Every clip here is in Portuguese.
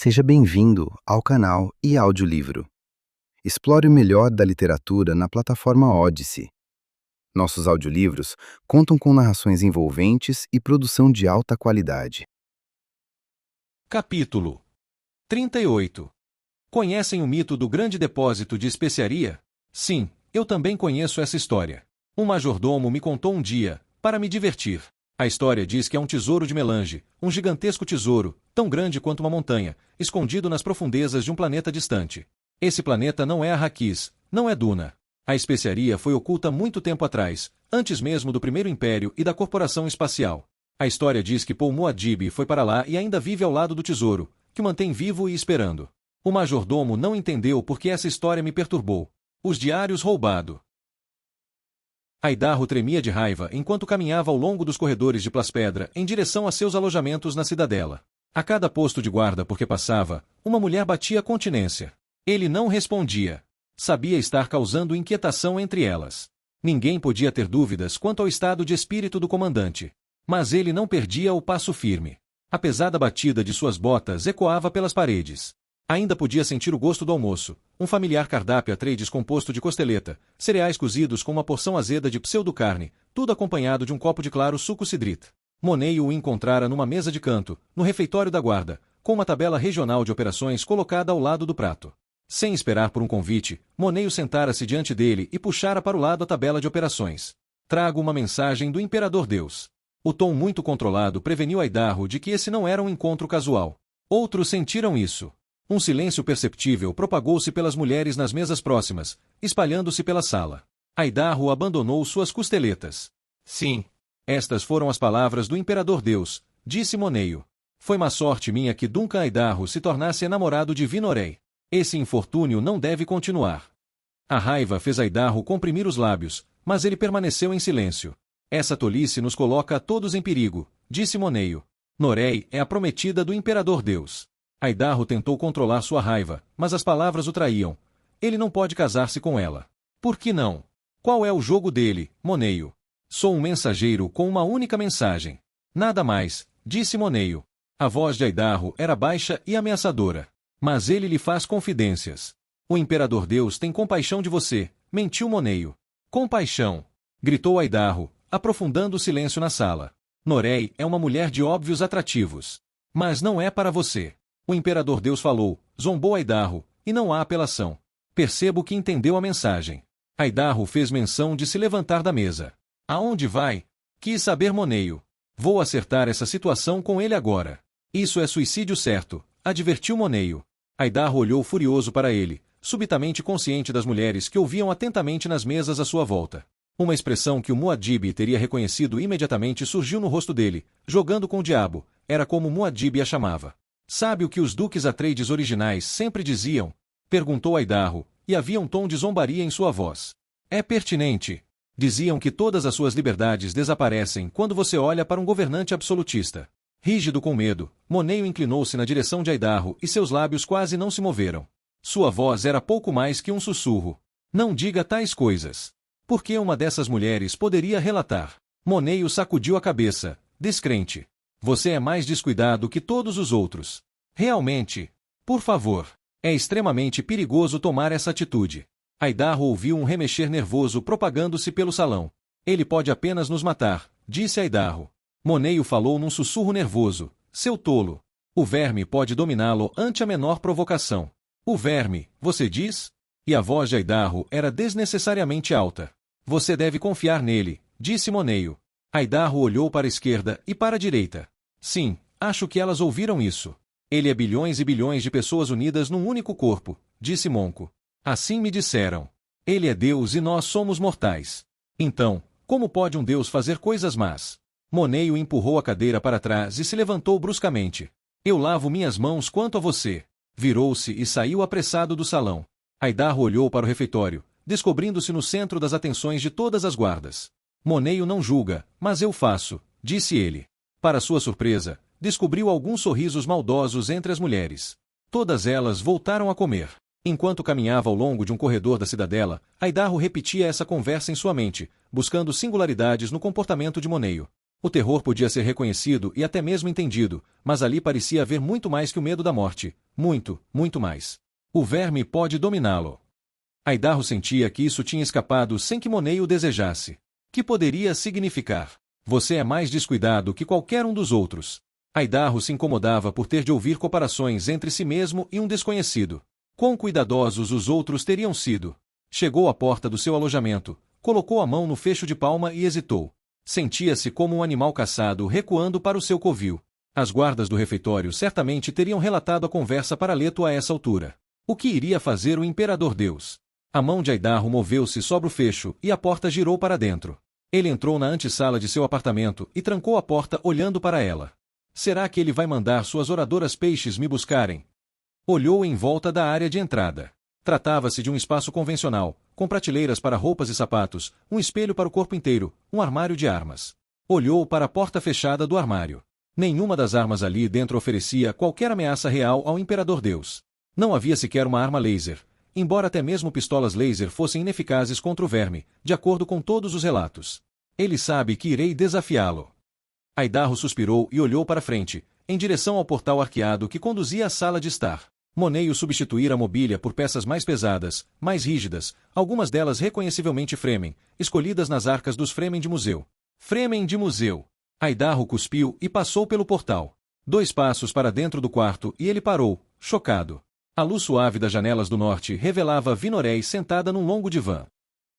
Seja bem-vindo ao canal e audiolivro. Explore o melhor da literatura na plataforma Odyssey. Nossos audiolivros contam com narrações envolventes e produção de alta qualidade. Capítulo 38. Conhecem o mito do grande depósito de especiaria? Sim, eu também conheço essa história. Um majordomo me contou um dia, para me divertir. A história diz que é um tesouro de melange, um gigantesco tesouro, tão grande quanto uma montanha, escondido nas profundezas de um planeta distante. Esse planeta não é Arrakis, não é Duna. A especiaria foi oculta muito tempo atrás, antes mesmo do Primeiro Império e da Corporação Espacial. A história diz que Paul Muad'Dib foi para lá e ainda vive ao lado do tesouro, que o mantém vivo e esperando. O majordomo não entendeu porque essa história me perturbou. Os diários roubado. Aidarro tremia de raiva enquanto caminhava ao longo dos corredores de Plaspedra em direção a seus alojamentos na cidadela. A cada posto de guarda por que passava, uma mulher batia continência. Ele não respondia. Sabia estar causando inquietação entre elas. Ninguém podia ter dúvidas quanto ao estado de espírito do comandante. Mas ele não perdia o passo firme. A pesada batida de suas botas ecoava pelas paredes. Ainda podia sentir o gosto do almoço, um familiar cardápio Atreides composto de costeleta, cereais cozidos com uma porção azeda de pseudo-carne, tudo acompanhado de um copo de claro suco cidrit. Moneio o encontrara numa mesa de canto, no refeitório da guarda, com uma tabela regional de operações colocada ao lado do prato. Sem esperar por um convite, Moneio sentara-se diante dele e puxara para o lado a tabela de operações. Trago uma mensagem do Imperador Deus. O tom muito controlado preveniu Aidarro de que esse não era um encontro casual. Outros sentiram isso. Um silêncio perceptível propagou-se pelas mulheres nas mesas próximas, espalhando-se pela sala. Aidarro abandonou suas costeletas. Sim. Estas foram as palavras do Imperador Deus, disse Moneio. Foi má sorte minha que Duncan Aidarro se tornasse enamorado de Vinorei. Esse infortúnio não deve continuar. A raiva fez Aidarro comprimir os lábios, mas ele permaneceu em silêncio. Essa tolice nos coloca a todos em perigo, disse Moneio. Norei é a prometida do Imperador Deus. Aidarro tentou controlar sua raiva, mas as palavras o traíam. Ele não pode casar-se com ela. Por que não? Qual é o jogo dele, Moneio? Sou um mensageiro com uma única mensagem. Nada mais, disse Moneio. A voz de Aidarro era baixa e ameaçadora. Mas ele lhe faz confidências. O Imperador Deus tem compaixão de você, mentiu Moneio. Compaixão! Gritou Aidarro, aprofundando o silêncio na sala. Norei é uma mulher de óbvios atrativos. Mas não é para você. O Imperador Deus falou, zombou Aidarro, e não há apelação. Percebo que entendeu a mensagem. Aidarro fez menção de se levantar da mesa. Aonde vai? Quis saber Moneio. Vou acertar essa situação com ele agora. Isso é suicídio certo, advertiu Moneio. Aidarro olhou furioso para ele, subitamente consciente das mulheres que ouviam atentamente nas mesas à sua volta. Uma expressão que o Muad'Dib teria reconhecido imediatamente surgiu no rosto dele, jogando com o diabo, era como Muad'Dib a chamava. Sabe o que os duques Atreides originais sempre diziam? Perguntou Aidarro, e havia um tom de zombaria em sua voz. É pertinente. Diziam que todas as suas liberdades desaparecem quando você olha para um governante absolutista. Rígido com medo, Moneio inclinou-se na direção de Aidarro e seus lábios quase não se moveram. Sua voz era pouco mais que um sussurro. Não diga tais coisas. Por que uma dessas mulheres poderia relatar? Moneio sacudiu a cabeça, descrente. Você é mais descuidado que todos os outros. Realmente. Por favor. É extremamente perigoso tomar essa atitude. Aidarro ouviu um remexer nervoso propagando-se pelo salão. Ele pode apenas nos matar, disse Aidarro. Moneio falou num sussurro nervoso. Seu tolo. O verme pode dominá-lo ante a menor provocação. O verme, você diz? E a voz de Aidarro era desnecessariamente alta. Você deve confiar nele, disse Moneio. Aidarro olhou para a esquerda e para a direita. Sim, acho que elas ouviram isso. Ele é bilhões e bilhões de pessoas unidas num único corpo, disse Monco. Assim me disseram. Ele é Deus e nós somos mortais. Então, como pode um Deus fazer coisas más? Moneio empurrou a cadeira para trás e se levantou bruscamente. Eu lavo minhas mãos quanto a você. Virou-se e saiu apressado do salão. Aidarro olhou para o refeitório, descobrindo-se no centro das atenções de todas as guardas. Moneio não julga, mas eu faço, disse ele. Para sua surpresa, descobriu alguns sorrisos maldosos entre as mulheres. Todas elas voltaram a comer. Enquanto caminhava ao longo de um corredor da cidadela, Aidarro repetia essa conversa em sua mente, buscando singularidades no comportamento de Moneio. O terror podia ser reconhecido e até mesmo entendido, mas ali parecia haver muito mais que o medo da morte. Muito, muito mais. O verme pode dominá-lo. Aidarro sentia que isso tinha escapado sem que Monei o desejasse. Que poderia significar? Você é mais descuidado que qualquer um dos outros. Aidarro se incomodava por ter de ouvir comparações entre si mesmo e um desconhecido. Quão cuidadosos os outros teriam sido. Chegou à porta do seu alojamento, colocou a mão no fecho de palma e hesitou. Sentia-se como um animal caçado recuando para o seu covil. As guardas do refeitório certamente teriam relatado a conversa para Leto a essa altura. O que iria fazer o Imperador Deus? A mão de Aidarro moveu-se sobre o fecho e a porta girou para dentro. Ele entrou na antessala de seu apartamento e trancou a porta olhando para ela. Será que ele vai mandar suas oradoras peixes me buscarem? Olhou em volta da área de entrada. Tratava-se de um espaço convencional, com prateleiras para roupas e sapatos, um espelho para o corpo inteiro, um armário de armas. Olhou para a porta fechada do armário. Nenhuma das armas ali dentro oferecia qualquer ameaça real ao Imperador Deus. Não havia sequer uma arma laser, embora até mesmo pistolas laser fossem ineficazes contra o verme, de acordo com todos os relatos. Ele sabe que irei desafiá-lo. Aidarro suspirou e olhou para frente, em direção ao portal arqueado que conduzia à sala de estar. Monei substituíra a mobília por peças mais pesadas, mais rígidas, algumas delas reconhecivelmente Fremen, escolhidas nas arcas dos Fremen de museu. Fremen de museu. Aidarro cuspiu e passou pelo portal. 2 passos para dentro do quarto e ele parou, chocado. A luz suave das janelas do norte revelava Vinorei sentada num longo divã.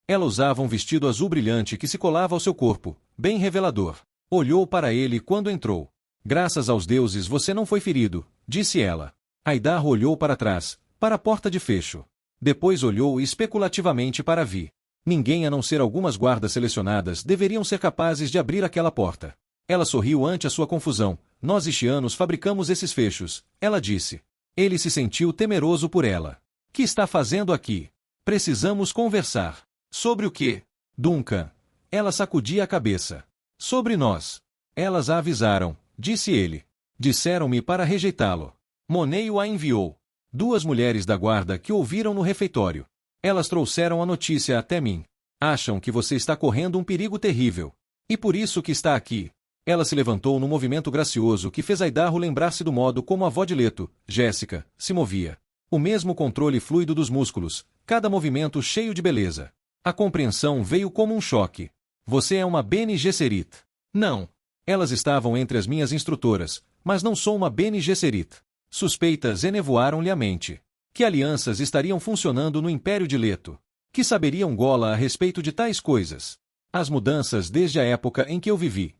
Ela usava um vestido azul brilhante que se colava ao seu corpo, bem revelador. Olhou para ele quando entrou. Graças aos deuses você não foi ferido, disse ela. Aidarro olhou para trás, para a porta de fecho. Depois olhou especulativamente para Vi. Ninguém a não ser algumas guardas selecionadas deveriam ser capazes de abrir aquela porta. Ela sorriu ante a sua confusão. Nós Ishianos fabricamos esses fechos, ela disse. Ele se sentiu temeroso por ela. Que está fazendo aqui? Precisamos conversar. Sobre o quê? Duncan. Ela sacudia a cabeça. Sobre nós. Elas a avisaram, disse ele. Disseram-me para rejeitá-lo. Monei a enviou. 2 mulheres da guarda que ouviram no refeitório. Elas trouxeram a notícia até mim. Acham que você está correndo um perigo terrível. E por isso que está aqui. Ela se levantou num movimento gracioso que fez Aidarro lembrar-se do modo como a avó de Leto, Jéssica, se movia. O mesmo controle fluido dos músculos, cada movimento cheio de beleza. A compreensão veio como um choque. Você é uma Bene Gesserit. Não. Elas estavam entre as minhas instrutoras, mas não sou uma Bene Gesserit. Suspeitas enevoaram-lhe a mente. Que alianças estariam funcionando no Império de Leto? Que saberiam Gola a respeito de tais coisas? As mudanças desde a época em que eu vivi.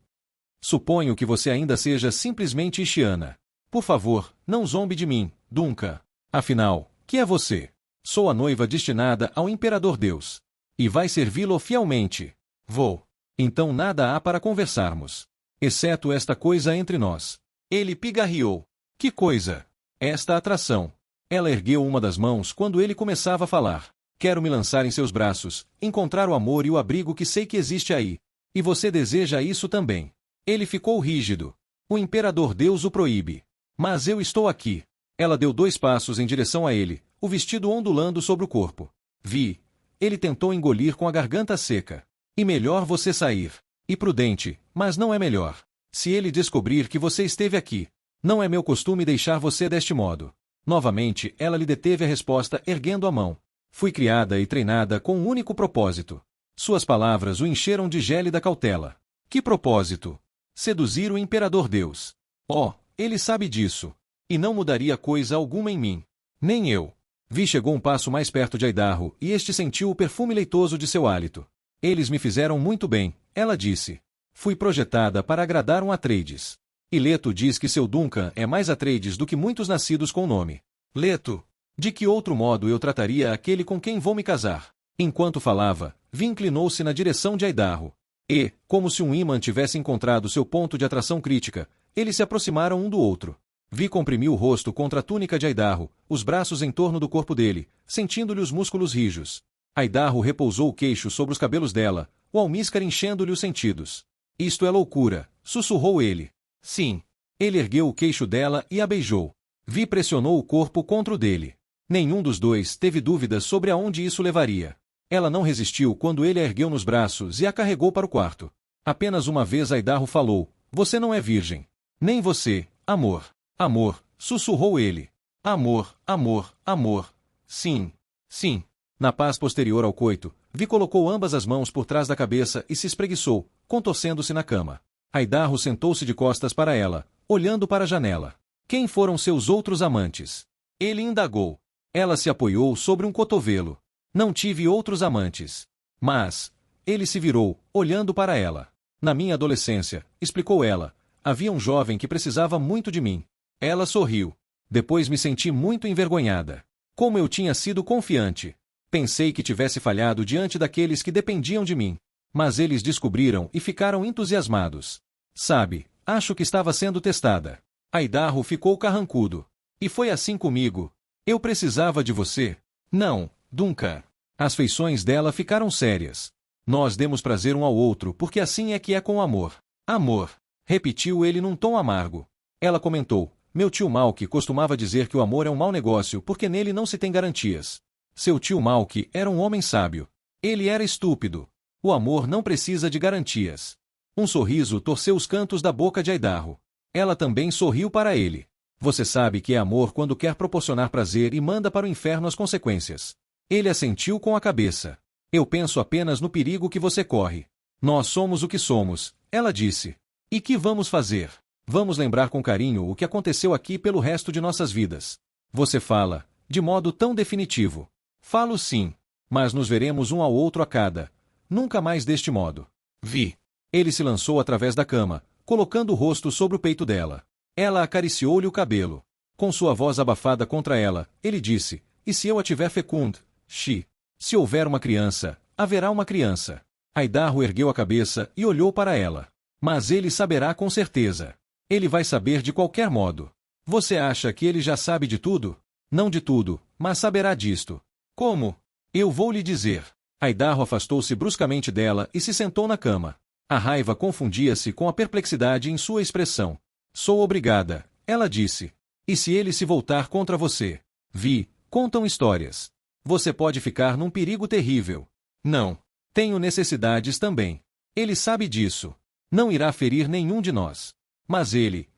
Suponho que você ainda seja simplesmente Ishiana. Por favor, não zombe de mim, Duncan. Afinal, que é você? Sou a noiva destinada ao Imperador Deus. E vai servi-lo fielmente. Vou. Então nada há para conversarmos. Exceto esta coisa entre nós. Ele pigarreou. Que coisa? Esta atração. Ela ergueu uma das mãos quando ele começava a falar. Quero me lançar em seus braços, encontrar o amor e o abrigo que sei que existe aí. E você deseja isso também. Ele ficou rígido. O Imperador Deus o proíbe. Mas eu estou aqui. Ela deu 2 passos em direção a ele, o vestido ondulando sobre o corpo. Vi. Ele tentou engolir com a garganta seca. E melhor você sair. E prudente, mas não é melhor. Se ele descobrir que você esteve aqui. Não é meu costume deixar você deste modo. Novamente, ela lhe deteve a resposta erguendo a mão. Fui criada e treinada com um único propósito. Suas palavras o encheram de gélida cautela. Que propósito? Seduzir o Imperador Deus. Oh, ele sabe disso. E não mudaria coisa alguma em mim. Nem eu. Vi chegou um passo mais perto de Aidarro e este sentiu o perfume leitoso de seu hálito. Eles me fizeram muito bem, ela disse. Fui projetada para agradar um Atreides. E Leto diz que seu Duncan é mais Atreides do que muitos nascidos com o nome. Leto. De que outro modo eu trataria aquele com quem vou me casar? Enquanto falava, Vi inclinou-se na direção de Aidarro. E, como se um ímã tivesse encontrado seu ponto de atração crítica, eles se aproximaram um do outro. Vi comprimiu o rosto contra a túnica de Aidarro, os braços em torno do corpo dele, sentindo-lhe os músculos rijos. Aidarro repousou o queixo sobre os cabelos dela, o almíscar enchendo-lhe os sentidos. Isto é loucura, sussurrou ele. Sim. Ele ergueu o queixo dela e a beijou. Vi pressionou o corpo contra o dele. Nenhum dos dois teve dúvidas sobre aonde isso levaria. Ela não resistiu quando ele a ergueu nos braços e a carregou para o quarto. Apenas uma vez Aidarro falou, você não é virgem. Nem você, amor. Amor, sussurrou ele. Amor, amor, amor. Sim, sim. Na paz posterior ao coito, Vi colocou ambas as mãos por trás da cabeça e se espreguiçou, contorcendo-se na cama. Aidarro sentou-se de costas para ela, olhando para a janela. Quem foram seus outros amantes? Ele indagou. Ela se apoiou sobre um cotovelo. Não tive outros amantes. Mas... Ele se virou, olhando para ela. Na minha adolescência, explicou ela, havia um jovem que precisava muito de mim. Ela sorriu. Depois me senti muito envergonhada. Como eu tinha sido confiante. Pensei que tivesse falhado diante daqueles que dependiam de mim. Mas eles descobriram e ficaram entusiasmados. Sabe, acho que estava sendo testada. Aidarro ficou carrancudo. E foi assim comigo. Eu precisava de você. Não, Duncan. As feições dela ficaram sérias. Nós demos prazer um ao outro porque assim é que é com o amor. Amor. Repetiu ele num tom amargo. Ela comentou. Meu tio Malk costumava dizer que o amor é um mau negócio porque nele não se tem garantias. Seu tio Malk era um homem sábio. Ele era estúpido. O amor não precisa de garantias. Um sorriso torceu os cantos da boca de Aidarro. Ela também sorriu para ele. Você sabe que é amor quando quer proporcionar prazer e manda para o inferno as consequências. Ele assentiu com a cabeça. Eu penso apenas no perigo que você corre. Nós somos o que somos, ela disse. E que vamos fazer? Vamos lembrar com carinho o que aconteceu aqui pelo resto de nossas vidas. Você fala, de modo tão definitivo. Falo sim, mas nos veremos um ao outro a cada. Nunca mais deste modo. Vi. Ele se lançou através da cama, colocando o rosto sobre o peito dela. Ela acariciou-lhe o cabelo. Com sua voz abafada contra ela, ele disse, e se eu a tiver fecundo? Se houver uma criança, haverá uma criança. Aidarro ergueu a cabeça e olhou para ela. Mas ele saberá com certeza. Ele vai saber de qualquer modo. Você acha que ele já sabe de tudo? Não de tudo, mas saberá disto. Como? Eu vou lhe dizer. Aidarro afastou-se bruscamente dela e se sentou na cama. A raiva confundia-se com a perplexidade em sua expressão. Sou obrigada, ela disse. E se ele se voltar contra você? Vi, contam histórias. Você pode ficar num perigo terrível. Não. Tenho necessidades também. Ele sabe disso. Não irá ferir nenhum de nós. Mas ele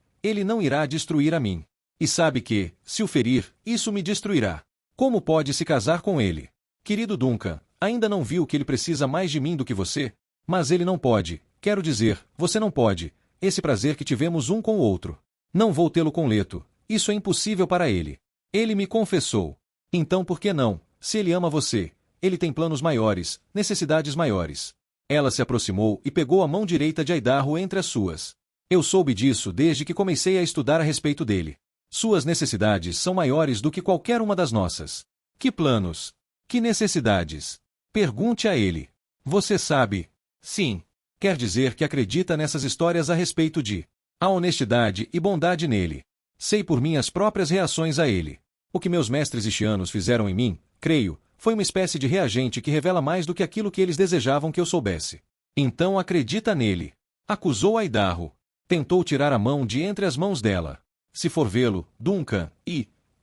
não irá destruir a mim. E sabe que, se o ferir, isso me destruirá. Como pode se casar com ele? Querido Duncan, ainda não viu que ele precisa mais de mim do que você? Mas ele não pode, quero dizer, você não pode, esse prazer que tivemos um com o outro. Não vou tê-lo com Leto, isso é impossível para ele. Ele me confessou. Então por que não? Se ele ama você, ele tem planos maiores, necessidades maiores. Ela se aproximou e pegou a mão direita de Aidarro entre as suas. Eu soube disso desde que comecei a estudar a respeito dele. Suas necessidades são maiores do que qualquer uma das nossas. Que planos? Que necessidades? Pergunte a ele. Você sabe? Sim. Quer dizer que acredita nessas histórias a respeito de a honestidade e bondade nele. Sei por minhas próprias reações a ele. O que meus mestres ixianos fizeram em mim, creio, foi uma espécie de reagente que revela mais do que aquilo que eles desejavam que eu soubesse. Então acredita nele. Acusou Aidarro. Tentou tirar a mão de entre as mãos dela. Se for vê-lo, Duncan,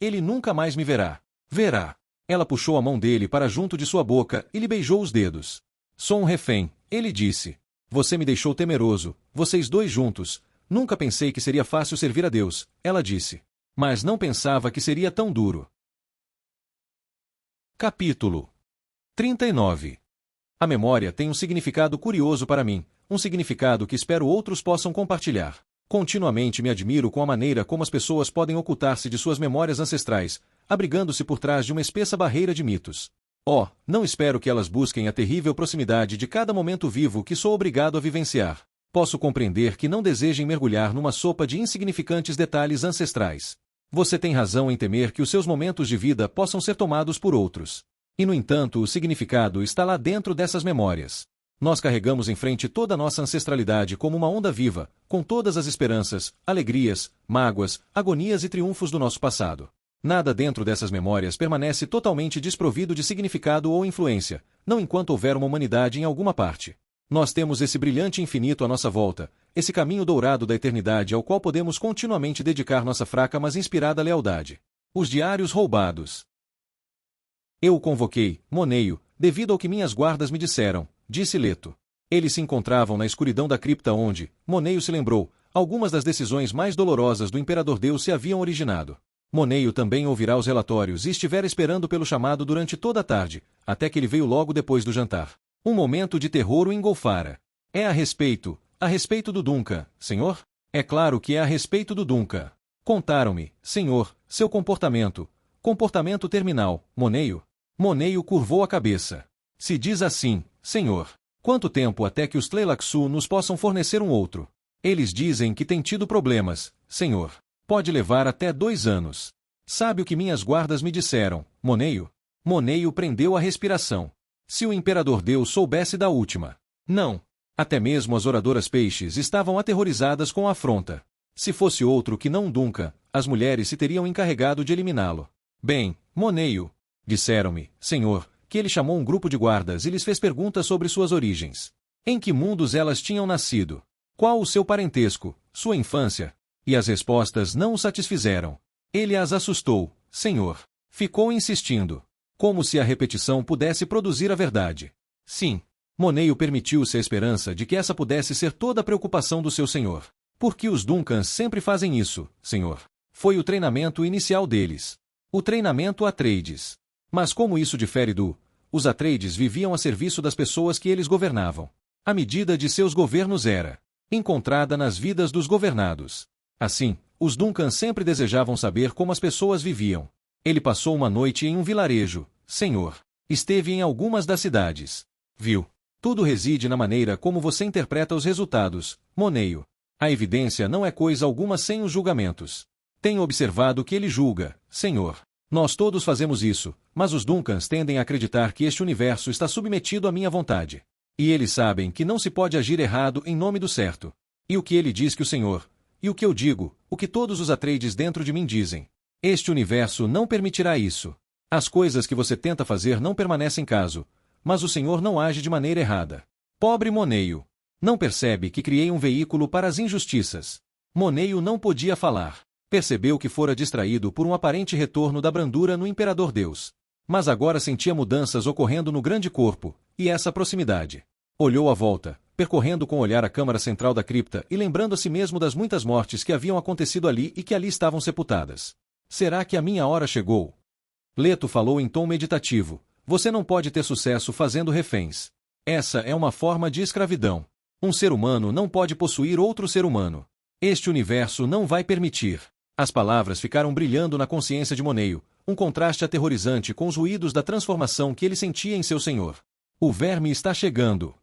ele nunca mais me verá. Verá. Ela puxou a mão dele para junto de sua boca e lhe beijou os dedos. Sou um refém, ele disse. Você me deixou temeroso, vocês dois juntos. Nunca pensei que seria fácil servir a Deus, ela disse. Mas não pensava que seria tão duro. Capítulo 39. A memória tem um significado curioso para mim, um significado que espero outros possam compartilhar. Continuamente me admiro com a maneira como as pessoas podem ocultar-se de suas memórias ancestrais, abrigando-se por trás de uma espessa barreira de mitos. Oh, não espero que elas busquem a terrível proximidade de cada momento vivo que sou obrigado a vivenciar. Posso compreender que não desejem mergulhar numa sopa de insignificantes detalhes ancestrais. Você tem razão em temer que os seus momentos de vida possam ser tomados por outros. E, no entanto, o significado está lá dentro dessas memórias. Nós carregamos em frente toda a nossa ancestralidade como uma onda viva, com todas as esperanças, alegrias, mágoas, agonias e triunfos do nosso passado. Nada dentro dessas memórias permanece totalmente desprovido de significado ou influência, não enquanto houver uma humanidade em alguma parte. Nós temos esse brilhante infinito à nossa volta, esse caminho dourado da eternidade ao qual podemos continuamente dedicar nossa fraca mas inspirada lealdade. Os diários roubados. Eu o convoquei, Moneio, devido ao que minhas guardas me disseram, disse Leto. Eles se encontravam na escuridão da cripta onde, Moneio se lembrou, algumas das decisões mais dolorosas do Imperador Deus se haviam originado. Moneio também ouvirá os relatórios e estivera esperando pelo chamado durante toda a tarde, até que ele veio logo depois do jantar. Um momento de terror o engolfara. É a respeito do Duncan, senhor? É claro que é a respeito do Duncan. Contaram-me, senhor, seu comportamento terminal, Moneio. Moneio curvou a cabeça. Se diz assim, senhor. Quanto tempo até que os Tleilaxu nos possam fornecer um outro? Eles dizem que tem tido problemas, senhor. Pode levar até 2 anos. Sabe o que minhas guardas me disseram, Moneio? Moneio prendeu a respiração. Se o Imperador Deus soubesse da última. Não. Até mesmo as oradoras peixes estavam aterrorizadas com a afronta. Se fosse outro que não Duncan, as mulheres se teriam encarregado de eliminá-lo. Bem, Moneio, disseram-me, senhor, que ele chamou um grupo de guardas e lhes fez perguntas sobre suas origens. Em que mundos elas tinham nascido? Qual o seu parentesco, sua infância? E as respostas não o satisfizeram. Ele as assustou, senhor. Ficou insistindo. Como se a repetição pudesse produzir a verdade. Sim. Moneio permitiu-se a esperança de que essa pudesse ser toda a preocupação do seu senhor. Porque os Duncans sempre fazem isso, senhor. Foi o treinamento inicial deles. O treinamento Atreides. Mas como isso difere do... Os Atreides viviam a serviço das pessoas que eles governavam. A medida de seus governos era encontrada nas vidas dos governados. Assim, os Duncans sempre desejavam saber como as pessoas viviam. Ele passou uma noite em um vilarejo, senhor. Esteve em algumas das cidades. Viu. Tudo reside na maneira como você interpreta os resultados, Moneio. A evidência não é coisa alguma sem os julgamentos. Tenho observado que ele julga, senhor. Nós todos fazemos isso, mas os Duncans tendem a acreditar que este universo está submetido à minha vontade. E eles sabem que não se pode agir errado em nome do certo. E o que ele diz que o senhor, e o que eu digo, o que todos os Atreides dentro de mim dizem. Este universo não permitirá isso. As coisas que você tenta fazer não permanecem caso, mas o senhor não age de maneira errada. Pobre Moneio. Não percebe que criei um veículo para as injustiças. Moneio não podia falar. Percebeu que fora distraído por um aparente retorno da brandura no Imperador Deus. Mas agora sentia mudanças ocorrendo no grande corpo, e essa proximidade. Olhou à volta, percorrendo com o olhar a câmara central da cripta e lembrando a si mesmo das muitas mortes que haviam acontecido ali e que ali estavam sepultadas. Será que a minha hora chegou? Leto falou em tom meditativo. Você não pode ter sucesso fazendo reféns. Essa é uma forma de escravidão. Um ser humano não pode possuir outro ser humano. Este universo não vai permitir. As palavras ficaram brilhando na consciência de Moneio, um contraste aterrorizante com os ruídos da transformação que ele sentia em seu senhor. O verme está chegando.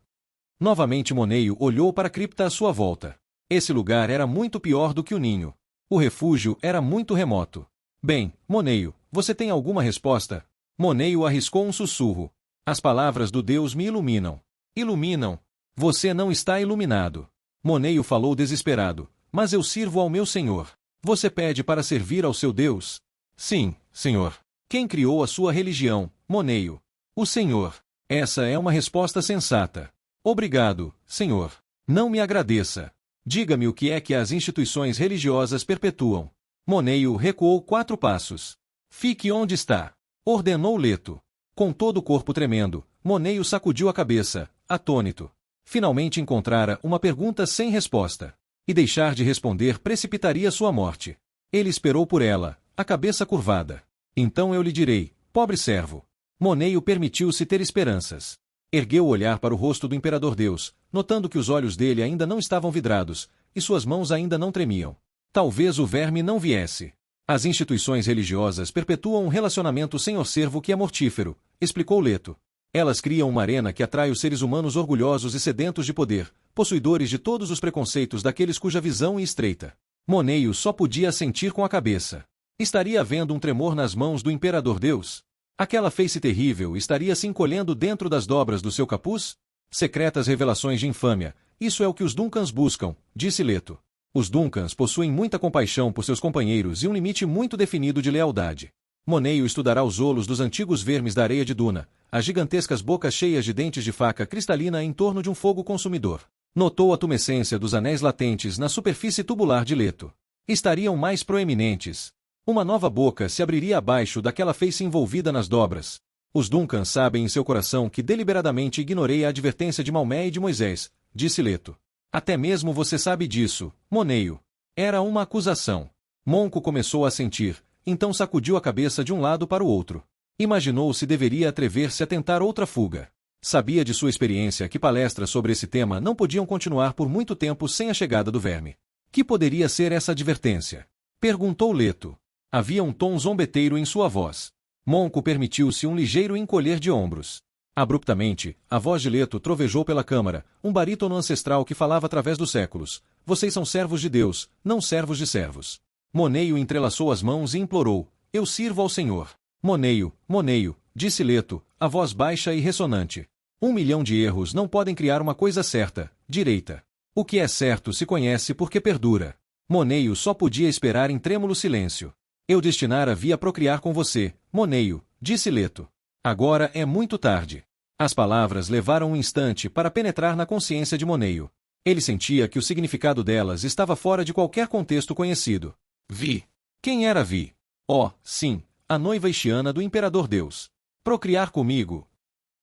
Novamente Moneio olhou para a cripta à sua volta. Esse lugar era muito pior do que o ninho. O refúgio era muito remoto. Bem, Moneio, você tem alguma resposta? Moneio arriscou um sussurro. As palavras do Deus me iluminam. Iluminam. Você não está iluminado. Moneio falou desesperado. Mas eu sirvo ao meu senhor. Você pede para servir ao seu Deus? Sim, senhor. Quem criou a sua religião, Moneio? O senhor. Essa é uma resposta sensata. Obrigado, senhor. Não me agradeça. Diga-me o que é que as instituições religiosas perpetuam. Moneio recuou 4 passos. Fique onde está. Ordenou Leto. Com todo o corpo tremendo, Moneio sacudiu a cabeça, atônito. Finalmente encontrara uma pergunta sem resposta. E deixar de responder precipitaria sua morte. Ele esperou por ela, a cabeça curvada. Então eu lhe direi, pobre servo. Moneio permitiu-se ter esperanças. Ergueu o olhar para o rosto do Imperador Deus, notando que os olhos dele ainda não estavam vidrados, e suas mãos ainda não tremiam. Talvez o verme não viesse. As instituições religiosas perpetuam um relacionamento senhor-servo que é mortífero, explicou Leto. Elas criam uma arena que atrai os seres humanos orgulhosos e sedentos de poder, possuidores de todos os preconceitos daqueles cuja visão é estreita. Moneio só podia assentir com a cabeça. Estaria havendo um tremor nas mãos do Imperador Deus? Aquela feice terrível estaria se encolhendo dentro das dobras do seu capuz? Secretas revelações de infâmia, isso é o que os Duncans buscam, disse Leto. Os Duncans possuem muita compaixão por seus companheiros e um limite muito definido de lealdade. Moneio estudará os olhos dos antigos vermes da areia de duna, as gigantescas bocas cheias de dentes de faca cristalina em torno de um fogo consumidor. Notou a tumescência dos anéis latentes na superfície tubular de Leto. Estariam mais proeminentes. Uma nova boca se abriria abaixo daquela feice envolvida nas dobras. Os Duncan sabem em seu coração que deliberadamente ignorei a advertência de Maomé e de Moisés, disse Leto. Até mesmo você sabe disso, Moneio. Era uma acusação. Monco começou a sentir, então sacudiu a cabeça de um lado para o outro. Imaginou se deveria atrever-se a tentar outra fuga. Sabia de sua experiência que palestras sobre esse tema não podiam continuar por muito tempo sem a chegada do verme. Que poderia ser essa advertência? Perguntou Leto. Havia um tom zombeteiro em sua voz. Monco permitiu-se um ligeiro encolher de ombros. Abruptamente, a voz de Leto trovejou pela câmara, um barítono ancestral que falava através dos séculos. Vocês são servos de Deus, não servos de servos. Moneio entrelaçou as mãos e implorou. Eu sirvo ao Senhor. Moneio, Moneio, disse Leto, a voz baixa e ressonante. 1 milhão de erros não podem criar uma coisa certa, direita. O que é certo se conhece porque perdura. Moneio só podia esperar em trêmulo silêncio. Eu destinara via procriar com você, Moneio, disse Leto. Agora é muito tarde. As palavras levaram um instante para penetrar na consciência de Moneio. Ele sentia que o significado delas estava fora de qualquer contexto conhecido. Vi. Quem era Vi? Oh, sim, a noiva Xiana do Imperador Deus. Procriar comigo?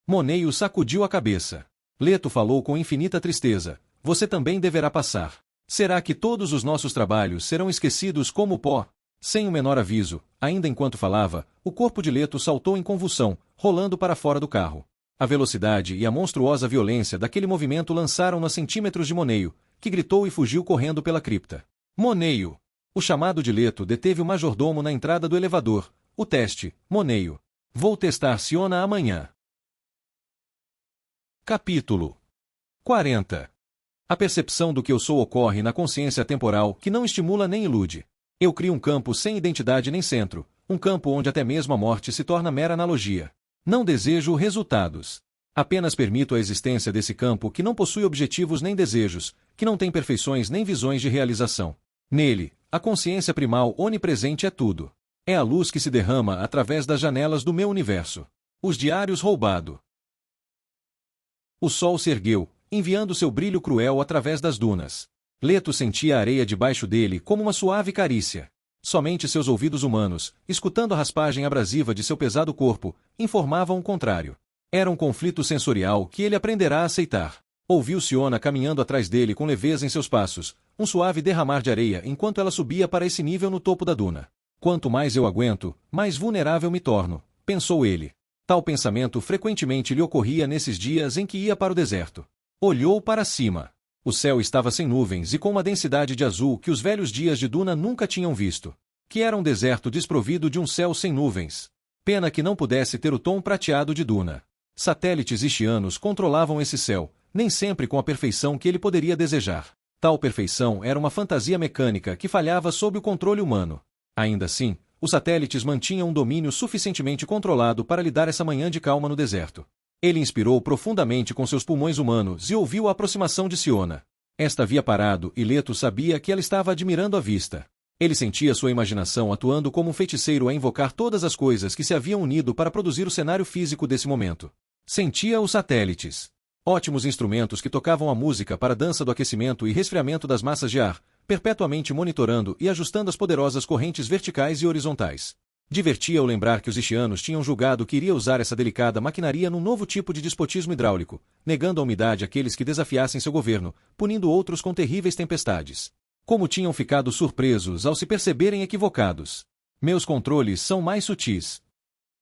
Moneio sacudiu a cabeça. Leto falou com infinita tristeza. Você também deverá passar. Será que todos os nossos trabalhos serão esquecidos como pó? Sem o menor aviso, ainda enquanto falava, o corpo de Leto saltou em convulsão, rolando para fora do carro. A velocidade e a monstruosa violência daquele movimento lançaram-no a centímetros de Moneio, que gritou e fugiu correndo pela cripta. Moneio! O chamado de Leto deteve o majordomo na entrada do elevador. O teste, Moneio. Vou testar Siona amanhã. Capítulo 40. A percepção do que eu sou ocorre na consciência temporal que não estimula nem ilude. Eu crio um campo sem identidade nem centro, um campo onde até mesmo a morte se torna mera analogia. Não desejo resultados. Apenas permito a existência desse campo que não possui objetivos nem desejos, que não tem perfeições nem visões de realização. Nele, a consciência primal onipresente é tudo. É a luz que se derrama através das janelas do meu universo. Os diários roubado. O sol se ergueu, enviando seu brilho cruel através das dunas. Leto sentia a areia debaixo dele como uma suave carícia. Somente seus ouvidos humanos, escutando a raspagem abrasiva de seu pesado corpo, informavam o contrário. Era um conflito sensorial que ele aprenderá a aceitar. Ouviu Siona caminhando atrás dele com leveza em seus passos, um suave derramar de areia enquanto ela subia para esse nível no topo da duna. Quanto mais eu aguento, mais vulnerável me torno, pensou ele. Tal pensamento frequentemente lhe ocorria nesses dias em que ia para o deserto. Olhou para cima. O céu estava sem nuvens e com uma densidade de azul que os velhos dias de Duna nunca tinham visto. Que era um deserto desprovido de um céu sem nuvens. Pena que não pudesse ter o tom prateado de Duna. Satélites ixianos controlavam esse céu, nem sempre com a perfeição que ele poderia desejar. Tal perfeição era uma fantasia mecânica que falhava sob o controle humano. Ainda assim, os satélites mantinham um domínio suficientemente controlado para lhe dar essa manhã de calma no deserto. Ele inspirou profundamente com seus pulmões humanos e ouviu a aproximação de Siona. Esta havia parado e Leto sabia que ela estava admirando a vista. Ele sentia sua imaginação atuando como um feiticeiro a invocar todas as coisas que se haviam unido para produzir o cenário físico desse momento. Sentia os satélites. Ótimos instrumentos que tocavam a música para a dança do aquecimento e resfriamento das massas de ar, perpetuamente monitorando e ajustando as poderosas correntes verticais e horizontais. Divertia-o lembrar que os ixianos tinham julgado que iria usar essa delicada maquinaria num novo tipo de despotismo hidráulico, negando a umidade àqueles que desafiassem seu governo, punindo outros com terríveis tempestades. Como tinham ficado surpresos ao se perceberem equivocados. Meus controles são mais sutis.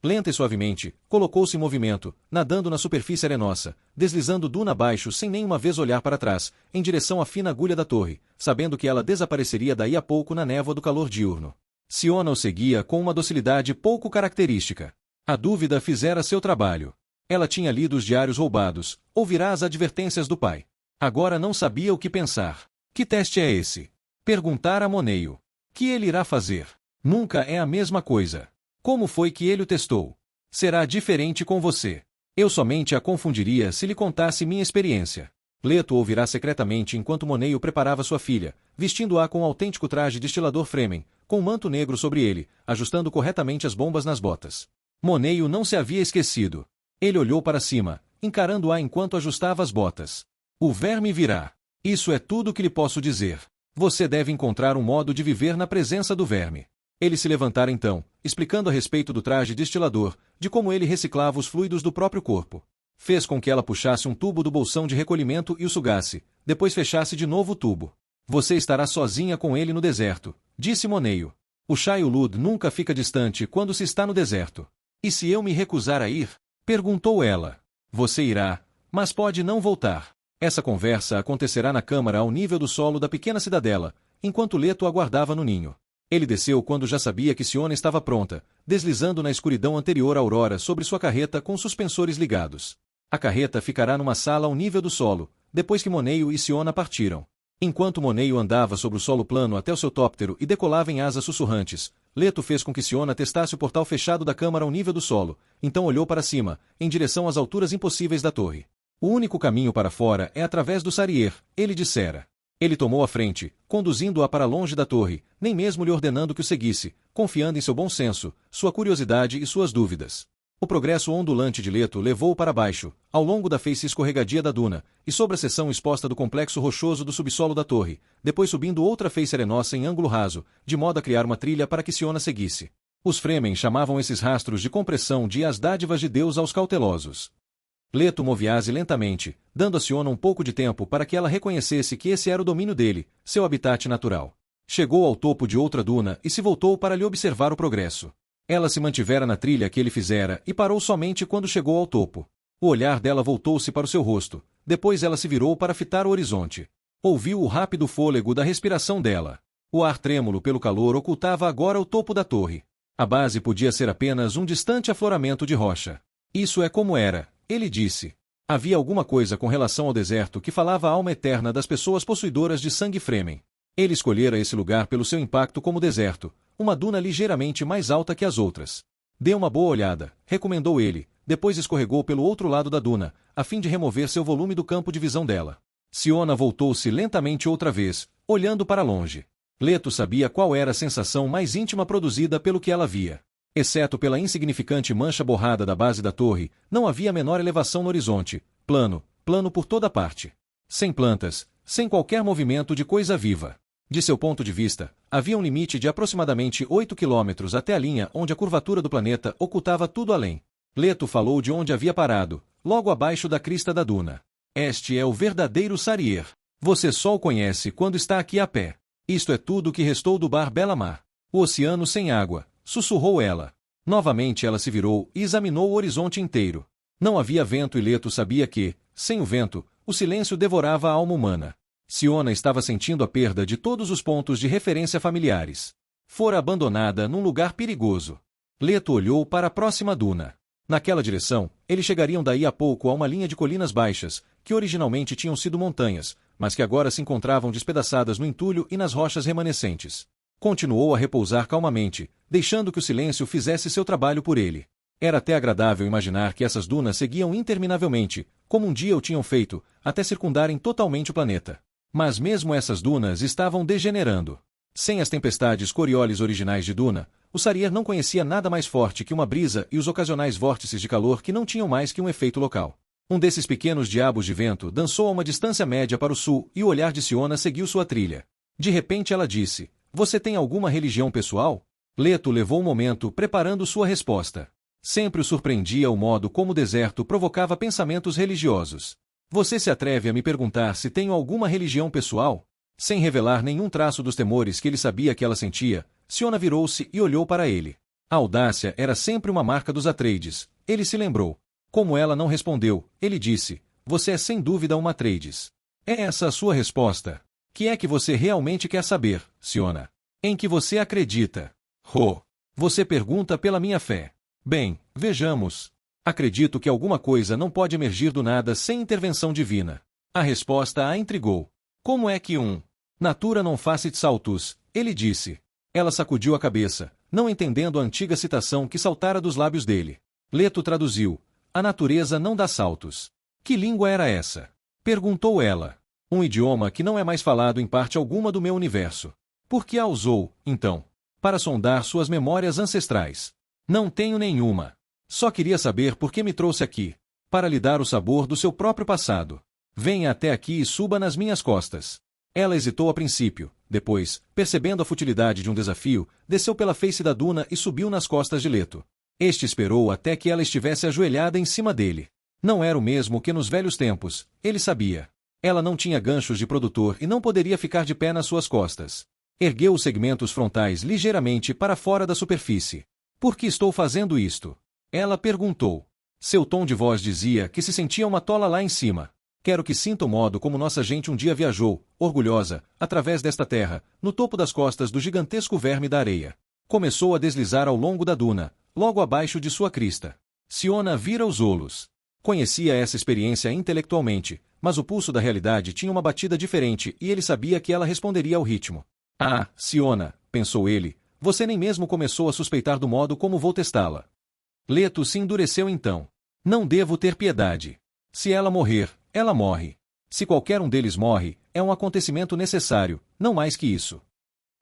Lenta e suavemente, colocou-se em movimento, nadando na superfície arenosa, deslizando duna abaixo sem nenhuma vez olhar para trás, em direção à fina agulha da torre, sabendo que ela desapareceria daí a pouco na névoa do calor diurno. Siona o seguia com uma docilidade pouco característica. A dúvida fizera seu trabalho. Ela tinha lido os diários roubados, ouvirá as advertências do pai. Agora não sabia o que pensar. Que teste é esse? Perguntara a Moneio. Que ele irá fazer? Nunca é a mesma coisa. Como foi que ele o testou? Será diferente com você. Eu somente a confundiria se lhe contasse minha experiência. Leto ouvirá secretamente enquanto Moneio preparava sua filha, vestindo-a com um autêntico traje destilador Fremen, com um manto negro sobre ele, ajustando corretamente as bombas nas botas. Moneio não se havia esquecido. Ele olhou para cima, encarando-a enquanto ajustava as botas. O verme virá. Isso é tudo que lhe posso dizer. Você deve encontrar um modo de viver na presença do verme. Ele se levantara então, explicando a respeito do traje destilador, de como ele reciclava os fluidos do próprio corpo. Fez com que ela puxasse um tubo do bolsão de recolhimento e o sugasse, depois fechasse de novo o tubo. Você estará sozinha com ele no deserto, disse Moneio. O Shai-Hulud nunca fica distante quando se está no deserto. E se eu me recusar a ir? Perguntou ela. Você irá, mas pode não voltar. Essa conversa acontecerá na câmara ao nível do solo da pequena cidadela, enquanto Leto aguardava no ninho. Ele desceu quando já sabia que Siona estava pronta, deslizando na escuridão anterior à aurora sobre sua carreta com suspensores ligados. A carreta ficará numa sala ao nível do solo, depois que Moneio e Siona partiram. Enquanto Moneio andava sobre o solo plano até o seu tóptero e decolava em asas sussurrantes, Leto fez com que Siona testasse o portal fechado da câmara ao nível do solo, então olhou para cima, em direção às alturas impossíveis da torre. O único caminho para fora é através do Sarier, ele dissera. Ele tomou a frente, conduzindo-a para longe da torre, nem mesmo lhe ordenando que o seguisse, confiando em seu bom senso, sua curiosidade e suas dúvidas. O progresso ondulante de Leto levou-o para baixo, ao longo da face escorregadia da duna, e sobre a seção exposta do complexo rochoso do subsolo da torre, depois subindo outra face arenosa em ângulo raso, de modo a criar uma trilha para que Siona seguisse. Os Fremen chamavam esses rastros de compressão de as dádivas de Deus aos cautelosos. Leto movia-se lentamente, dando a Siona um pouco de tempo para que ela reconhecesse que esse era o domínio dele, seu habitat natural. Chegou ao topo de outra duna e se voltou para lhe observar o progresso. Ela se mantivera na trilha que ele fizera e parou somente quando chegou ao topo. O olhar dela voltou-se para o seu rosto, depois ela se virou para fitar o horizonte. Ouviu o rápido fôlego da respiração dela. O ar trêmulo pelo calor ocultava agora o topo da torre. A base podia ser apenas um distante afloramento de rocha. Isso é como era, ele disse. Havia alguma coisa com relação ao deserto que falava a alma eterna das pessoas possuidoras de sangue Fremen. Ele escolhera esse lugar pelo seu impacto como deserto, uma duna ligeiramente mais alta que as outras. Dê uma boa olhada, recomendou ele, depois escorregou pelo outro lado da duna, a fim de remover seu volume do campo de visão dela. Siona voltou-se lentamente outra vez, olhando para longe. Leto sabia qual era a sensação mais íntima produzida pelo que ela via. Exceto pela insignificante mancha borrada da base da torre, não havia a menor elevação no horizonte, plano por toda parte. Sem plantas, sem qualquer movimento de coisa viva. De seu ponto de vista, havia um limite de aproximadamente 8 quilômetros até a linha onde a curvatura do planeta ocultava tudo além. Leto falou de onde havia parado, logo abaixo da crista da duna. Este é o verdadeiro Sarier. Você só o conhece quando está aqui a pé. Isto é tudo o que restou do Bar Belamar. O oceano sem água, sussurrou ela. Novamente ela se virou e examinou o horizonte inteiro. Não havia vento e Leto sabia que, sem o vento, o silêncio devorava a alma humana. Siona estava sentindo a perda de todos os pontos de referência familiares. Fora abandonada num lugar perigoso. Leto olhou para a próxima duna. Naquela direção, eles chegariam daí a pouco a uma linha de colinas baixas, que originalmente tinham sido montanhas, mas que agora se encontravam despedaçadas no entulho e nas rochas remanescentes. Continuou a repousar calmamente, deixando que o silêncio fizesse seu trabalho por ele. Era até agradável imaginar que essas dunas seguiam interminavelmente, como um dia o tinham feito, até circundarem totalmente o planeta. Mas mesmo essas dunas estavam degenerando. Sem as tempestades Coriolis originais de duna, o Sarier não conhecia nada mais forte que uma brisa e os ocasionais vórtices de calor que não tinham mais que um efeito local. Um desses pequenos diabos de vento dançou a uma distância média para o sul e o olhar de Siona seguiu sua trilha. De repente ela disse, "Você tem alguma religião pessoal?" Leto levou um momento preparando sua resposta. Sempre o surpreendia o modo como o deserto provocava pensamentos religiosos. Você se atreve a me perguntar se tenho alguma religião pessoal? Sem revelar nenhum traço dos temores que ele sabia que ela sentia, Siona virou-se e olhou para ele. A audácia era sempre uma marca dos Atreides, ele se lembrou. Como ela não respondeu, ele disse, "Você é sem dúvida uma Atreides." É essa a sua resposta? Que é que você realmente quer saber, Siona? Em que você acredita? Você pergunta pela minha fé. Bem, vejamos. Acredito que alguma coisa não pode emergir do nada sem intervenção divina. A resposta a intrigou. Como é que Natura non facit saltus, ele disse. Ela sacudiu a cabeça, não entendendo a antiga citação que saltara dos lábios dele. Leto traduziu. A natureza não dá saltos. Que língua era essa? Perguntou ela. Um idioma que não é mais falado em parte alguma do meu universo. Por que a usou, então? Para sondar suas memórias ancestrais. Não tenho nenhuma. Só queria saber por que me trouxe aqui. Para lhe dar o sabor do seu próprio passado. Venha até aqui e suba nas minhas costas. Ela hesitou a princípio, depois, percebendo a futilidade de um desafio, desceu pela face da duna e subiu nas costas de Leto. Este esperou até que ela estivesse ajoelhada em cima dele. Não era o mesmo que nos velhos tempos, ele sabia. Ela não tinha ganchos de produtor e não poderia ficar de pé nas suas costas. Ergueu os segmentos frontais ligeiramente para fora da superfície. Por que estou fazendo isto? Ela perguntou. Seu tom de voz dizia que se sentia uma tola lá em cima. Quero que sinta o modo como nossa gente um dia viajou, orgulhosa, através desta terra, no topo das costas do gigantesco verme da areia. Começou a deslizar ao longo da duna, logo abaixo de sua crista. Siona vira os olhos. Conhecia essa experiência intelectualmente, mas o pulso da realidade tinha uma batida diferente e ele sabia que ela responderia ao ritmo. Ah, Siona, pensou ele, você nem mesmo começou a suspeitar do modo como vou testá-la. Leto se endureceu então. Não devo ter piedade. Se ela morrer, ela morre. Se qualquer um deles morre, é um acontecimento necessário, não mais que isso.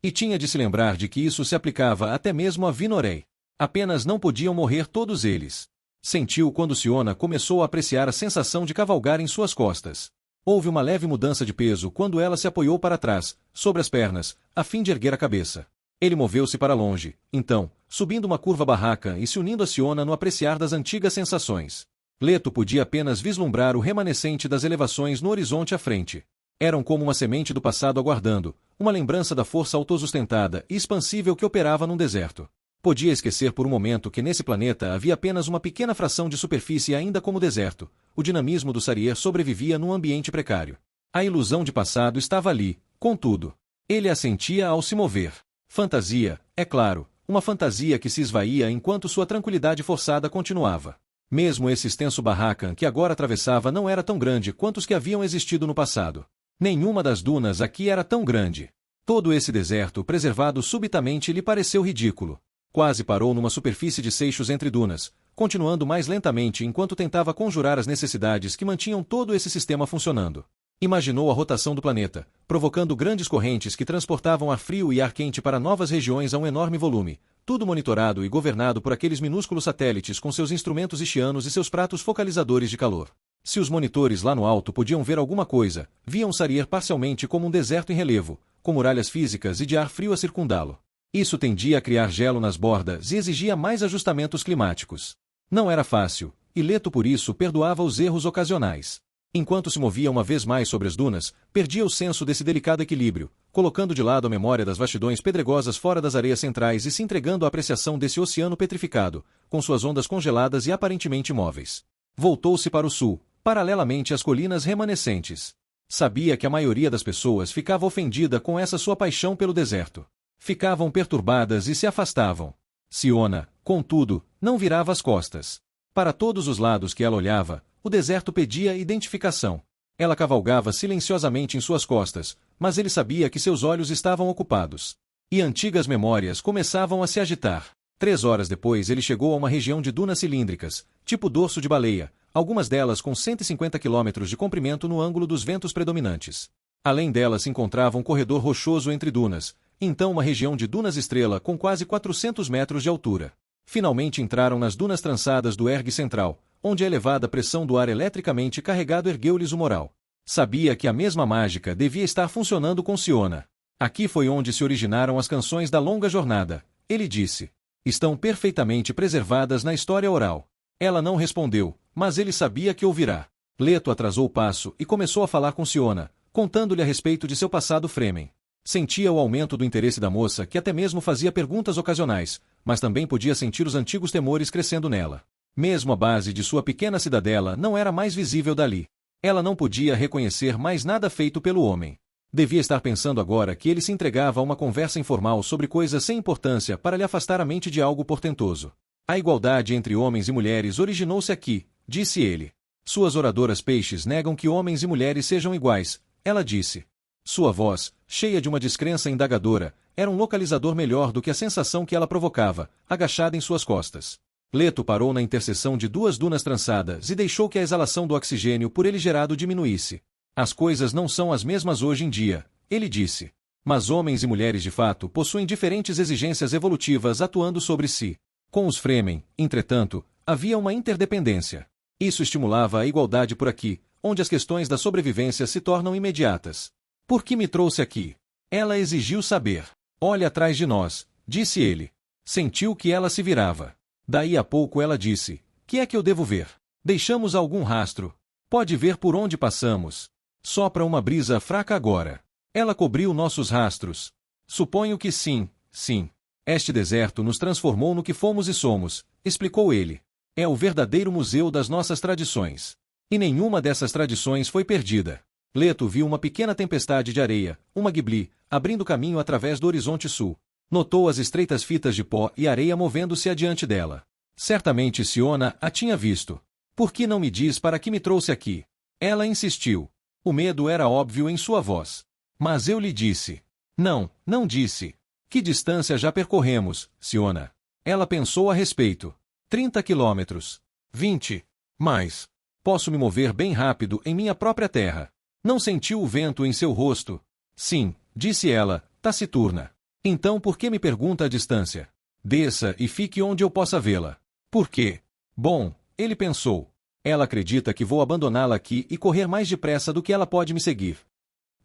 E tinha de se lembrar de que isso se aplicava até mesmo a Vinorei. Apenas não podiam morrer todos eles. Sentiu quando Siona começou a apreciar a sensação de cavalgar em suas costas. Houve uma leve mudança de peso quando ela se apoiou para trás, sobre as pernas, a fim de erguer a cabeça. Ele moveu-se para longe, então, subindo uma curva barraca e se unindo a Siona no apreciar das antigas sensações. Leto podia apenas vislumbrar o remanescente das elevações no horizonte à frente. Eram como uma semente do passado aguardando, uma lembrança da força autossustentada e expansível que operava num deserto. Podia esquecer por um momento que nesse planeta havia apenas uma pequena fração de superfície ainda como deserto. O dinamismo do Sarier sobrevivia num ambiente precário. A ilusão de passado estava ali, contudo. Ele a sentia ao se mover. Fantasia, é claro, uma fantasia que se esvaía enquanto sua tranquilidade forçada continuava. Mesmo esse extenso barraca que agora atravessava não era tão grande quanto os que haviam existido no passado. Nenhuma das dunas aqui era tão grande. Todo esse deserto preservado subitamente lhe pareceu ridículo. Quase parou numa superfície de seixos entre dunas, continuando mais lentamente enquanto tentava conjurar as necessidades que mantinham todo esse sistema funcionando. Imaginou a rotação do planeta, provocando grandes correntes que transportavam ar frio e ar quente para novas regiões a um enorme volume, tudo monitorado e governado por aqueles minúsculos satélites com seus instrumentos ischianos e seus pratos focalizadores de calor. Se os monitores lá no alto podiam ver alguma coisa, viam Sarier parcialmente como um deserto em relevo, com muralhas físicas e de ar frio a circundá-lo. Isso tendia a criar gelo nas bordas e exigia mais ajustamentos climáticos. Não era fácil, e Leto por isso perdoava os erros ocasionais. Enquanto se movia uma vez mais sobre as dunas, perdia o senso desse delicado equilíbrio, colocando de lado a memória das vastidões pedregosas fora das areias centrais e se entregando à apreciação desse oceano petrificado, com suas ondas congeladas e aparentemente imóveis. Voltou-se para o sul, paralelamente às colinas remanescentes. Sabia que a maioria das pessoas ficava ofendida com essa sua paixão pelo deserto. Ficavam perturbadas e se afastavam. Siona, contudo, não virava as costas. Para todos os lados que ela olhava, o deserto pedia identificação. Ela cavalgava silenciosamente em suas costas, mas ele sabia que seus olhos estavam ocupados. E antigas memórias começavam a se agitar. 3 horas depois ele chegou a uma região de dunas cilíndricas, tipo dorso de baleia, algumas delas com 150 km de comprimento no ângulo dos ventos predominantes. Além delas se encontrava um corredor rochoso entre dunas, então uma região de dunas estrela com quase 400 metros de altura. Finalmente entraram nas dunas trançadas do ergue central, onde a elevada pressão do ar eletricamente carregado ergueu-lhes o moral. Sabia que a mesma mágica devia estar funcionando com Siona. Aqui foi onde se originaram as canções da longa jornada, ele disse. Estão perfeitamente preservadas na história oral. Ela não respondeu, mas ele sabia que ouvirá. Leto atrasou o passo e começou a falar com Siona, contando-lhe a respeito de seu passado Fremen. Sentia o aumento do interesse da moça que até mesmo fazia perguntas ocasionais, mas também podia sentir os antigos temores crescendo nela. Mesmo a base de sua pequena cidadela não era mais visível dali. Ela não podia reconhecer mais nada feito pelo homem. Devia estar pensando agora que ele se entregava a uma conversa informal sobre coisas sem importância para lhe afastar a mente de algo portentoso. A igualdade entre homens e mulheres originou-se aqui, disse ele. Suas oradoras peixes negam que homens e mulheres sejam iguais, ela disse. Sua voz, cheia de uma descrença indagadora, era um localizador melhor do que a sensação que ela provocava, agachada em suas costas. Leto parou na interseção de 2 dunas trançadas e deixou que a exalação do oxigênio por ele gerado diminuísse. As coisas não são as mesmas hoje em dia, ele disse. Mas homens e mulheres de fato possuem diferentes exigências evolutivas atuando sobre si. Com os Fremen, entretanto, havia uma interdependência. Isso estimulava a igualdade por aqui, onde as questões da sobrevivência se tornam imediatas. Por que me trouxe aqui? Ela exigiu saber. Olhe atrás de nós, disse ele. Sentiu que ela se virava. Daí a pouco ela disse, que é que eu devo ver? Deixamos algum rastro. Pode ver por onde passamos. Sopra uma brisa fraca agora. Ela cobriu nossos rastros. Suponho que sim, sim. Este deserto nos transformou no que fomos e somos, explicou ele. É o verdadeiro museu das nossas tradições. E nenhuma dessas tradições foi perdida. Leto viu uma pequena tempestade de areia, uma Ghibli, abrindo caminho através do horizonte sul. Notou as estreitas fitas de pó e areia movendo-se adiante dela. Certamente Siona a tinha visto. Por que não me diz para que me trouxe aqui? Ela insistiu. O medo era óbvio em sua voz. Mas eu lhe disse. Não, não disse. Que distância já percorremos, Siona? Ela pensou a respeito. 30 quilômetros. 20. Mais. Posso me mover bem rápido em minha própria terra. Não sentiu o vento em seu rosto? Sim, disse ela, taciturna. Então por que me pergunta a distância? Desça e fique onde eu possa vê-la. Por quê? Bom, ele pensou. Ela acredita que vou abandoná-la aqui e correr mais depressa do que ela pode me seguir.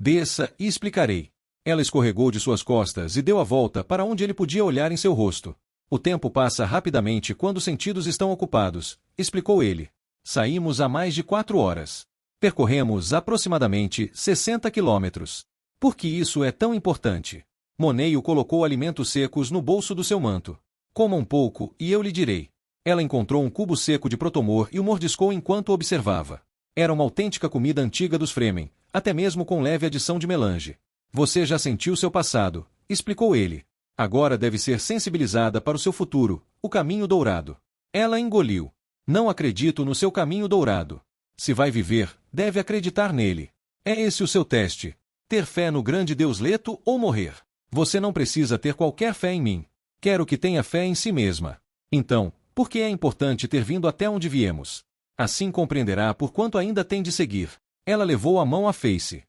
Desça e explicarei. Ela escorregou de suas costas e deu a volta para onde ele podia olhar em seu rosto. O tempo passa rapidamente quando os sentidos estão ocupados, explicou ele. Saímos há mais de 4 horas. Percorremos aproximadamente 60 quilômetros. Por que isso é tão importante? Moneio colocou alimentos secos no bolso do seu manto. Coma um pouco e eu lhe direi. Ela encontrou um cubo seco de protomor e o mordiscou enquanto observava. Era uma autêntica comida antiga dos Fremen, até mesmo com leve adição de melange. Você já sentiu seu passado, explicou ele. Agora deve ser sensibilizada para o seu futuro, o caminho dourado. Ela engoliu. Não acredito no seu caminho dourado. Se vai viver, deve acreditar nele. É esse o seu teste. Ter fé no grande Deus Leto ou morrer. Você não precisa ter qualquer fé em mim. Quero que tenha fé em si mesma. Então, por que é importante ter vindo até onde viemos? Assim compreenderá por quanto ainda tem de seguir. Ela levou a mão à face.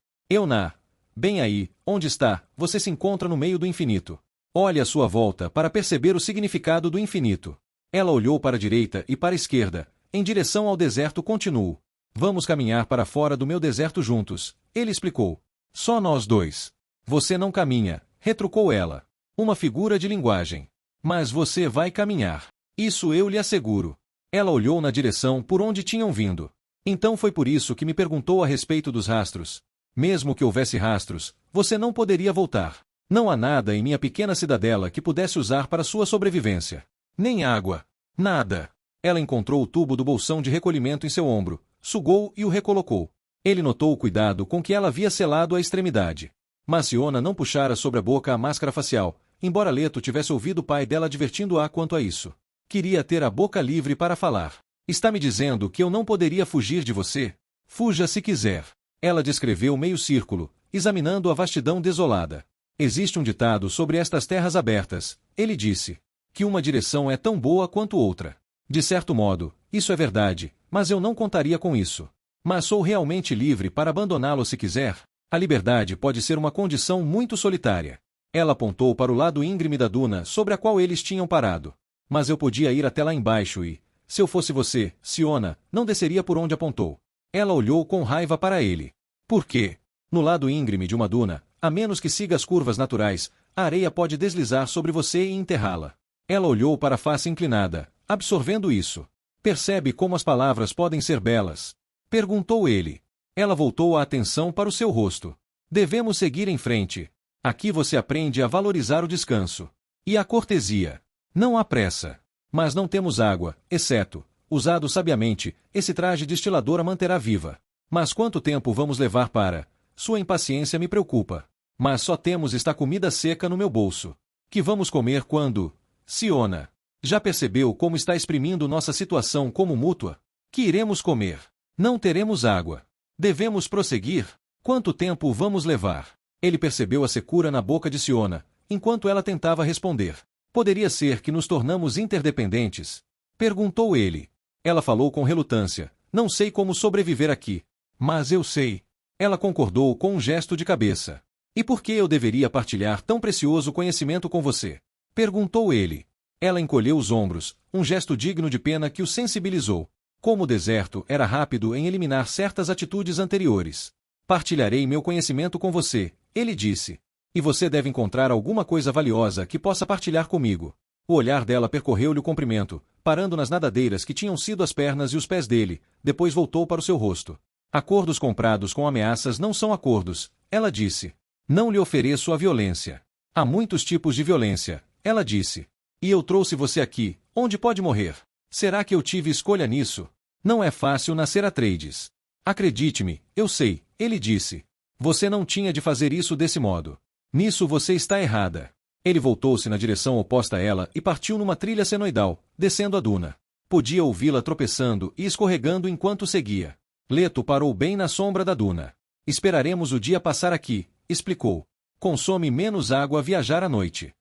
Bem aí, onde está, você se encontra no meio do infinito. Olhe à sua volta para perceber o significado do infinito. Ela olhou para a direita e para a esquerda, em direção ao deserto continuo. Vamos caminhar para fora do meu deserto juntos, ele explicou. Só nós dois. Você não caminha, retrucou ela. Uma figura de linguagem. Mas você vai caminhar. Isso eu lhe asseguro. Ela olhou na direção por onde tinham vindo. Então foi por isso que me perguntou a respeito dos rastros. Mesmo que houvesse rastros, você não poderia voltar. Não há nada em minha pequena cidadela que pudesse usar para sua sobrevivência. Nem água. Nada. Ela encontrou o tubo do bolsão de recolhimento em seu ombro, sugou e o recolocou. Ele notou o cuidado com que ela havia selado a extremidade. Mas Siona não puxara sobre a boca a máscara facial, embora Leto tivesse ouvido o pai dela advertindo-a quanto a isso. Queria ter a boca livre para falar. Está me dizendo que eu não poderia fugir de você? Fuja se quiser. Ela descreveu meio círculo, examinando a vastidão desolada. Existe um ditado sobre estas terras abertas, ele disse, que uma direção é tão boa quanto outra. De certo modo, isso é verdade, mas eu não contaria com isso. Mas sou realmente livre para abandoná-lo se quiser. A liberdade pode ser uma condição muito solitária. Ela apontou para o lado íngreme da duna sobre a qual eles tinham parado. Mas eu podia ir até lá embaixo e, se eu fosse você, Siona, não desceria por onde apontou. Ela olhou com raiva para ele. Por quê? No lado íngreme de uma duna, a menos que siga as curvas naturais, a areia pode deslizar sobre você e enterrá-la. Ela olhou para a face inclinada, absorvendo isso. Percebe como as palavras podem ser belas? Perguntou ele. Ela voltou a atenção para o seu rosto. Devemos seguir em frente. Aqui você aprende a valorizar o descanso. E a cortesia. Não há pressa. Mas não temos água, exceto, usado sabiamente, esse traje destilador a manterá viva. Mas quanto tempo vamos levar para? Sua impaciência me preocupa. Mas só temos esta comida seca no meu bolso. Que vamos comer quando? Siona. Já percebeu como está exprimindo nossa situação como mútua? Que iremos comer? Não teremos água. Devemos prosseguir? Quanto tempo vamos levar? Ele percebeu a secura na boca de Siona, enquanto ela tentava responder. Poderia ser que nos tornamos interdependentes? Perguntou ele. Ela falou com relutância. Não sei como sobreviver aqui. Mas eu sei. Ela concordou com um gesto de cabeça. E por que eu deveria partilhar tão precioso conhecimento com você? Perguntou ele. Ela encolheu os ombros, um gesto digno de pena que o sensibilizou. Como o deserto era rápido em eliminar certas atitudes anteriores. Partilharei meu conhecimento com você, ele disse. E você deve encontrar alguma coisa valiosa que possa partilhar comigo. O olhar dela percorreu-lhe o comprimento, parando nas nadadeiras que tinham sido as pernas e os pés dele, depois voltou para o seu rosto. Acordos comprados com ameaças não são acordos, ela disse. Não lhe ofereço a violência. Há muitos tipos de violência, ela disse. E eu trouxe você aqui, onde pode morrer. Será que eu tive escolha nisso? Não é fácil nascer Atreides. Acredite-me, eu sei, ele disse. Você não tinha de fazer isso desse modo. Nisso você está errada. Ele voltou-se na direção oposta a ela e partiu numa trilha senoidal, descendo a duna. Podia ouvi-la tropeçando e escorregando enquanto seguia. Leto parou bem na sombra da duna. Esperaremos o dia passar aqui, explicou. Consome menos água viajar à noite.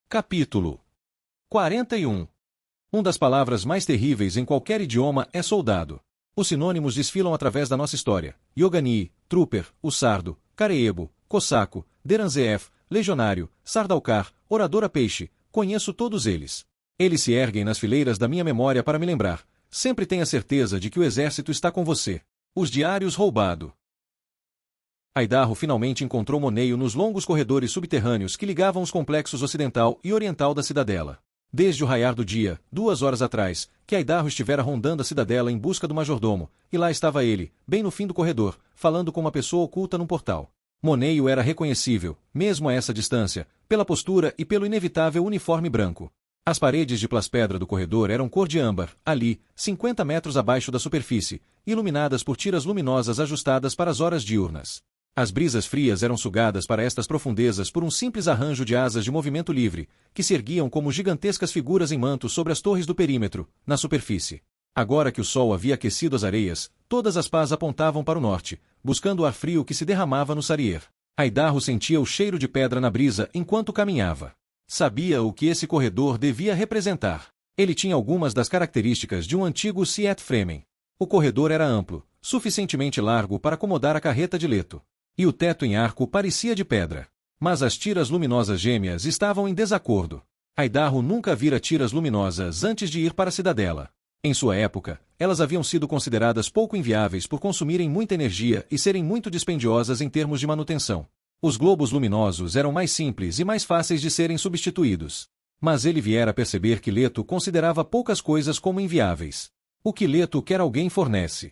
Capítulo 41. Uma das palavras mais terríveis em qualquer idioma é soldado. Os sinônimos desfilam através da nossa história. Yogani, Trooper, Ussardo, Careebo, Cossaco, Deranzeef, Legionário, Sardaukar, Orador a Peixe, conheço todos eles. Eles se erguem nas fileiras da minha memória para me lembrar. Sempre tenha certeza de que o exército está com você. Os diários roubado. Aidarro finalmente encontrou Moneio nos longos corredores subterrâneos que ligavam os complexos ocidental e oriental da cidadela. Desde o raiar do dia, 2 horas atrás, que Aidarro estivera rondando a cidadela em busca do majordomo, e lá estava ele, bem no fim do corredor, falando com uma pessoa oculta num portal. Moneio era reconhecível, mesmo a essa distância, pela postura e pelo inevitável uniforme branco. As paredes de plaspedra do corredor eram cor de âmbar, ali, 50 metros abaixo da superfície, iluminadas por tiras luminosas ajustadas para as horas diurnas. As brisas frias eram sugadas para estas profundezas por um simples arranjo de asas de movimento livre, que se erguiam como gigantescas figuras em mantos sobre as torres do perímetro, na superfície. Agora que o sol havia aquecido as areias, todas as pás apontavam para o norte, buscando o ar frio que se derramava no Sarier. Aidarro sentia o cheiro de pedra na brisa enquanto caminhava. Sabia o que esse corredor devia representar. Ele tinha algumas das características de um antigo Siet Fremen. O corredor era amplo, suficientemente largo para acomodar a carreta de Leto. E o teto em arco parecia de pedra. Mas as tiras luminosas gêmeas estavam em desacordo. Aidarro nunca vira tiras luminosas antes de ir para a cidadela. Em sua época, elas haviam sido consideradas pouco inviáveis por consumirem muita energia e serem muito dispendiosas em termos de manutenção. Os globos luminosos eram mais simples e mais fáceis de serem substituídos. Mas ele viera a perceber que Leto considerava poucas coisas como inviáveis. O que Leto quer alguém fornece.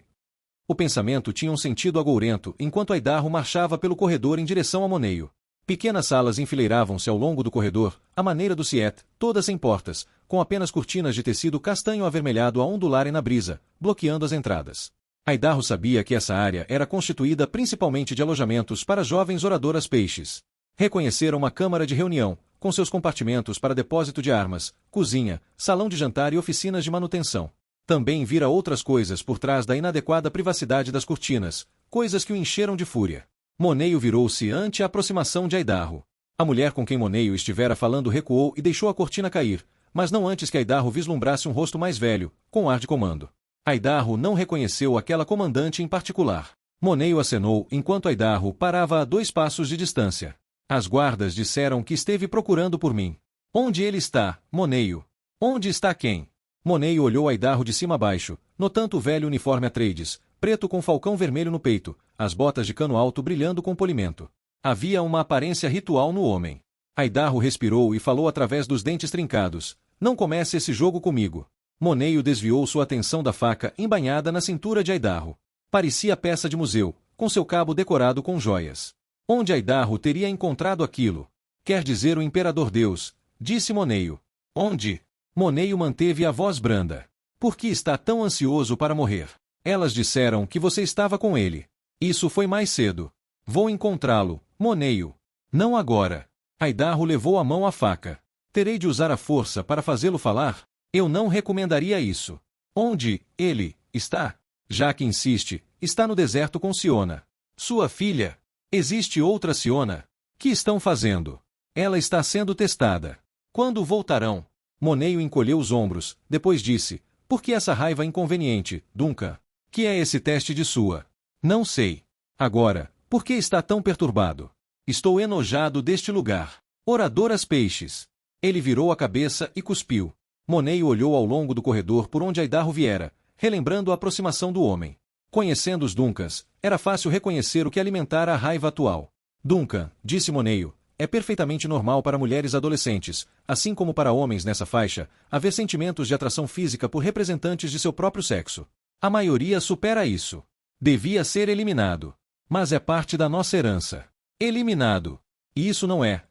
O pensamento tinha um sentido agourento enquanto Aidarro marchava pelo corredor em direção a Moneio. Pequenas salas enfileiravam-se ao longo do corredor, à maneira do Siet, todas sem portas, com apenas cortinas de tecido castanho avermelhado a ondularem na brisa, bloqueando as entradas. Aidarro sabia que essa área era constituída principalmente de alojamentos para jovens oradoras peixes. Reconheceram uma câmara de reunião, com seus compartimentos para depósito de armas, cozinha, salão de jantar e oficinas de manutenção. Também vira outras coisas por trás da inadequada privacidade das cortinas, coisas que o encheram de fúria. Moneio virou-se ante a aproximação de Aidarro. A mulher com quem Moneio estivera falando recuou e deixou a cortina cair, mas não antes que Aidarro vislumbrasse um rosto mais velho, com ar de comando. Aidarro não reconheceu aquela comandante em particular. Moneio acenou enquanto Aidarro parava a 2 passos de distância. As guardas disseram que esteve procurando por mim. Onde ele está, Moneio? Onde está quem? Moneio olhou Aidarro de cima a baixo, notando o velho uniforme Atreides, preto com falcão vermelho no peito, as botas de cano alto brilhando com polimento. Havia uma aparência ritual no homem. Aidarro respirou e falou através dos dentes trincados. Não comece esse jogo comigo. Moneio desviou sua atenção da faca embainhada na cintura de Aidarro. Parecia peça de museu, com seu cabo decorado com joias. Onde Aidarro teria encontrado aquilo? Quer dizer o Imperador Deus, disse Moneio. Onde? Moneio manteve a voz branda. Por que está tão ansioso para morrer? Elas disseram que você estava com ele. Isso foi mais cedo. Vou encontrá-lo, Moneio. Não agora. Aidarro levou a mão à faca. Terei de usar a força para fazê-lo falar? Eu não recomendaria isso. Onde ele está? Já que insiste, está no deserto com Siona. Sua filha? Existe outra Siona? Que estão fazendo? Ela está sendo testada. Quando voltarão? Moneio encolheu os ombros, depois disse, por que essa raiva inconveniente, Duncan? Que é esse teste de sua? Não sei. Agora, por que está tão perturbado? Estou enojado deste lugar. Oradoras peixes. Ele virou a cabeça e cuspiu. Moneio olhou ao longo do corredor por onde Aidarro viera, relembrando a aproximação do homem. Conhecendo os Duncans, era fácil reconhecer o que alimentara a raiva atual. Duncan, disse Moneio, é perfeitamente normal para mulheres adolescentes, assim como para homens nessa faixa, haver sentimentos de atração física por representantes de seu próprio sexo. A maioria supera isso. Devia ser eliminado. Mas é parte da nossa herança. Eliminado. E isso não é.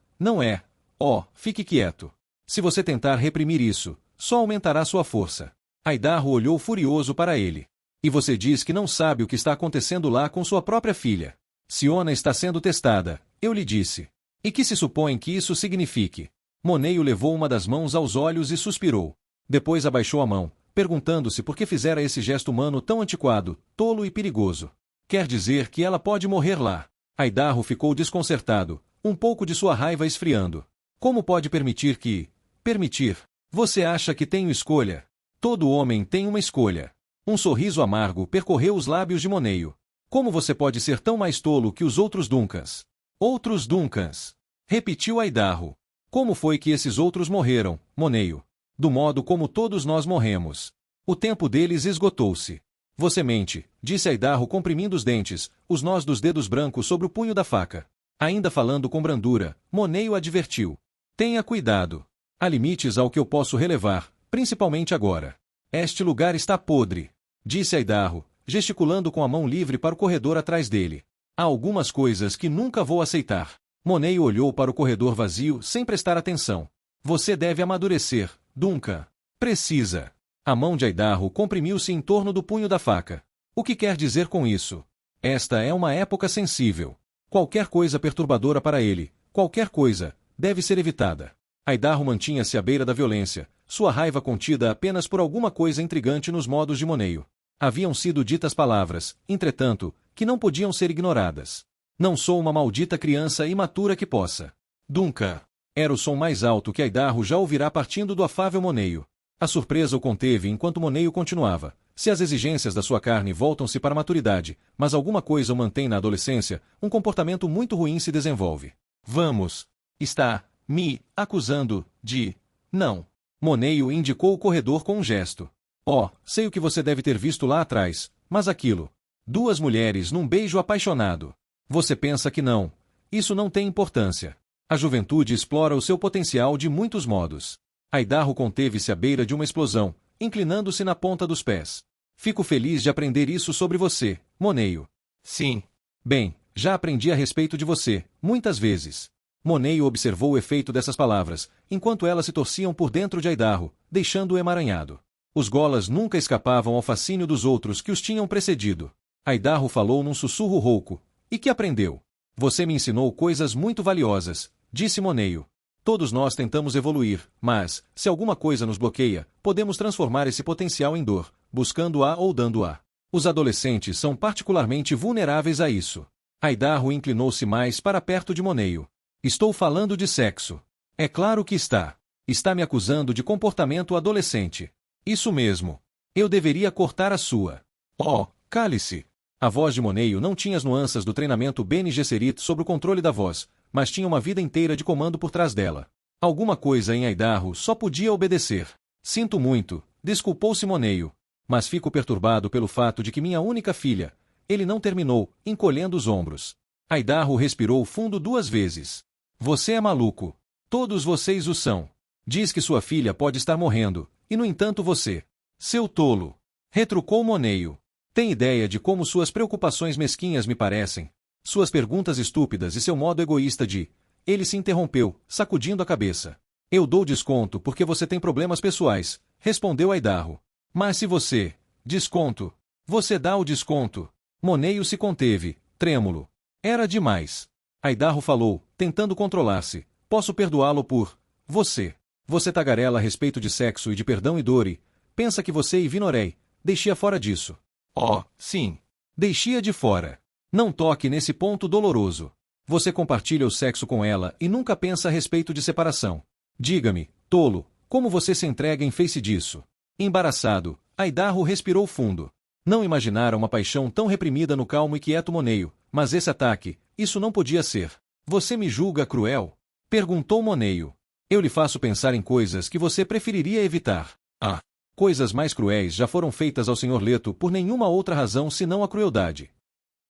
Oh, fique quieto. Se você tentar reprimir isso, só aumentará sua força. Aidarro olhou furioso para ele. E você diz que não sabe o que está acontecendo lá com sua própria filha. Siona está sendo testada, eu lhe disse. E que se supõe que isso signifique? Moneio levou uma das mãos aos olhos e suspirou. Depois abaixou a mão, perguntando-se por que fizera esse gesto humano tão antiquado, tolo e perigoso. Quer dizer que ela pode morrer lá. Aidarro ficou desconcertado, um pouco de sua raiva esfriando. Como pode permitir que... Permitir? Você acha que tenho escolha? Todo homem tem uma escolha. Um sorriso amargo percorreu os lábios de Moneio. Como você pode ser tão mais tolo que os outros Duncans? Outros Duncans. Repetiu Aidarro. Como foi que esses outros morreram, Moneio? Do modo como todos nós morremos. O tempo deles esgotou-se. Você mente, disse Aidarro comprimindo os dentes, os nós dos dedos brancos sobre o punho da faca. Ainda falando com brandura, Moneio advertiu. Tenha cuidado. Há limites ao que eu posso relevar, principalmente agora. Este lugar está podre, disse Aidarro, gesticulando com a mão livre para o corredor atrás dele. Há algumas coisas que nunca vou aceitar. Moneio olhou para o corredor vazio sem prestar atenção. Você deve amadurecer, Duncan. Precisa. A mão de Aidarro comprimiu-se em torno do punho da faca. O que quer dizer com isso? Esta é uma época sensível. Qualquer coisa perturbadora para ele, qualquer coisa, deve ser evitada. Aidarro mantinha-se à beira da violência, sua raiva contida apenas por alguma coisa intrigante nos modos de Moneio. Haviam sido ditas palavras, entretanto, que não podiam ser ignoradas. Não sou uma maldita criança imatura que possa. Duncan. Era o som mais alto que Aidarro já ouvirá partindo do afável Moneio. A surpresa o conteve enquanto Moneio continuava. Se as exigências da sua carne voltam-se para a maturidade, mas alguma coisa o mantém na adolescência, um comportamento muito ruim se desenvolve. Vamos. Está me acusando de... Não. Moneio indicou o corredor com um gesto. Oh, sei o que você deve ter visto lá atrás, mas aquilo... Duas mulheres num beijo apaixonado. Você pensa que não. Isso não tem importância. A juventude explora o seu potencial de muitos modos. Aidarro conteve-se à beira de uma explosão, inclinando-se na ponta dos pés. Fico feliz de aprender isso sobre você, Moneio. Sim. Bem, já aprendi a respeito de você, muitas vezes. Moneio observou o efeito dessas palavras, enquanto elas se torciam por dentro de Aidarro, deixando-o emaranhado. Os golas nunca escapavam ao fascínio dos outros que os tinham precedido. Aidarro falou num sussurro rouco. E que aprendeu? Você me ensinou coisas muito valiosas, disse Moneio. Todos nós tentamos evoluir, mas, se alguma coisa nos bloqueia, podemos transformar esse potencial em dor, buscando-a ou dando-a. Os adolescentes são particularmente vulneráveis a isso. Aidarro inclinou-se mais para perto de Moneio. Estou falando de sexo. É claro que está. Está me acusando de comportamento adolescente. Isso mesmo. Eu deveria cortar a sua. Oh, cale-se. A voz de Moneio não tinha as nuances do treinamento Bene Gesserit sobre o controle da voz, mas tinha uma vida inteira de comando por trás dela. Alguma coisa em Aidarro só podia obedecer. Sinto muito, desculpou-se Moneio. Mas fico perturbado pelo fato de que minha única filha... Ele não terminou, encolhendo os ombros. Aidarro respirou fundo 2 vezes. Você é maluco. Todos vocês o são. Diz que sua filha pode estar morrendo, e no entanto você... Seu tolo. Retrucou Moneio. Tem ideia de como suas preocupações mesquinhas me parecem? Suas perguntas estúpidas e seu modo egoísta de... Ele se interrompeu, sacudindo a cabeça. Eu dou desconto porque você tem problemas pessoais, respondeu Aidarro. Mas se você... Desconto. Você dá o desconto. Moneio se conteve, trêmulo. Era demais. Aidarro falou, tentando controlar-se. Posso perdoá-lo por... Você. Você tagarela a respeito de sexo e de perdão e dor. Pensa que você e Vinorei... Deixe-a fora disso. Oh, sim. Deixe-a de fora. Não toque nesse ponto doloroso. Você compartilha o sexo com ela e nunca pensa a respeito de separação. Diga-me, tolo, como você se entrega em face disso? Embaraçado, Aidarro respirou fundo. Não imaginara uma paixão tão reprimida no calmo e quieto Moneio, mas esse ataque, isso não podia ser. Você me julga cruel? Perguntou Moneio. Eu lhe faço pensar em coisas que você preferiria evitar. Ah. Coisas mais cruéis já foram feitas ao Sr. Leto por nenhuma outra razão senão a crueldade.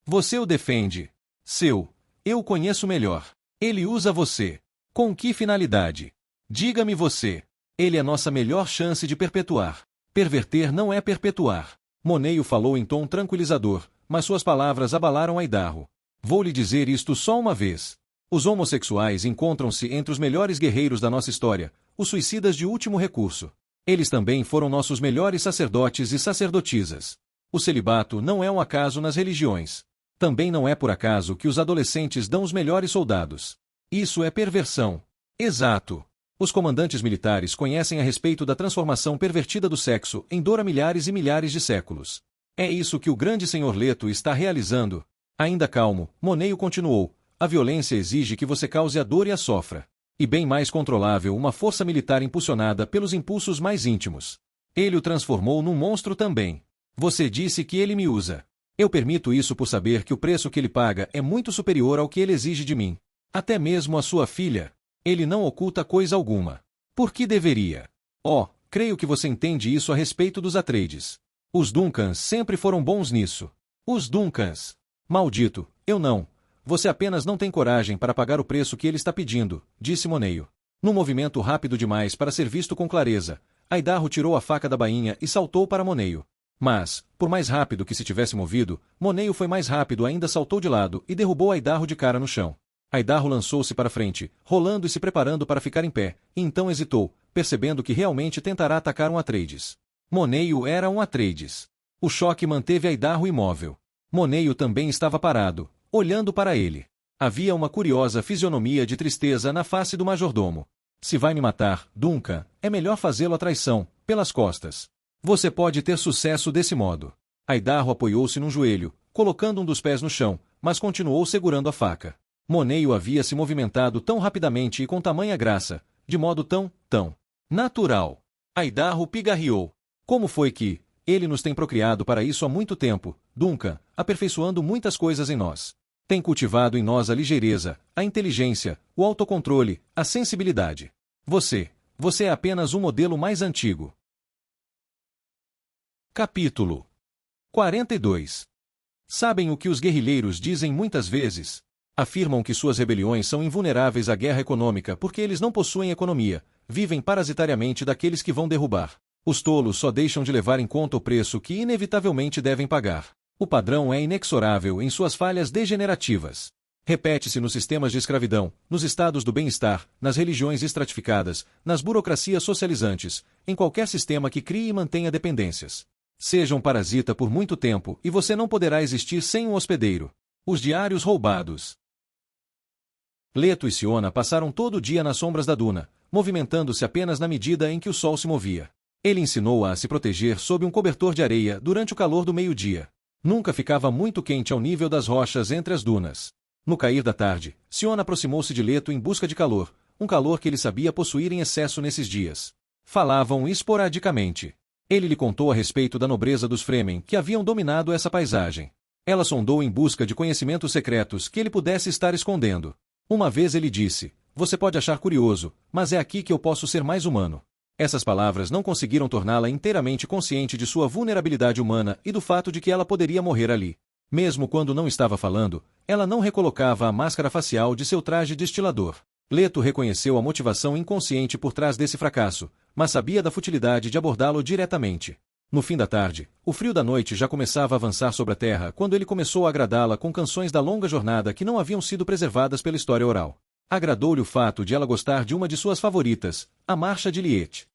Você o defende. Eu o conheço melhor. Ele usa você. Com que finalidade? Diga-me você. Ele é nossa melhor chance de perpetuar. Perverter não é perpetuar. Moneio falou em tom tranquilizador, mas suas palavras abalaram Aidarro. Vou lhe dizer isto só uma vez. Os homossexuais encontram-se entre os melhores guerreiros da nossa história, os suicidas de último recurso. Eles também foram nossos melhores sacerdotes e sacerdotisas. O celibato não é um acaso nas religiões. Também não é por acaso que os adolescentes dão os melhores soldados. Isso é perversão. Exato. Os comandantes militares conhecem a respeito da transformação pervertida do sexo em dor há milhares e milhares de séculos. É isso que o grande Sr. Leto está realizando. Ainda calmo, Moneio continuou. A violência exige que você cause a dor e a sofra. E bem mais controlável uma força militar impulsionada pelos impulsos mais íntimos. Ele o transformou num monstro também. Você disse que ele me usa. Eu permito isso por saber que o preço que ele paga é muito superior ao que ele exige de mim. Até mesmo a sua filha. Ele não oculta coisa alguma. Por que deveria? Creio que você entende isso a respeito dos Atreides. Os Duncans sempre foram bons nisso. Os Duncans. Maldito, eu não. Você apenas não tem coragem para pagar o preço que ele está pedindo, disse Moneio. Num movimento rápido demais para ser visto com clareza, Aidarro tirou a faca da bainha e saltou para Moneio. Mas, por mais rápido que se tivesse movido, Moneio foi mais rápido ainda, saltou de lado e derrubou Aidarro de cara no chão. Aidarro lançou-se para frente, rolando e se preparando para ficar em pé, e então hesitou, percebendo que realmente tentará atacar um Atreides. Moneio era um Atreides. O choque manteve Aidarro imóvel. Moneio também estava parado, olhando para ele. Havia uma curiosa fisionomia de tristeza na face do majordomo. Se vai me matar, Duncan, é melhor fazê-lo à traição, pelas costas. Você pode ter sucesso desse modo. Aidarro apoiou-se num joelho, colocando um dos pés no chão, mas continuou segurando a faca. Moneio havia se movimentado tão rapidamente e com tamanha graça, de modo tão natural. Aidarro pigarreou. Como foi que ele nos tem procriado para isso há muito tempo, Duncan, aperfeiçoando muitas coisas em nós. Tem cultivado em nós a ligeireza, a inteligência, o autocontrole, a sensibilidade. Você é apenas um modelo mais antigo. Capítulo 42. Sabem o que os guerrilheiros dizem muitas vezes? Afirmam que suas rebeliões são invulneráveis à guerra econômica porque eles não possuem economia, vivem parasitariamente daqueles que vão derrubar. Os tolos só deixam de levar em conta o preço que inevitavelmente devem pagar. O padrão é inexorável em suas falhas degenerativas. Repete-se nos sistemas de escravidão, nos estados do bem-estar, nas religiões estratificadas, nas burocracias socializantes, em qualquer sistema que crie e mantenha dependências. Seja um parasita por muito tempo e você não poderá existir sem um hospedeiro. Os diários roubados. Leto e Siona passaram todo o dia nas sombras da duna, movimentando-se apenas na medida em que o sol se movia. Ele ensinou-a a se proteger sob um cobertor de areia durante o calor do meio-dia. Nunca ficava muito quente ao nível das rochas entre as dunas. No cair da tarde, Siona aproximou-se de Leto em busca de calor, um calor que ele sabia possuir em excesso nesses dias. Falavam esporadicamente. Ele lhe contou a respeito da nobreza dos Fremen que haviam dominado essa paisagem. Ela sondou em busca de conhecimentos secretos que ele pudesse estar escondendo. Uma vez ele disse: "Você pode achar curioso, mas é aqui que eu posso ser mais humano." Essas palavras não conseguiram torná-la inteiramente consciente de sua vulnerabilidade humana e do fato de que ela poderia morrer ali. Mesmo quando não estava falando, ela não recolocava a máscara facial de seu traje destilador. Leto reconheceu a motivação inconsciente por trás desse fracasso, mas sabia da futilidade de abordá-lo diretamente. No fim da tarde, o frio da noite já começava a avançar sobre a terra quando ele começou a agradá-la com canções da longa jornada que não haviam sido preservadas pela história oral. Agradou-lhe o fato de ela gostar de uma de suas favoritas, a Marcha de Liet.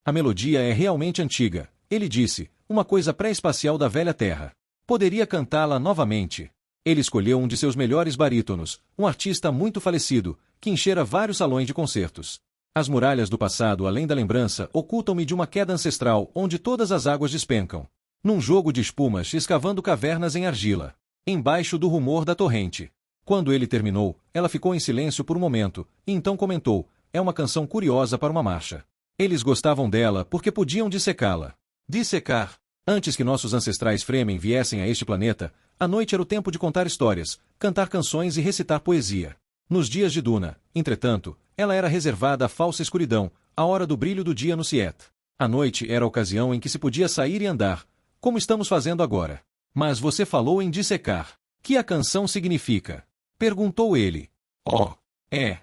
A melodia é realmente antiga, ele disse, uma coisa pré-espacial da velha terra. Poderia cantá-la novamente. Ele escolheu um de seus melhores barítonos, um artista muito falecido, que enchera vários salões de concertos. As muralhas do passado, além da lembrança, ocultam-me de uma queda ancestral onde todas as águas despencam. Num jogo de espumas, escavando cavernas em argila. Embaixo do rumor da torrente. Quando ele terminou, ela ficou em silêncio por um momento, e então comentou: "É uma canção curiosa para uma marcha." Eles gostavam dela porque podiam dissecá-la. Dissecar. Antes que nossos ancestrais Fremen viessem a este planeta, a noite era o tempo de contar histórias, cantar canções e recitar poesia. Nos dias de Duna, entretanto, ela era reservada à falsa escuridão, à hora do brilho do dia no Siet. A noite era a ocasião em que se podia sair e andar, como estamos fazendo agora. Mas você falou em dissecar. Que a canção significa? Perguntou ele. Oh, é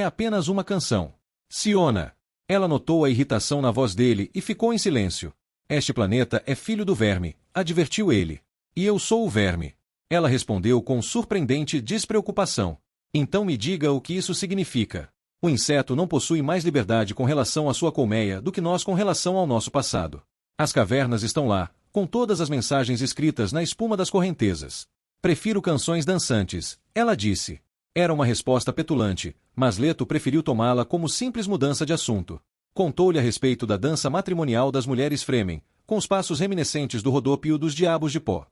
apenas uma canção. Siona. Ela notou a irritação na voz dele e ficou em silêncio. Este planeta é filho do verme, advertiu ele. E eu sou o verme. Ela respondeu com surpreendente despreocupação. Então me diga o que isso significa. O inseto não possui mais liberdade com relação à sua colmeia do que nós com relação ao nosso passado. As cavernas estão lá, com todas as mensagens escritas na espuma das correntezas. Prefiro canções dançantes, ela disse. Era uma resposta petulante, mas Leto preferiu tomá-la como simples mudança de assunto. Contou-lhe a respeito da dança matrimonial das mulheres Fremen, com os passos reminiscentes do rodópio dos diabos de pó.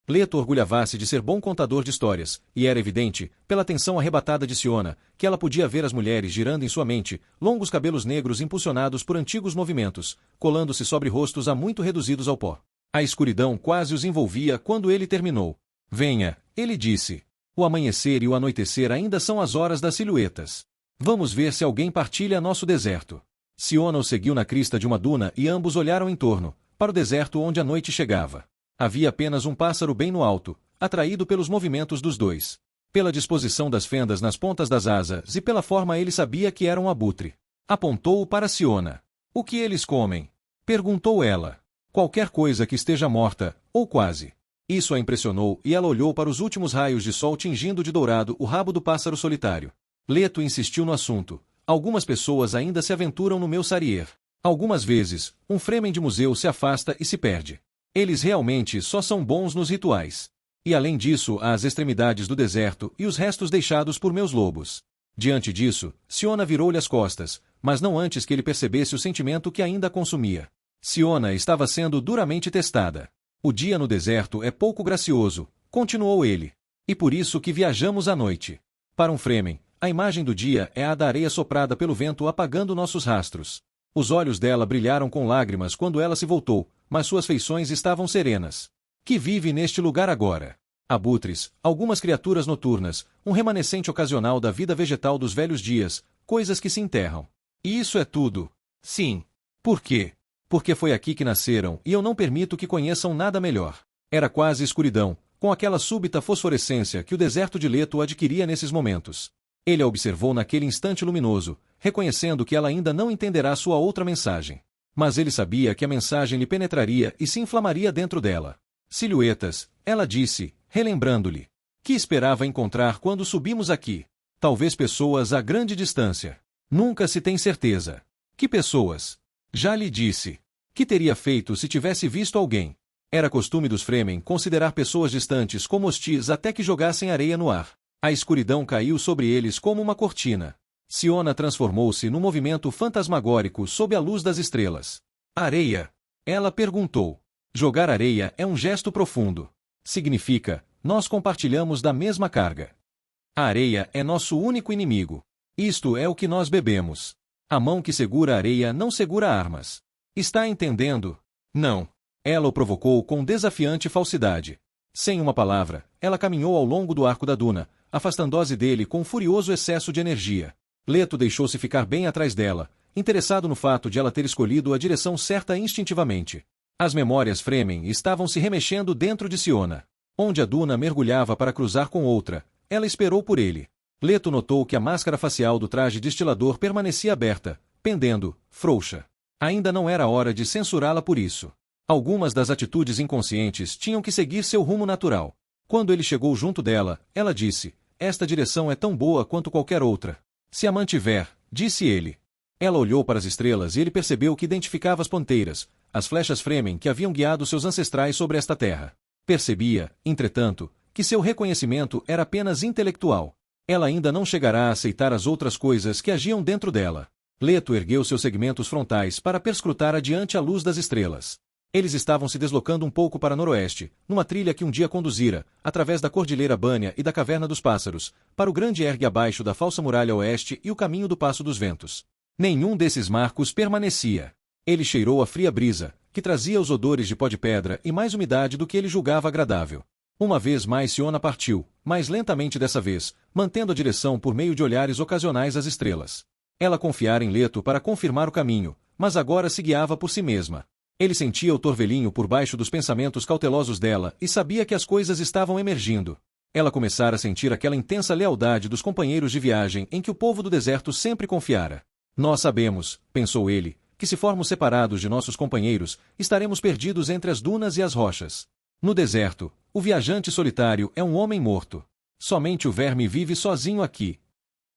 Leto orgulhava-se de ser bom contador de histórias, e era evidente, pela atenção arrebatada de Siona, que ela podia ver as mulheres girando em sua mente, longos cabelos negros impulsionados por antigos movimentos, colando-se sobre rostos há muito reduzidos ao pó. A escuridão quase os envolvia quando ele terminou. Venha, ele disse. O amanhecer e o anoitecer ainda são as horas das silhuetas. Vamos ver se alguém partilha nosso deserto. Siona o seguiu na crista de uma duna e ambos olharam em torno, para o deserto onde a noite chegava. Havia apenas um pássaro bem no alto, atraído pelos movimentos dos dois. Pela disposição das fendas nas pontas das asas e pela forma ele sabia que era um abutre. Apontou-o para Siona. O que eles comem? Perguntou ela. Qualquer coisa que esteja morta, ou quase. Isso a impressionou e ela olhou para os últimos raios de sol tingindo de dourado o rabo do pássaro solitário. Leto insistiu no assunto. Algumas pessoas ainda se aventuram no meu sarier. Algumas vezes, um Fremen de museu se afasta e se perde. Eles realmente só são bons nos rituais. E além disso há as extremidades do deserto e os restos deixados por meus lobos. Diante disso, Siona virou-lhe as costas, mas não antes que ele percebesse o sentimento que ainda a consumia. Siona estava sendo duramente testada. O dia no deserto é pouco gracioso, continuou ele. E por isso que viajamos à noite. Para um Fremen, a imagem do dia é a da areia soprada pelo vento apagando nossos rastros. Os olhos dela brilharam com lágrimas quando ela se voltou, mas suas feições estavam serenas. Que vive neste lugar agora? Abutres, algumas criaturas noturnas, um remanescente ocasional da vida vegetal dos velhos dias, coisas que se enterram. E isso é tudo? Sim. Por quê? Porque foi aqui que nasceram e eu não permito que conheçam nada melhor. Era quase escuridão, com aquela súbita fosforescência que o deserto de Leto adquiria nesses momentos. Ele a observou naquele instante luminoso, reconhecendo que ela ainda não entenderá sua outra mensagem. Mas ele sabia que a mensagem lhe penetraria e se inflamaria dentro dela. Silhuetas, ela disse, relembrando-lhe. Que esperava encontrar quando subimos aqui? Talvez pessoas a grande distância. Nunca se tem certeza. Que pessoas? Já lhe disse. Que teria feito se tivesse visto alguém? Era costume dos Fremen considerar pessoas distantes como hostis até que jogassem areia no ar. A escuridão caiu sobre eles como uma cortina. Siona transformou-se num movimento fantasmagórico sob a luz das estrelas. Areia? Ela perguntou. Jogar areia é um gesto profundo. Significa, nós compartilhamos da mesma carga. A areia é nosso único inimigo. Isto é o que nós bebemos. A mão que segura a areia não segura armas. Está entendendo? Não. Ela o provocou com desafiante falsidade. Sem uma palavra, ela caminhou ao longo do arco da duna, afastando-se dele com um furioso excesso de energia. Leto deixou-se ficar bem atrás dela, interessado no fato de ela ter escolhido a direção certa instintivamente. As memórias Fremen estavam se remexendo dentro de Siona. Onde a duna mergulhava para cruzar com outra, ela esperou por ele. Leto notou que a máscara facial do traje destilador permanecia aberta, pendendo, frouxa. Ainda não era hora de censurá-la por isso. Algumas das atitudes inconscientes tinham que seguir seu rumo natural. Quando ele chegou junto dela, ela disse, esta direção é tão boa quanto qualquer outra. Se a mantiver, disse ele. Ela olhou para as estrelas e ele percebeu que identificava as ponteiras, as flechas Fremen que haviam guiado seus ancestrais sobre esta terra. Percebia, entretanto, que seu reconhecimento era apenas intelectual. Ela ainda não chegará a aceitar as outras coisas que agiam dentro dela. Leto ergueu seus segmentos frontais para perscrutar adiante a luz das estrelas. Eles estavam se deslocando um pouco para noroeste, numa trilha que um dia conduzira, através da Cordilheira Bânia e da Caverna dos Pássaros, para o grande ergue abaixo da falsa muralha oeste e o caminho do Passo dos Ventos. Nenhum desses marcos permanecia. Ele cheirou a fria brisa, que trazia os odores de pó de pedra e mais umidade do que ele julgava agradável. Uma vez mais Siona partiu, mais lentamente dessa vez, mantendo a direção por meio de olhares ocasionais às estrelas. Ela confiara em Leto para confirmar o caminho, mas agora se guiava por si mesma. Ele sentia o torvelinho por baixo dos pensamentos cautelosos dela e sabia que as coisas estavam emergindo. Ela começara a sentir aquela intensa lealdade dos companheiros de viagem em que o povo do deserto sempre confiara. Nós sabemos, pensou ele, que se formos separados de nossos companheiros, estaremos perdidos entre as dunas e as rochas. No deserto, o viajante solitário é um homem morto. Somente o verme vive sozinho aqui.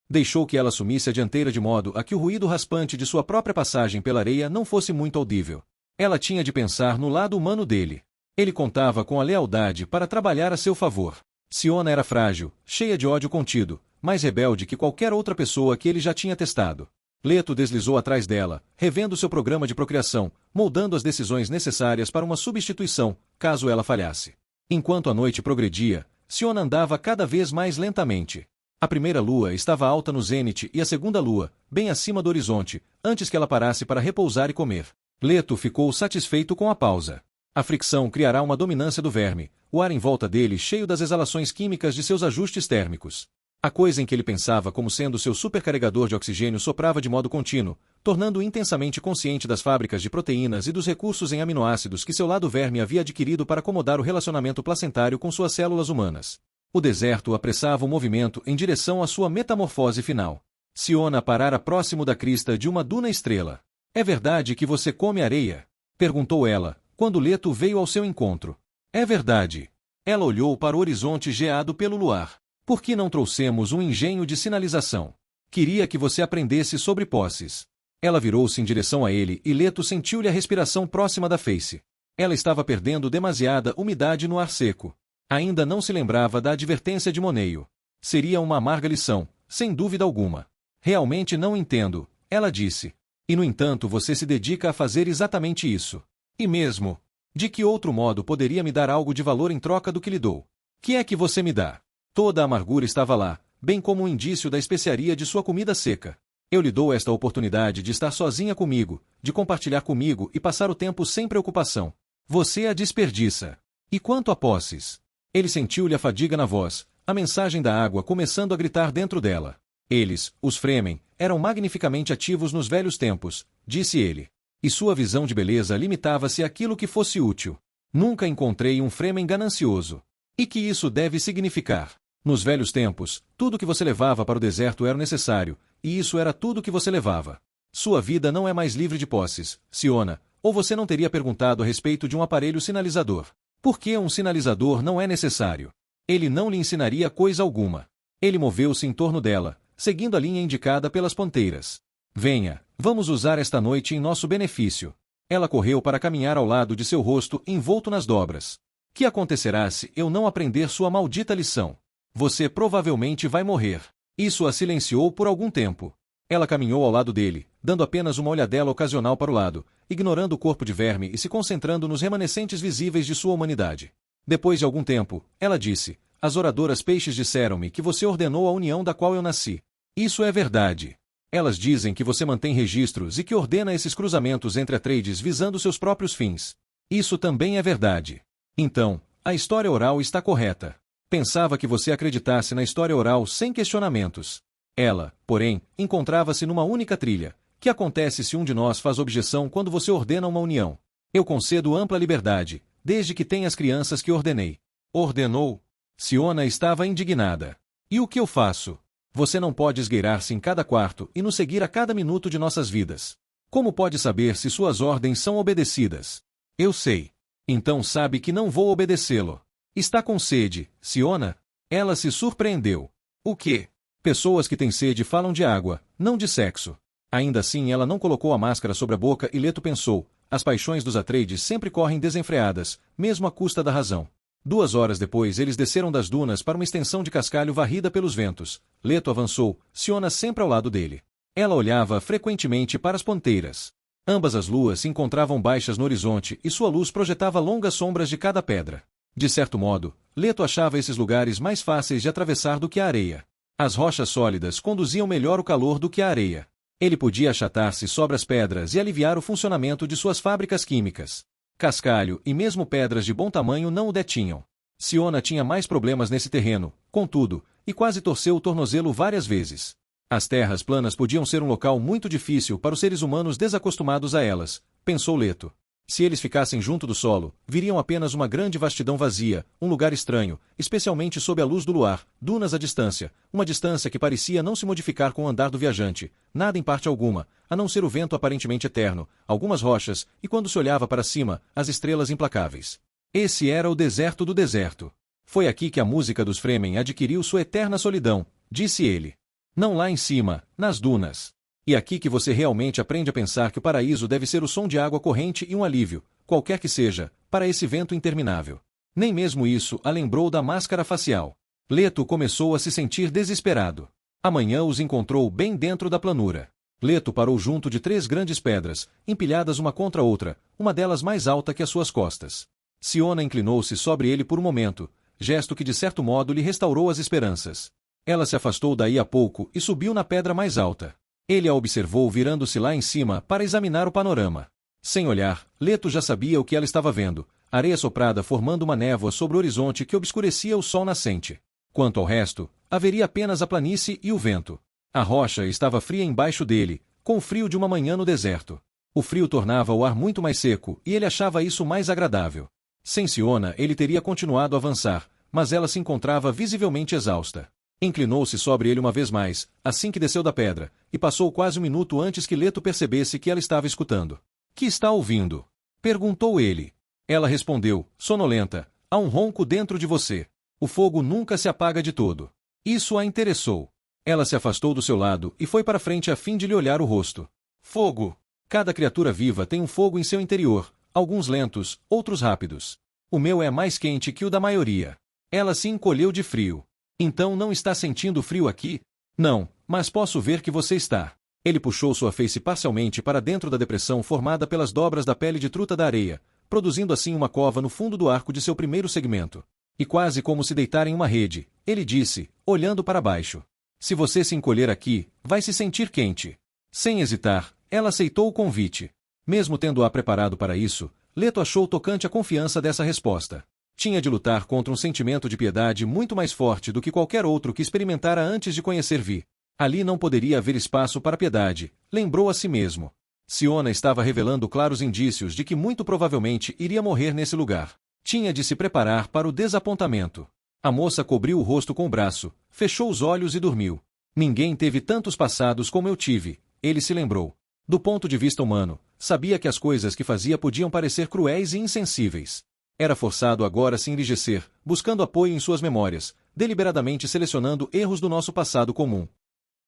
Deixou que ela assumisse a dianteira de modo a que o ruído raspante de sua própria passagem pela areia não fosse muito audível. Ela tinha de pensar no lado humano dele. Ele contava com a lealdade para trabalhar a seu favor. Siona era frágil, cheia de ódio contido, mais rebelde que qualquer outra pessoa que ele já tinha testado. Leto deslizou atrás dela, revendo seu programa de procriação, moldando as decisões necessárias para uma substituição, caso ela falhasse. Enquanto a noite progredia, Siona andava cada vez mais lentamente. A primeira lua estava alta no zênite e a segunda lua, bem acima do horizonte, antes que ela parasse para repousar e comer. Leto ficou satisfeito com a pausa. A fricção criará uma dominância do verme, o ar em volta dele cheio das exalações químicas de seus ajustes térmicos. A coisa em que ele pensava como sendo seu supercarregador de oxigênio soprava de modo contínuo, tornando-o intensamente consciente das fábricas de proteínas e dos recursos em aminoácidos que seu lado verme havia adquirido para acomodar o relacionamento placentário com suas células humanas. O deserto apressava o movimento em direção à sua metamorfose final. Siona parara próximo da crista de uma duna estrela. É verdade que você come areia? Perguntou ela, quando Leto veio ao seu encontro. É verdade. Ela olhou para o horizonte geado pelo luar. Por que não trouxemos um engenho de sinalização? Queria que você aprendesse sobre posses. Ela virou-se em direção a ele e Leto sentiu-lhe a respiração próxima da face. Ela estava perdendo demasiada umidade no ar seco. Ainda não se lembrava da advertência de Moneio. Seria uma amarga lição, sem dúvida alguma. Realmente não entendo, ela disse. E no entanto você se dedica a fazer exatamente isso. E mesmo, de que outro modo poderia me dar algo de valor em troca do que lhe dou? Que é que você me dá? Toda a amargura estava lá, bem como um indício da especiaria de sua comida seca. Eu lhe dou esta oportunidade de estar sozinha comigo, de compartilhar comigo e passar o tempo sem preocupação. Você a desperdiça. E quanto a posses? Ele sentiu-lhe a fadiga na voz, a mensagem da água começando a gritar dentro dela. Eles, os Fremen, eram magnificamente ativos nos velhos tempos, disse ele. E sua visão de beleza limitava-se àquilo que fosse útil. Nunca encontrei um Fremen ganancioso. E que isso deve significar? Nos velhos tempos, tudo que você levava para o deserto era necessário, e isso era tudo que você levava. Sua vida não é mais livre de posses, Siona, ou você não teria perguntado a respeito de um aparelho sinalizador. Por que um sinalizador não é necessário? Ele não lhe ensinaria coisa alguma. Ele moveu-se em torno dela, seguindo a linha indicada pelas ponteiras. Venha, vamos usar esta noite em nosso benefício. Ela correu para caminhar ao lado de seu rosto envolto nas dobras. Que acontecerá se eu não aprender sua maldita lição? Você provavelmente vai morrer. Isso a silenciou por algum tempo. Ela caminhou ao lado dele, dando apenas uma olhadela ocasional para o lado, ignorando o corpo de verme e se concentrando nos remanescentes visíveis de sua humanidade. Depois de algum tempo, ela disse, as oradoras peixes disseram-me que você ordenou a união da qual eu nasci. Isso é verdade. Elas dizem que você mantém registros e que ordena esses cruzamentos entre Atreides visando seus próprios fins. Isso também é verdade. Então, a história oral está correta. Pensava que você acreditasse na história oral sem questionamentos. Ela, porém, encontrava-se numa única trilha. Que acontece se um de nós faz objeção quando você ordena uma união? Eu concedo ampla liberdade, desde que tenha as crianças que ordenei. Ordenou? Siona estava indignada. E o que eu faço? Você não pode esgueirar-se em cada quarto e nos seguir a cada minuto de nossas vidas. Como pode saber se suas ordens são obedecidas? Eu sei. Então sabe que não vou obedecê-lo. Está com sede, Siona? Ela se surpreendeu. O quê? Pessoas que têm sede falam de água, não de sexo. Ainda assim ela não colocou a máscara sobre a boca e Leto pensou, as paixões dos Atreides sempre correm desenfreadas, mesmo à custa da razão. 2 horas depois eles desceram das dunas para uma extensão de cascalho varrida pelos ventos. Leto avançou, Siona sempre ao lado dele. Ela olhava frequentemente para as ponteiras. Ambas as luas se encontravam baixas no horizonte e sua luz projetava longas sombras de cada pedra. De certo modo, Leto achava esses lugares mais fáceis de atravessar do que a areia. As rochas sólidas conduziam melhor o calor do que a areia. Ele podia achatar-se sobre as pedras e aliviar o funcionamento de suas fábricas químicas. Cascalho e mesmo pedras de bom tamanho não o detinham. Siona tinha mais problemas nesse terreno, contudo, e quase torceu o tornozelo várias vezes. As terras planas podiam ser um local muito difícil para os seres humanos desacostumados a elas, pensou Leto. Se eles ficassem junto do solo, viriam apenas uma grande vastidão vazia, um lugar estranho, especialmente sob a luz do luar, dunas à distância, uma distância que parecia não se modificar com o andar do viajante, nada em parte alguma, a não ser o vento aparentemente eterno, algumas rochas, e quando se olhava para cima, as estrelas implacáveis. Esse era o deserto do deserto. Foi aqui que a música dos Fremen adquiriu sua eterna solidão, disse ele. Não lá em cima, nas dunas. E aqui que você realmente aprende a pensar que o paraíso deve ser o som de água corrente e um alívio, qualquer que seja, para esse vento interminável. Nem mesmo isso a lembrou da máscara facial. Leto começou a se sentir desesperado. Amanhã os encontrou bem dentro da planura. Leto parou junto de 3 grandes pedras, empilhadas uma contra outra, uma delas mais alta que as suas costas. Siona inclinou-se sobre ele por um momento, gesto que de certo modo lhe restaurou as esperanças. Ela se afastou daí a pouco e subiu na pedra mais alta. Ele a observou virando-se lá em cima para examinar o panorama. Sem olhar, Leto já sabia o que ela estava vendo, areia soprada formando uma névoa sobre o horizonte que obscurecia o sol nascente. Quanto ao resto, haveria apenas a planície e o vento. A rocha estava fria embaixo dele, com o frio de uma manhã no deserto. O frio tornava o ar muito mais seco e ele achava isso mais agradável. Sem Siona, ele teria continuado a avançar, mas ela se encontrava visivelmente exausta. Inclinou-se sobre ele uma vez mais, assim que desceu da pedra, e passou quase um minuto antes que Leto percebesse que ela estava escutando. — Que está ouvindo? Perguntou ele. Ela respondeu, sonolenta, — há um ronco dentro de você. O fogo nunca se apaga de todo. Isso a interessou. Ela se afastou do seu lado e foi para frente a fim de lhe olhar o rosto. Fogo! Cada criatura viva tem um fogo em seu interior, alguns lentos, outros rápidos. O meu é mais quente que o da maioria. Ela se encolheu de frio. Então não está sentindo frio aqui? Não, mas posso ver que você está. Ele puxou sua face parcialmente para dentro da depressão formada pelas dobras da pele de truta da areia, produzindo assim uma cova no fundo do arco de seu primeiro segmento. E quase como se deitar em uma rede, ele disse, olhando para baixo. Se você se encolher aqui, vai se sentir quente. Sem hesitar, ela aceitou o convite. Mesmo tendo-a preparado para isso, Leto achou tocante a confiança dessa resposta. Tinha de lutar contra um sentimento de piedade muito mais forte do que qualquer outro que experimentara antes de conhecer Vi. Ali não poderia haver espaço para piedade, lembrou a si mesmo. Siona estava revelando claros indícios de que muito provavelmente iria morrer nesse lugar. Tinha de se preparar para o desapontamento. A moça cobriu o rosto com o braço, fechou os olhos e dormiu. Ninguém teve tantos passados como eu tive, ele se lembrou. Do ponto de vista humano, sabia que as coisas que fazia podiam parecer cruéis e insensíveis. Era forçado agora a se enrijecer, buscando apoio em suas memórias, deliberadamente selecionando erros do nosso passado comum.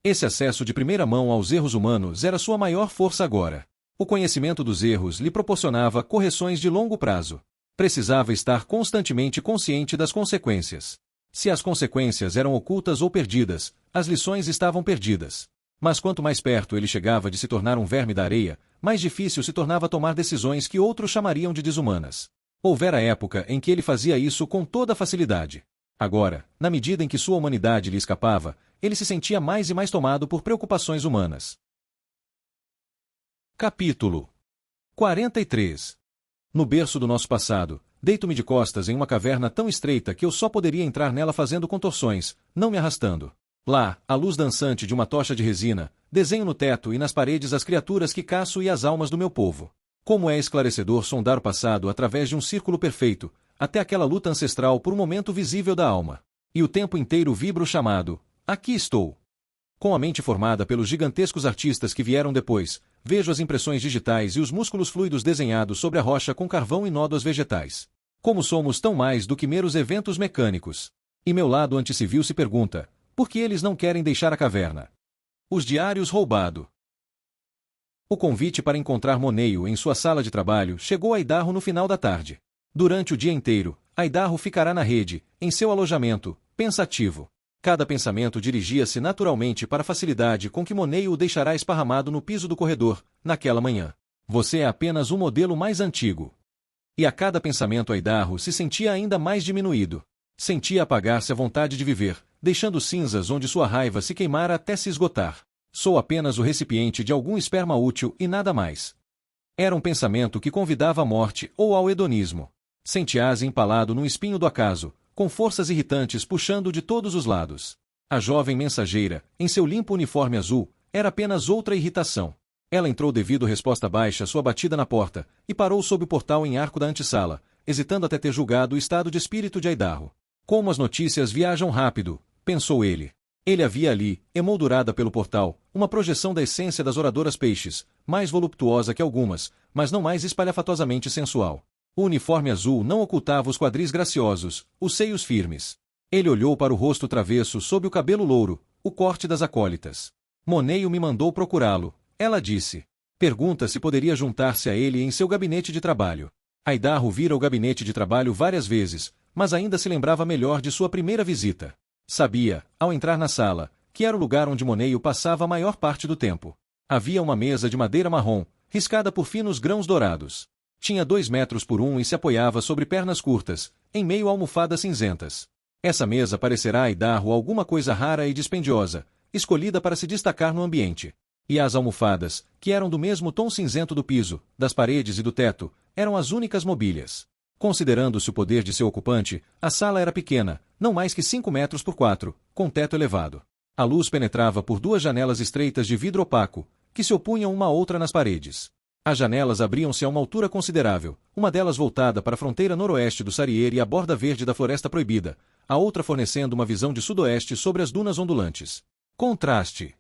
Esse acesso de primeira mão aos erros humanos era sua maior força agora. O conhecimento dos erros lhe proporcionava correções de longo prazo. Precisava estar constantemente consciente das consequências. Se as consequências eram ocultas ou perdidas, as lições estavam perdidas. Mas quanto mais perto ele chegava de se tornar um verme da areia, mais difícil se tornava tomar decisões que outros chamariam de desumanas. Houvera época em que ele fazia isso com toda facilidade. Agora, na medida em que sua humanidade lhe escapava, ele se sentia mais e mais tomado por preocupações humanas. Capítulo 43. No berço do nosso passado, deito-me de costas em uma caverna tão estreita que eu só poderia entrar nela fazendo contorções, não me arrastando. Lá, à luz dançante de uma tocha de resina, desenho no teto e nas paredes as criaturas que caço e as almas do meu povo. Como é esclarecedor sondar o passado através de um círculo perfeito, até aquela luta ancestral por um momento visível da alma. E o tempo inteiro vibra o chamado, aqui estou. Com a mente formada pelos gigantescos artistas que vieram depois, vejo as impressões digitais e os músculos fluidos desenhados sobre a rocha com carvão e nódoas vegetais. Como somos tão mais do que meros eventos mecânicos? E meu lado anticivil se pergunta, por que eles não querem deixar a caverna? Os diários roubado. O convite para encontrar Moneio em sua sala de trabalho chegou a Idarro no final da tarde. Durante o dia inteiro, Idarro ficará na rede, em seu alojamento, pensativo. Cada pensamento dirigia-se naturalmente para a facilidade com que Moneio o deixará esparramado no piso do corredor, naquela manhã. Você é apenas um modelo mais antigo. E a cada pensamento Idarro se sentia ainda mais diminuído. Sentia apagar-se a vontade de viver, deixando cinzas onde sua raiva se queimara até se esgotar. Sou apenas o recipiente de algum esperma útil e nada mais. Era um pensamento que convidava à morte ou ao hedonismo. Sentia-se empalado num espinho do acaso, com forças irritantes puxando de todos os lados. A jovem mensageira, em seu limpo uniforme azul, era apenas outra irritação. Ela entrou devido resposta baixa à sua batida na porta, e parou sob o portal em arco da antessala, hesitando até ter julgado o estado de espírito de Aidarro. Como as notícias viajam rápido, pensou ele. Ele havia ali, emoldurada pelo portal, uma projeção da essência das oradoras peixes, mais voluptuosa que algumas, mas não mais espalhafatosamente sensual. O uniforme azul não ocultava os quadris graciosos, os seios firmes. Ele olhou para o rosto travesso sob o cabelo louro, o corte das acólitas. Moneio me mandou procurá-lo, ela disse. Pergunta se poderia juntar-se a ele em seu gabinete de trabalho. Aidarro vira o gabinete de trabalho várias vezes, mas ainda se lembrava melhor de sua primeira visita. Sabia, ao entrar na sala, que era o lugar onde Moneio passava a maior parte do tempo. Havia uma mesa de madeira marrom, riscada por finos grãos dourados. Tinha 2 metros por 1 e se apoiava sobre pernas curtas, em meio a almofadas cinzentas. Essa mesa parecerá a Aidarro alguma coisa rara e dispendiosa, escolhida para se destacar no ambiente. E as almofadas, que eram do mesmo tom cinzento do piso, das paredes e do teto, eram as únicas mobílias. Considerando-se o poder de seu ocupante, a sala era pequena, não mais que 5 metros por 4, com teto elevado. A luz penetrava por 2 janelas estreitas de vidro opaco, que se opunham uma à outra nas paredes. As janelas abriam-se a uma altura considerável, uma delas voltada para a fronteira noroeste do Sariere e a borda verde da Floresta Proibida, a outra fornecendo uma visão de sudoeste sobre as dunas ondulantes. Contraste.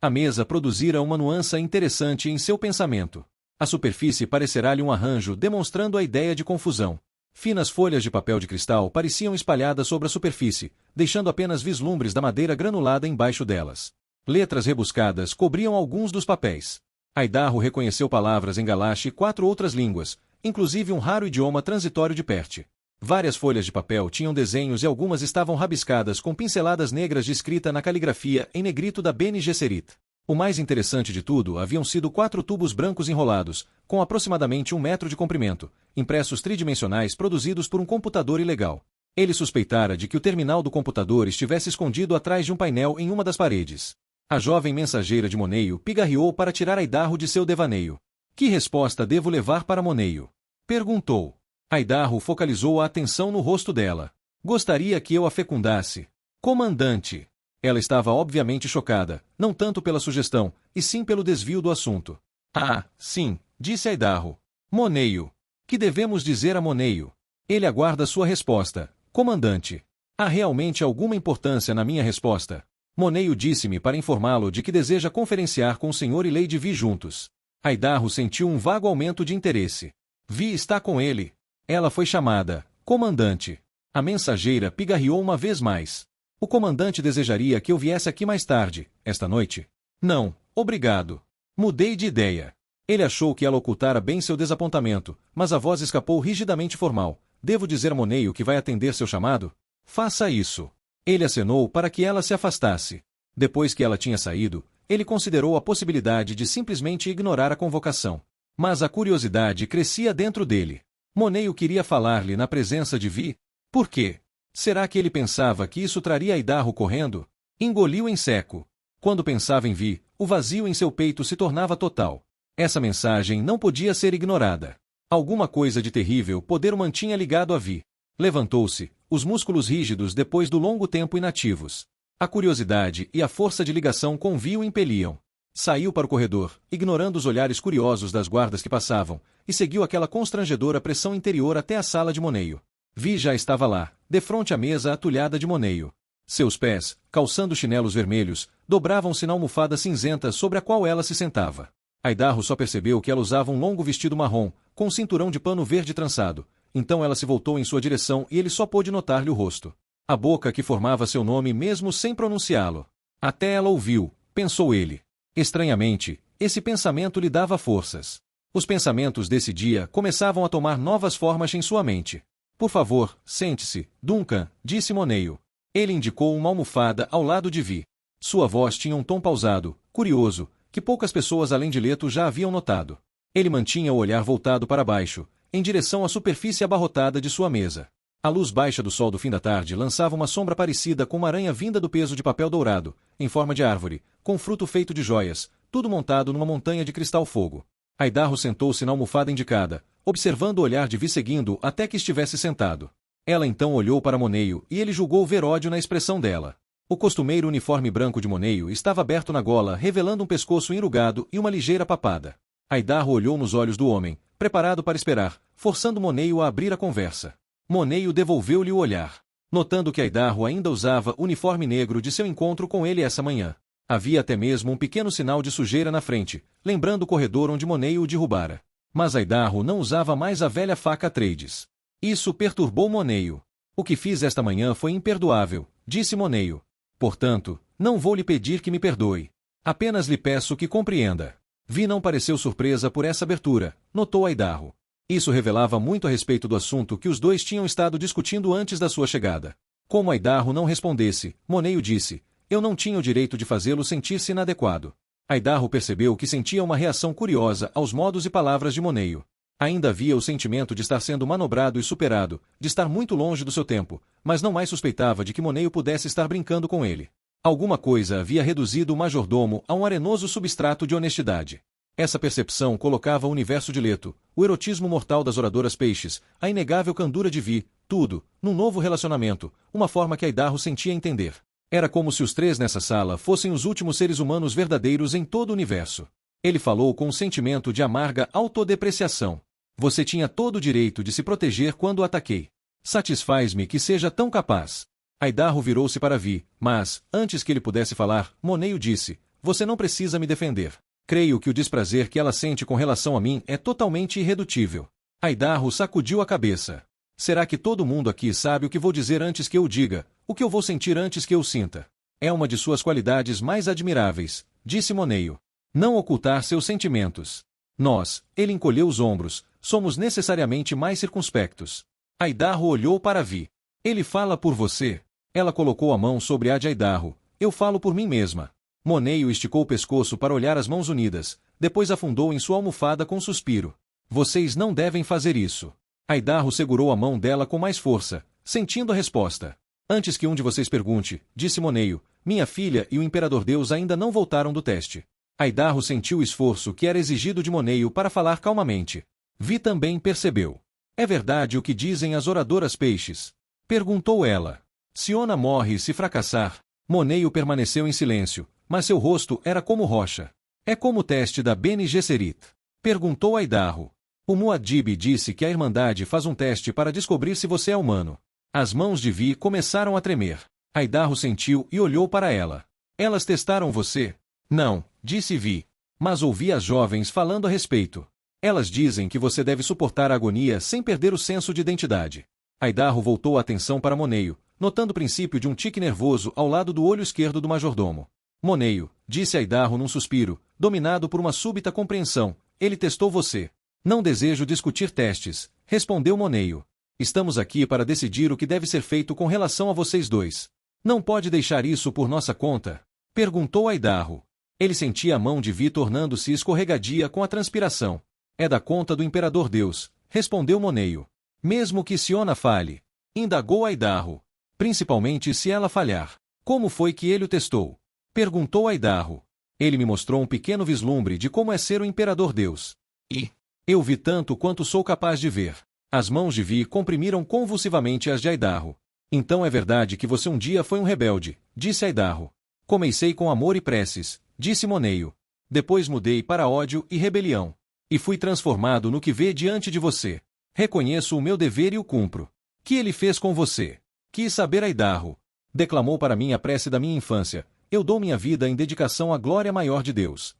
A mesa produzira uma nuance interessante em seu pensamento. A superfície parecerá-lhe um arranjo demonstrando a ideia de confusão. Finas folhas de papel de cristal pareciam espalhadas sobre a superfície, deixando apenas vislumbres da madeira granulada embaixo delas. Letras rebuscadas cobriam alguns dos papéis. Aidarro reconheceu palavras em galache e 4 outras línguas, inclusive um raro idioma transitório de Perte. Várias folhas de papel tinham desenhos e algumas estavam rabiscadas com pinceladas negras de escrita na caligrafia em negrito da Bene Gesserit. O mais interessante de tudo haviam sido 4 tubos brancos enrolados, com aproximadamente 1 metro de comprimento, impressos tridimensionais produzidos por um computador ilegal. Ele suspeitara de que o terminal do computador estivesse escondido atrás de um painel em uma das paredes. A jovem mensageira de Moneio pigarreou para tirar Aidarro de seu devaneio. Que resposta devo levar para Moneio? Perguntou. Aidarro focalizou a atenção no rosto dela. Gostaria que eu a fecundasse. Comandante. Ela estava obviamente chocada, não tanto pela sugestão, e sim pelo desvio do assunto. Ah, sim, disse Aidarro. Moneio. Que devemos dizer a Moneio? Ele aguarda sua resposta, comandante. Há realmente alguma importância na minha resposta? Moneio disse-me para informá-lo de que deseja conferenciar com o senhor e Lady Vi juntos. Aidarro sentiu um vago aumento de interesse. Vi está com ele. Ela foi chamada, comandante. A mensageira pigarreou uma vez mais. O comandante desejaria que eu viesse aqui mais tarde, esta noite? Não, obrigado. Mudei de ideia. Ele achou que ela ocultara bem seu desapontamento, mas a voz escapou rigidamente formal. Devo dizer a Moneio que vai atender seu chamado? Faça isso. Ele acenou para que ela se afastasse. Depois que ela tinha saído, ele considerou a possibilidade de simplesmente ignorar a convocação. Mas a curiosidade crescia dentro dele. Moneio queria falar-lhe na presença de Vi? Por quê? Será que ele pensava que isso traria Aidarro correndo? Engoliu em seco. Quando pensava em Vi, o vazio em seu peito se tornava total. Essa mensagem não podia ser ignorada. Alguma coisa de terrível poder o mantinha ligado a Vi. Levantou-se, os músculos rígidos depois do longo tempo inativos. A curiosidade e a força de ligação com Vi o impeliam. Saiu para o corredor, ignorando os olhares curiosos das guardas que passavam, e seguiu aquela constrangedora pressão interior até a sala de Moneio. Vi já estava lá, defronte à mesa atulhada de Moneio. Seus pés, calçando chinelos vermelhos, dobravam-se na almofada cinzenta sobre a qual ela se sentava. Aidarro só percebeu que ela usava um longo vestido marrom, com um cinturão de pano verde trançado. Então ela se voltou em sua direção e ele só pôde notar-lhe o rosto. A boca que formava seu nome mesmo sem pronunciá-lo. Até ela ouviu, pensou ele. Estranhamente, esse pensamento lhe dava forças. Os pensamentos desse dia começavam a tomar novas formas em sua mente. Por favor, sente-se, Duncan, disse Moneio. Ele indicou uma almofada ao lado de Vi. Sua voz tinha um tom pausado, curioso, que poucas pessoas além de Leto já haviam notado. Ele mantinha o olhar voltado para baixo, em direção à superfície abarrotada de sua mesa. A luz baixa do sol do fim da tarde lançava uma sombra parecida com uma aranha vinda do peso de papel dourado, em forma de árvore, com fruto feito de joias, tudo montado numa montanha de cristal-fogo. Aidarro sentou-se na almofada indicada, observando o olhar de Vi seguindo até que estivesse sentado. Ela então olhou para Moneio e ele julgou ver ódio na expressão dela. O costumeiro uniforme branco de Moneio estava aberto na gola, revelando um pescoço enrugado e uma ligeira papada. Aidarro olhou nos olhos do homem, preparado para esperar, forçando Moneio a abrir a conversa. Moneio devolveu-lhe o olhar, notando que Aidarro ainda usava o uniforme negro de seu encontro com ele essa manhã. Havia até mesmo um pequeno sinal de sujeira na frente, lembrando o corredor onde Moneio o derrubara. Mas Aidarro não usava mais a velha faca Atreides. Isso perturbou Moneio. O que fiz esta manhã foi imperdoável, disse Moneio. Portanto, não vou lhe pedir que me perdoe. Apenas lhe peço que compreenda. Vi não pareceu surpresa por essa abertura, notou Aidarro. Isso revelava muito a respeito do assunto que os dois tinham estado discutindo antes da sua chegada. Como Aidarro não respondesse, Moneio disse, eu não tinha o direito de fazê-lo sentir-se inadequado. Aidarro percebeu que sentia uma reação curiosa aos modos e palavras de Moneio. Ainda havia o sentimento de estar sendo manobrado e superado, de estar muito longe do seu tempo, mas não mais suspeitava de que Moneio pudesse estar brincando com ele. Alguma coisa havia reduzido o majordomo a um arenoso substrato de honestidade. Essa percepção colocava o universo de Leto, o erotismo mortal das oradoras peixes, a inegável candura de Vi, tudo, num novo relacionamento, uma forma que Aidarro sentia entender. Era como se os três nessa sala fossem os últimos seres humanos verdadeiros em todo o universo. Ele falou com um sentimento de amarga autodepreciação. Você tinha todo o direito de se proteger quando o ataquei. Satisfaz-me que seja tão capaz. Aidarro virou-se para Vi, mas, antes que ele pudesse falar, Moneio disse, você não precisa me defender. Creio que o desprazer que ela sente com relação a mim é totalmente irredutível. Aidarro sacudiu a cabeça. Será que todo mundo aqui sabe o que vou dizer antes que eu o diga, o que eu vou sentir antes que eu o sinta? É uma de suas qualidades mais admiráveis, disse Moneio. Não ocultar seus sentimentos. Nós, ele encolheu os ombros, somos necessariamente mais circunspectos. Aidarro olhou para Vi. Ele fala por você. Ela colocou a mão sobre a de Aidarro. Eu falo por mim mesma. Moneio esticou o pescoço para olhar as mãos unidas, depois afundou em sua almofada com um suspiro. Vocês não devem fazer isso. Aidarro segurou a mão dela com mais força, sentindo a resposta. Antes que um de vocês pergunte, disse Moneio, minha filha e o Imperador Deus ainda não voltaram do teste. Aidarro sentiu o esforço que era exigido de Moneio para falar calmamente. Vi também percebeu. É verdade o que dizem as oradoras peixes? Perguntou ela. Siona morre se fracassar. Moneio permaneceu em silêncio, mas seu rosto era como rocha. É como o teste da Bene Gesserit? Perguntou Aidarro. O Muad'Dib disse que a Irmandade faz um teste para descobrir se você é humano. As mãos de Vi começaram a tremer. Aidarro sentiu e olhou para ela. Elas testaram você? Não, disse Vi. Mas ouvi as jovens falando a respeito. Elas dizem que você deve suportar a agonia sem perder o senso de identidade. Aidarro voltou a atenção para Moneio, notando o princípio de um tique nervoso ao lado do olho esquerdo do majordomo. Moneio, disse Aidarro num suspiro, dominado por uma súbita compreensão, ele testou você. Não desejo discutir testes, respondeu Moneio. Estamos aqui para decidir o que deve ser feito com relação a vocês dois. Não pode deixar isso por nossa conta? Perguntou Aidarro. Ele sentia a mão de Vi tornando-se escorregadia com a transpiração. É da conta do Imperador Deus, respondeu Moneio. Mesmo que Siona falhe, indagou Aidarro. Principalmente se ela falhar. Como foi que ele o testou? Perguntou Aidarro. Ele me mostrou um pequeno vislumbre de como é ser o Imperador Deus. E eu vi tanto quanto sou capaz de ver. As mãos de Vi comprimiram convulsivamente as de Aidarro. Então é verdade que você um dia foi um rebelde, disse Aidarro. Comecei com amor e preces, disse Moneio. Depois mudei para ódio e rebelião. E fui transformado no que vê diante de você. Reconheço o meu dever e o cumpro. Que ele fez com você? Quis saber Aidarro. Declamou para mim a prece da minha infância. Eu dou minha vida em dedicação à glória maior de Deus.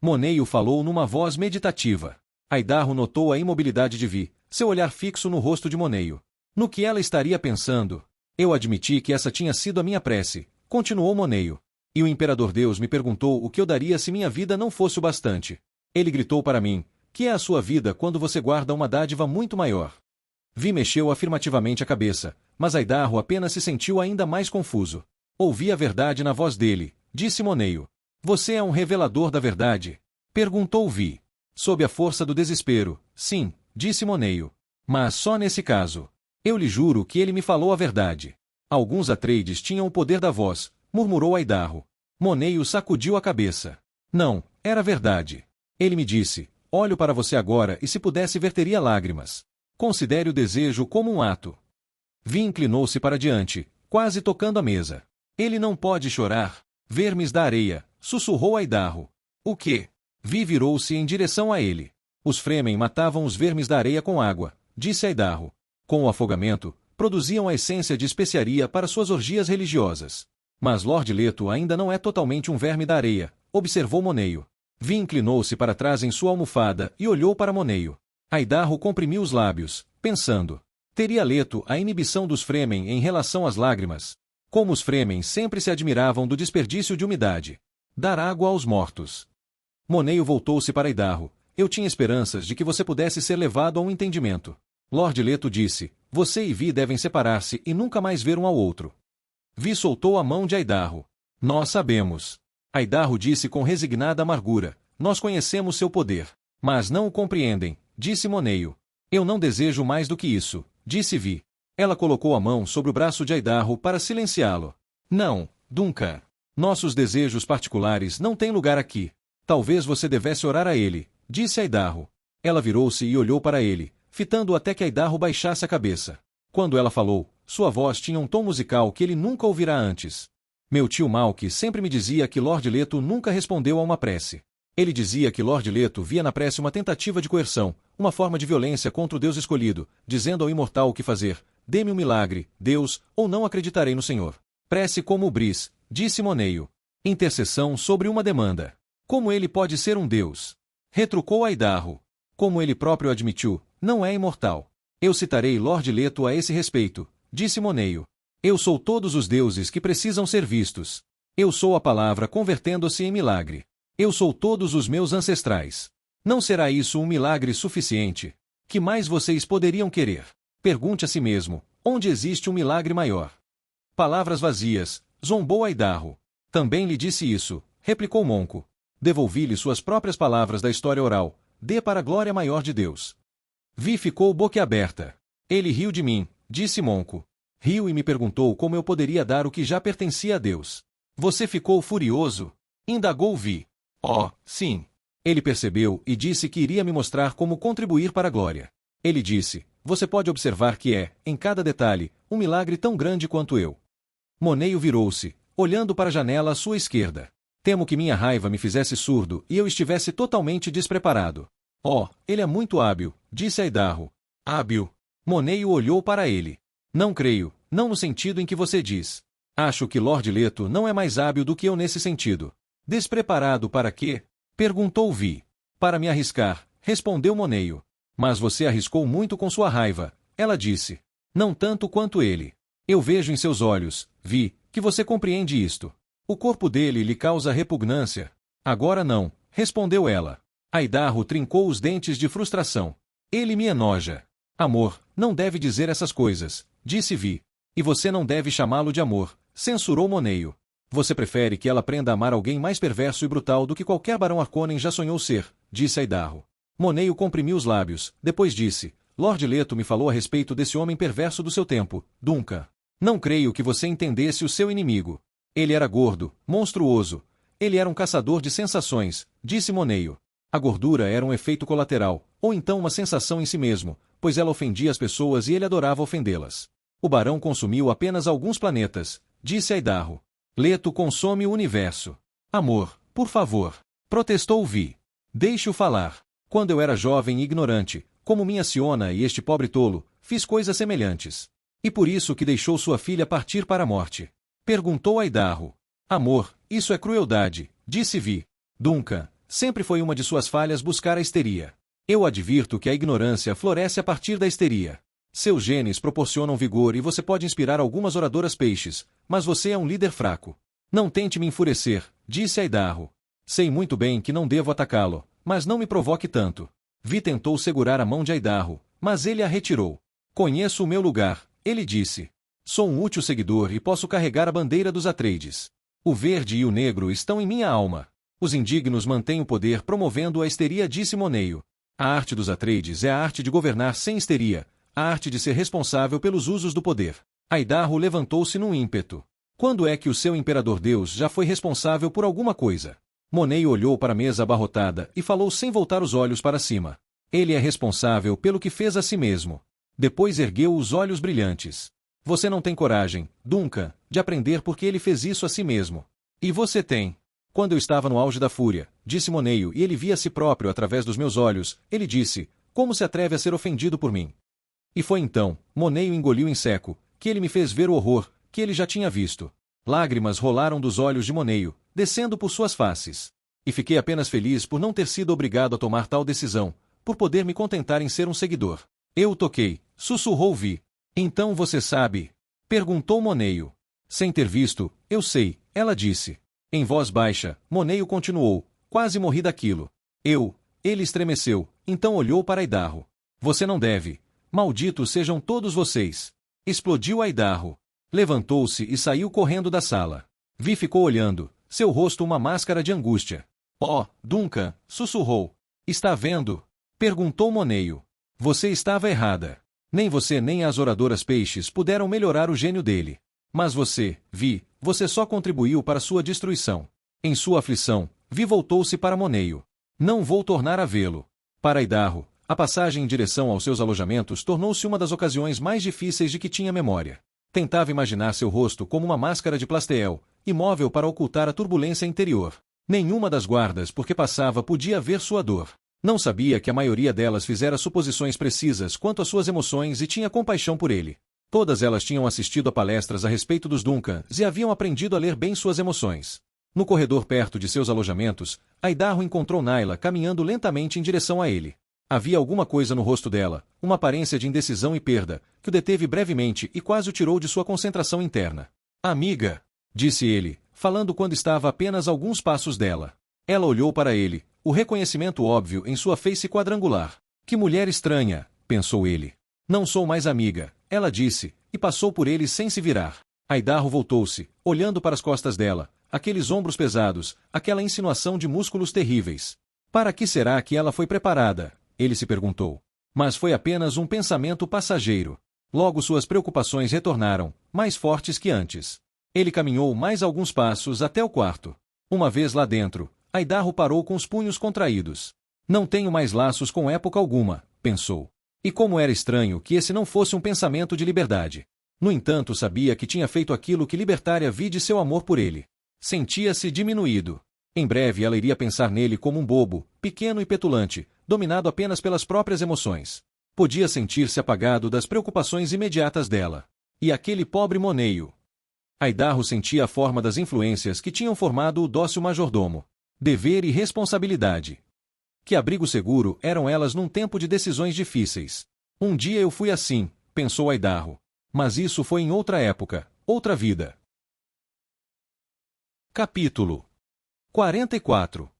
Moneio falou numa voz meditativa. Aidarro notou a imobilidade de Vi, seu olhar fixo no rosto de Moneio. No que ela estaria pensando? Eu admiti que essa tinha sido a minha prece, continuou Moneio. E o Imperador Deus me perguntou o que eu daria se minha vida não fosse o bastante. Ele gritou para mim, que é a sua vida quando você guarda uma dádiva muito maior. Vi mexeu afirmativamente a cabeça, mas Aidarro apenas se sentiu ainda mais confuso. Ouvi a verdade na voz dele, disse Moneio. Você é um revelador da verdade? Perguntou Vi. Sob a força do desespero, sim, disse Moneio. Mas só nesse caso. Eu lhe juro que ele me falou a verdade. Alguns Atreides tinham o poder da voz, murmurou Aidarro. Moneio sacudiu a cabeça. Não, era verdade. Ele me disse, olho para você agora e se pudesse verteria lágrimas. Considere o desejo como um ato. Vi inclinou-se para diante, quase tocando a mesa. Ele não pode chorar. Vermes da areia, sussurrou Aidarro. O quê? Vi virou-se em direção a ele. Os Fremen matavam os vermes da areia com água, disse Aidarro. Com o afogamento, produziam a essência de especiaria para suas orgias religiosas. Mas Lord Leto ainda não é totalmente um verme da areia, observou Moneio. Vi inclinou-se para trás em sua almofada e olhou para Moneio. Aidarro comprimiu os lábios, pensando. Teria Leto a inibição dos Fremen em relação às lágrimas? Como os Fremen sempre se admiravam do desperdício de umidade. Dar água aos mortos. Moneio voltou-se para Aidarro. Eu tinha esperanças de que você pudesse ser levado a um entendimento. Lord Leto disse, você e Vi devem separar-se e nunca mais ver um ao outro. Vi soltou a mão de Aidarro. Nós sabemos. Aidarro disse com resignada amargura. Nós conhecemos seu poder. Mas não o compreendem, disse Moneio. Eu não desejo mais do que isso, disse Vi. Ela colocou a mão sobre o braço de Aidarro para silenciá-lo. Não, Duncan. Nossos desejos particulares não têm lugar aqui. Talvez você devesse orar a ele, disse Aidarro. Ela virou-se e olhou para ele, fitando até que Aidarro baixasse a cabeça. Quando ela falou, sua voz tinha um tom musical que ele nunca ouvira antes. Meu tio Malky sempre me dizia que Lord Leto nunca respondeu a uma prece. Ele dizia que Lord Leto via na prece uma tentativa de coerção, uma forma de violência contra o Deus escolhido, dizendo ao imortal o que fazer. Dê-me um milagre, Deus, ou não acreditarei no Senhor. Prece como o Bris, disse Moneio. Intercessão sobre uma demanda. Como ele pode ser um Deus? Retrucou Aidarro. Como ele próprio admitiu, não é imortal. Eu citarei Lord Leto a esse respeito, disse Moneio. Eu sou todos os deuses que precisam ser vistos. Eu sou a palavra convertendo-se em milagre. Eu sou todos os meus ancestrais. Não será isso um milagre suficiente? Que mais vocês poderiam querer? Pergunte a si mesmo, onde existe um milagre maior? Palavras vazias, zombou Aidarro. Também lhe disse isso, replicou Monco. Devolvi-lhe suas próprias palavras da história oral. Dê para a glória maior de Deus. Vi ficou boquiaberta. Ele riu de mim, disse Monco. Riu e me perguntou como eu poderia dar o que já pertencia a Deus. Você ficou furioso? Indagou Vi. Oh, sim. Ele percebeu e disse que iria me mostrar como contribuir para a glória. Ele disse, você pode observar que é, em cada detalhe, um milagre tão grande quanto eu. Moneio virou-se, olhando para a janela à sua esquerda. Temo que minha raiva me fizesse surdo e eu estivesse totalmente despreparado. Oh, ele é muito hábil, disse Aidarro. Hábil? Moneio olhou para ele. Não creio, não no sentido em que você diz. Acho que Lord Leto não é mais hábil do que eu nesse sentido. Despreparado para quê? Perguntou Vi. Para me arriscar, respondeu Moneio. Mas você arriscou muito com sua raiva, ela disse. Não tanto quanto ele. Eu vejo em seus olhos, Vi, que você compreende isto. O corpo dele lhe causa repugnância. Agora não, respondeu ela. Aidarro trincou os dentes de frustração. Ele me enoja. Amor, não deve dizer essas coisas, disse Vi. E você não deve chamá-lo de amor, censurou Moneio. Você prefere que ela aprenda a amar alguém mais perverso e brutal do que qualquer Barão Harkonnen já sonhou ser, disse Aidarro. Moneio comprimiu os lábios, depois disse, Lord Leto me falou a respeito desse homem perverso do seu tempo, Duncan. Não creio que você entendesse o seu inimigo. Ele era gordo, monstruoso. Ele era um caçador de sensações, disse Moneio. A gordura era um efeito colateral, ou então uma sensação em si mesmo, pois ela ofendia as pessoas e ele adorava ofendê-las. O barão consumiu apenas alguns planetas, disse Aidarro. Leto consome o universo. Amor, por favor, protestou Vi. Deixe-o falar. Quando eu era jovem e ignorante, como minha Siona e este pobre tolo, fiz coisas semelhantes. E por isso que deixou sua filha partir para a morte. Perguntou Aidarro. Amor, isso é crueldade, disse Vi. Duncan, sempre foi uma de suas falhas buscar a histeria. Eu advirto que a ignorância floresce a partir da histeria. Seus genes proporcionam vigor e você pode inspirar algumas oradoras peixes, mas você é um líder fraco. Não tente me enfurecer, disse Aidarro. Sei muito bem que não devo atacá-lo, mas não me provoque tanto. Vi tentou segurar a mão de Aidarro, mas ele a retirou. Conheço o meu lugar, ele disse. Sou um útil seguidor e posso carregar a bandeira dos Atreides. O verde e o negro estão em minha alma. Os indignos mantêm o poder promovendo a histeria, disse Moneio. A arte dos Atreides é a arte de governar sem histeria, a arte de ser responsável pelos usos do poder. Aidarro levantou-se num ímpeto. Quando é que o seu imperador Deus já foi responsável por alguma coisa? Moneio olhou para a mesa abarrotada e falou sem voltar os olhos para cima. Ele é responsável pelo que fez a si mesmo. Depois ergueu os olhos brilhantes. Você não tem coragem, Duncan, de aprender porque ele fez isso a si mesmo. E você tem. Quando eu estava no auge da fúria, disse Moneio, e ele via a si próprio através dos meus olhos, ele disse, como se atreve a ser ofendido por mim? E foi então, Moneio engoliu em seco, que ele me fez ver o horror, que ele já tinha visto. Lágrimas rolaram dos olhos de Moneio, descendo por suas faces. E fiquei apenas feliz por não ter sido obrigado a tomar tal decisão, por poder me contentar em ser um seguidor. Eu o toquei, sussurrou Vi. Então você sabe? Perguntou Moneio. Sem ter visto, eu sei, ela disse. Em voz baixa, Moneio continuou, quase morri daquilo. Ele estremeceu, então olhou para Aidarro. Você não deve. Malditos sejam todos vocês. Explodiu Aidarro. Levantou-se e saiu correndo da sala. Vi ficou olhando, seu rosto uma máscara de angústia. Oh, Duncan, sussurrou. Está vendo? Perguntou Moneio. Você estava errada. Nem você nem as oradoras peixes puderam melhorar o gênio dele. Mas você, Vi, você só contribuiu para sua destruição. Em sua aflição, Vi voltou-se para Moneio. Não vou tornar a vê-lo. Para Aidarro, a passagem em direção aos seus alojamentos tornou-se uma das ocasiões mais difíceis de que tinha memória. Tentava imaginar seu rosto como uma máscara de Plastiel, imóvel para ocultar a turbulência interior. Nenhuma das guardas por que passava podia ver sua dor. Não sabia que a maioria delas fizera suposições precisas quanto às suas emoções e tinha compaixão por ele. Todas elas tinham assistido a palestras a respeito dos Duncans e haviam aprendido a ler bem suas emoções. No corredor perto de seus alojamentos, Aidarro encontrou Naila caminhando lentamente em direção a ele. Havia alguma coisa no rosto dela, uma aparência de indecisão e perda, que o deteve brevemente e quase o tirou de sua concentração interna. Amiga, disse ele, falando quando estava a apenas alguns passos dela. Ela olhou para ele, o reconhecimento óbvio em sua face quadrangular. Que mulher estranha, pensou ele. Não sou mais amiga, ela disse, e passou por ele sem se virar. Aidarro voltou-se, olhando para as costas dela, aqueles ombros pesados, aquela insinuação de músculos terríveis. Para que será que ela foi preparada? Ele se perguntou. Mas foi apenas um pensamento passageiro. Logo suas preocupações retornaram, mais fortes que antes. Ele caminhou mais alguns passos até o quarto. Uma vez lá dentro, Aidarro parou com os punhos contraídos. Não tenho mais laços com época alguma, pensou. E como era estranho que esse não fosse um pensamento de liberdade. No entanto, sabia que tinha feito aquilo que libertara Vi de seu amor por ele. Sentia-se diminuído. Em breve ela iria pensar nele como um bobo, pequeno e petulante, dominado apenas pelas próprias emoções. Podia sentir-se apagado das preocupações imediatas dela. E aquele pobre Moneio. Aidarro sentia a forma das influências que tinham formado o dócil majordomo. Dever e responsabilidade. Que abrigo seguro eram elas num tempo de decisões difíceis. Um dia eu fui assim, pensou Aidarro. Mas isso foi em outra época, outra vida. Capítulo 44.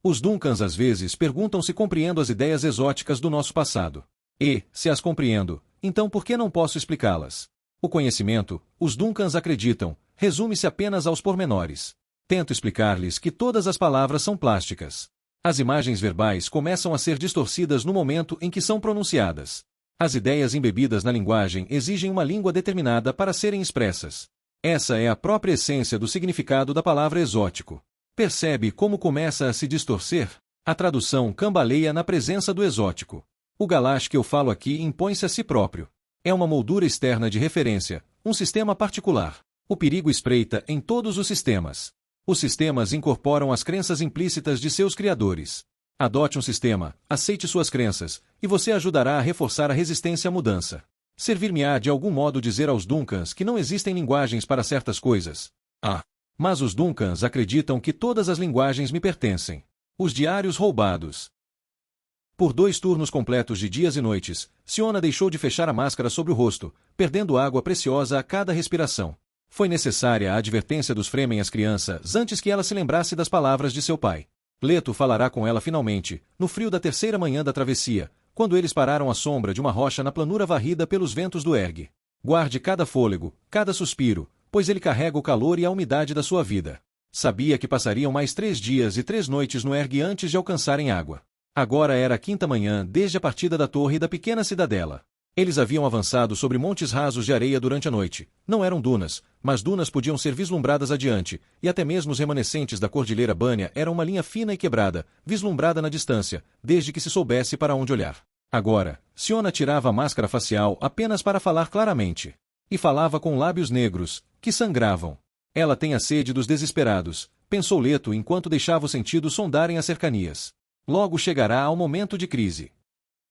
Os Duncans às vezes perguntam se compreendo as ideias exóticas do nosso passado. E, se as compreendo, então por que não posso explicá-las? O conhecimento, os Duncans acreditam, resume-se apenas aos pormenores. Tento explicar-lhes que todas as palavras são plásticas. As imagens verbais começam a ser distorcidas no momento em que são pronunciadas. As ideias embebidas na linguagem exigem uma língua determinada para serem expressas. Essa é a própria essência do significado da palavra exótico. Percebe como começa a se distorcer? A tradução cambaleia na presença do exótico. O galash que eu falo aqui impõe-se a si próprio. É uma moldura externa de referência, um sistema particular. O perigo espreita em todos os sistemas. Os sistemas incorporam as crenças implícitas de seus criadores. Adote um sistema, aceite suas crenças, e você ajudará a reforçar a resistência à mudança. Servir-me-á de algum modo dizer aos Duncans que não existem linguagens para certas coisas. Mas os Duncans acreditam que todas as linguagens me pertencem. Os diários roubados. Por 2 turnos completos de dias e noites, Siona deixou de fechar a máscara sobre o rosto, perdendo água preciosa a cada respiração. Foi necessária a advertência dos Fremen às crianças antes que ela se lembrasse das palavras de seu pai. Leto falará com ela finalmente, no frio da 3ª manhã da travessia, quando eles pararam à sombra de uma rocha na planura varrida pelos ventos do ergue. Guarde cada fôlego, cada suspiro, pois ele carrega o calor e a umidade da sua vida. Sabia que passariam mais 3 dias e 3 noites no ergue antes de alcançarem água. Agora era a 5ª manhã desde a partida da torre da pequena cidadela. Eles haviam avançado sobre montes rasos de areia durante a noite. Não eram dunas, mas dunas podiam ser vislumbradas adiante, e até mesmo os remanescentes da cordilheira Bânia eram uma linha fina e quebrada, vislumbrada na distância, desde que se soubesse para onde olhar. Agora, Siona tirava a máscara facial apenas para falar claramente. E falava com lábios negros, que sangravam. Ela tem a sede dos desesperados, pensou Leto enquanto deixava os sentidos sondarem as cercanias. Logo chegará ao momento de crise.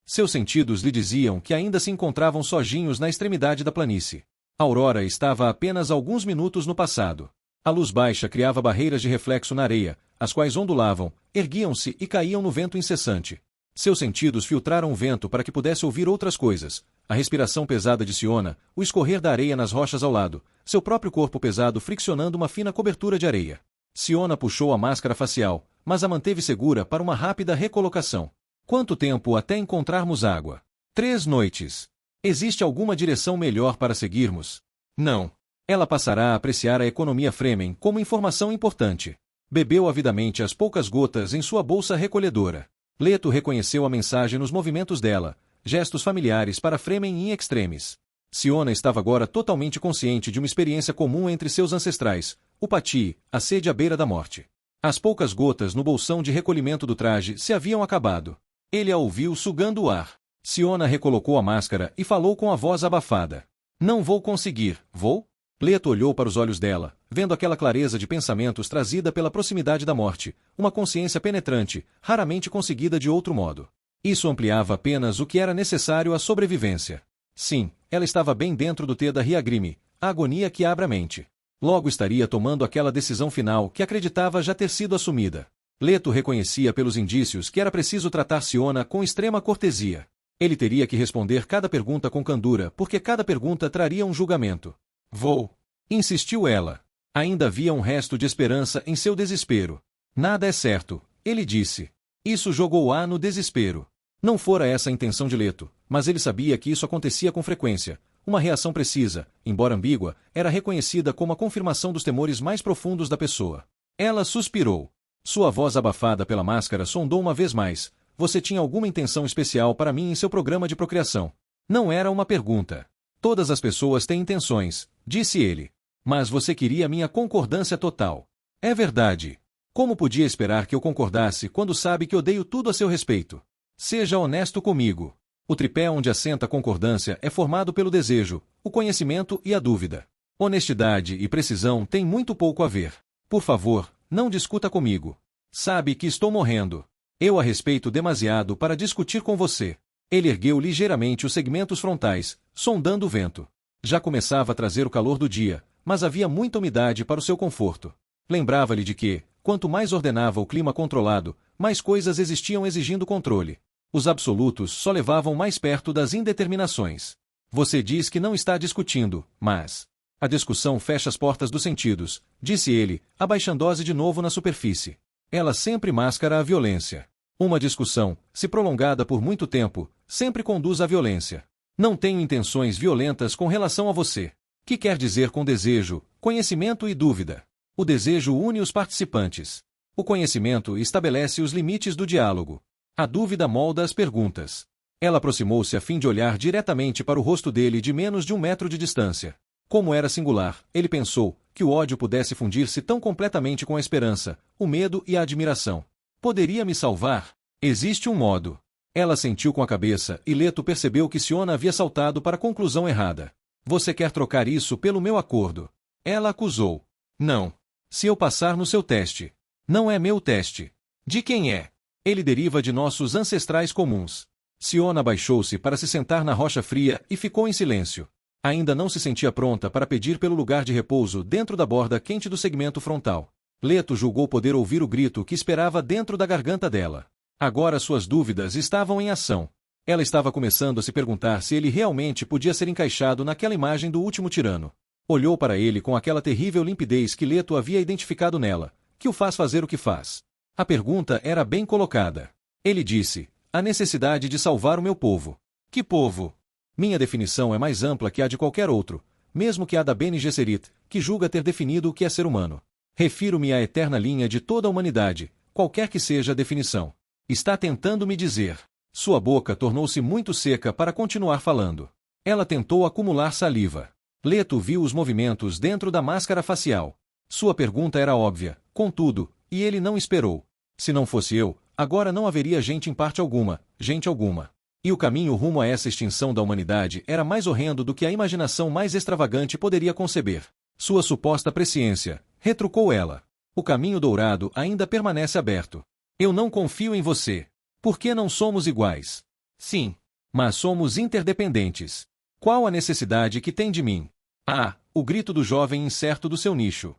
Seus sentidos lhe diziam que ainda se encontravam sozinhos na extremidade da planície. A aurora estava a apenas alguns minutos no passado. A luz baixa criava barreiras de reflexo na areia, as quais ondulavam, erguiam-se e caíam no vento incessante. Seus sentidos filtraram o vento para que pudesse ouvir outras coisas: a respiração pesada de Siona, o escorrer da areia nas rochas ao lado, seu próprio corpo pesado friccionando uma fina cobertura de areia. Siona puxou a máscara facial, mas a manteve segura para uma rápida recolocação. Quanto tempo até encontrarmos água? 3 noites. Existe alguma direção melhor para seguirmos? Não. Ela passará a apreciar a economia Fremen como informação importante. Bebeu avidamente as poucas gotas em sua bolsa recolhedora. Leto reconheceu a mensagem nos movimentos dela, gestos familiares para Fremen in extremis. Siona estava agora totalmente consciente de uma experiência comum entre seus ancestrais, o Pati, a sede à beira da morte. As poucas gotas no bolsão de recolhimento do traje se haviam acabado. Ele a ouviu sugando o ar. Siona recolocou a máscara e falou com a voz abafada. Não vou conseguir, vou? Leto olhou para os olhos dela, vendo aquela clareza de pensamentos trazida pela proximidade da morte, uma consciência penetrante, raramente conseguida de outro modo. Isso ampliava apenas o que era necessário à sobrevivência. Sim, ela estava bem dentro do T da Riagrime, a agonia que abre a mente. Logo estaria tomando aquela decisão final que acreditava já ter sido assumida. Leto reconhecia pelos indícios que era preciso tratar Siona com extrema cortesia. Ele teria que responder cada pergunta com candura, porque cada pergunta traria um julgamento. Vou. Insistiu ela. Ainda havia um resto de esperança em seu desespero. Nada é certo, ele disse. Isso jogou-a no desespero. Não fora essa a intenção de Leto, mas ele sabia que isso acontecia com frequência. Uma reação precisa, embora ambígua, era reconhecida como a confirmação dos temores mais profundos da pessoa. Ela suspirou. Sua voz abafada pela máscara sondou uma vez mais. Você tinha alguma intenção especial para mim em seu programa de procriação? Não era uma pergunta. Todas as pessoas têm intenções, disse ele. Mas você queria minha concordância total. É verdade. Como podia esperar que eu concordasse quando sabe que odeio tudo a seu respeito? Seja honesto comigo. O tripé onde assenta a concordância é formado pelo desejo, o conhecimento e a dúvida. Honestidade e precisão têm muito pouco a ver. Por favor, não discuta comigo. Sabe que estou morrendo. Eu a respeito demasiado para discutir com você. Ele ergueu ligeiramente os segmentos frontais, sondando o vento. Já começava a trazer o calor do dia, mas havia muita umidade para o seu conforto. Lembrava-lhe de que, quanto mais ordenava o clima controlado, mais coisas existiam exigindo controle. Os absolutos só levavam mais perto das indeterminações. Você diz que não está discutindo, mas... A discussão fecha as portas dos sentidos, disse ele, abaixando-se de novo na superfície. Ela sempre mascara a violência. Uma discussão, se prolongada por muito tempo, sempre conduz à violência. Não tenho intenções violentas com relação a você. Que quer dizer com desejo, conhecimento e dúvida? O desejo une os participantes. O conhecimento estabelece os limites do diálogo. A dúvida molda as perguntas. Ela aproximou-se a fim de olhar diretamente para o rosto dele de menos de 1 metro de distância. Como era singular, ele pensou, que o ódio pudesse fundir-se tão completamente com a esperança, o medo e a admiração. Poderia me salvar? Existe um modo. Ela sentiu com a cabeça e Leto percebeu que Siona havia saltado para a conclusão errada. Você quer trocar isso pelo meu acordo? Ela acusou. Não. Se eu passar no seu teste. Não é meu teste. De quem é? Ele deriva de nossos ancestrais comuns. Siona abaixou-se para se sentar na rocha fria e ficou em silêncio. Ainda não se sentia pronta para pedir pelo lugar de repouso dentro da borda quente do segmento frontal. Leto julgou poder ouvir o grito que esperava dentro da garganta dela. Agora suas dúvidas estavam em ação. Ela estava começando a se perguntar se ele realmente podia ser encaixado naquela imagem do último tirano. Olhou para ele com aquela terrível limpidez que Leto havia identificado nela, que o faz fazer o que faz. A pergunta era bem colocada. Ele disse, a necessidade de salvar o meu povo. Que povo? Minha definição é mais ampla que a de qualquer outro, mesmo que a da Bene Gesserit, que julga ter definido o que é ser humano. Refiro-me à eterna linha de toda a humanidade, qualquer que seja a definição. Está tentando me dizer. Sua boca tornou-se muito seca para continuar falando. Ela tentou acumular saliva. Leto viu os movimentos dentro da máscara facial. Sua pergunta era óbvia, contudo, e ele não esperou. Se não fosse eu, agora não haveria gente em parte alguma, gente alguma. E o caminho rumo a essa extinção da humanidade era mais horrendo do que a imaginação mais extravagante poderia conceber. Sua suposta presciência, retrucou ela. O caminho dourado ainda permanece aberto. Eu não confio em você. Por que não somos iguais? Sim. Mas somos interdependentes. Qual a necessidade que tem de mim? Ah, o grito do jovem incerto do seu nicho.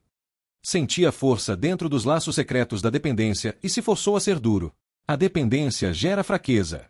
Sentia força dentro dos laços secretos da dependência e se forçou a ser duro. A dependência gera fraqueza.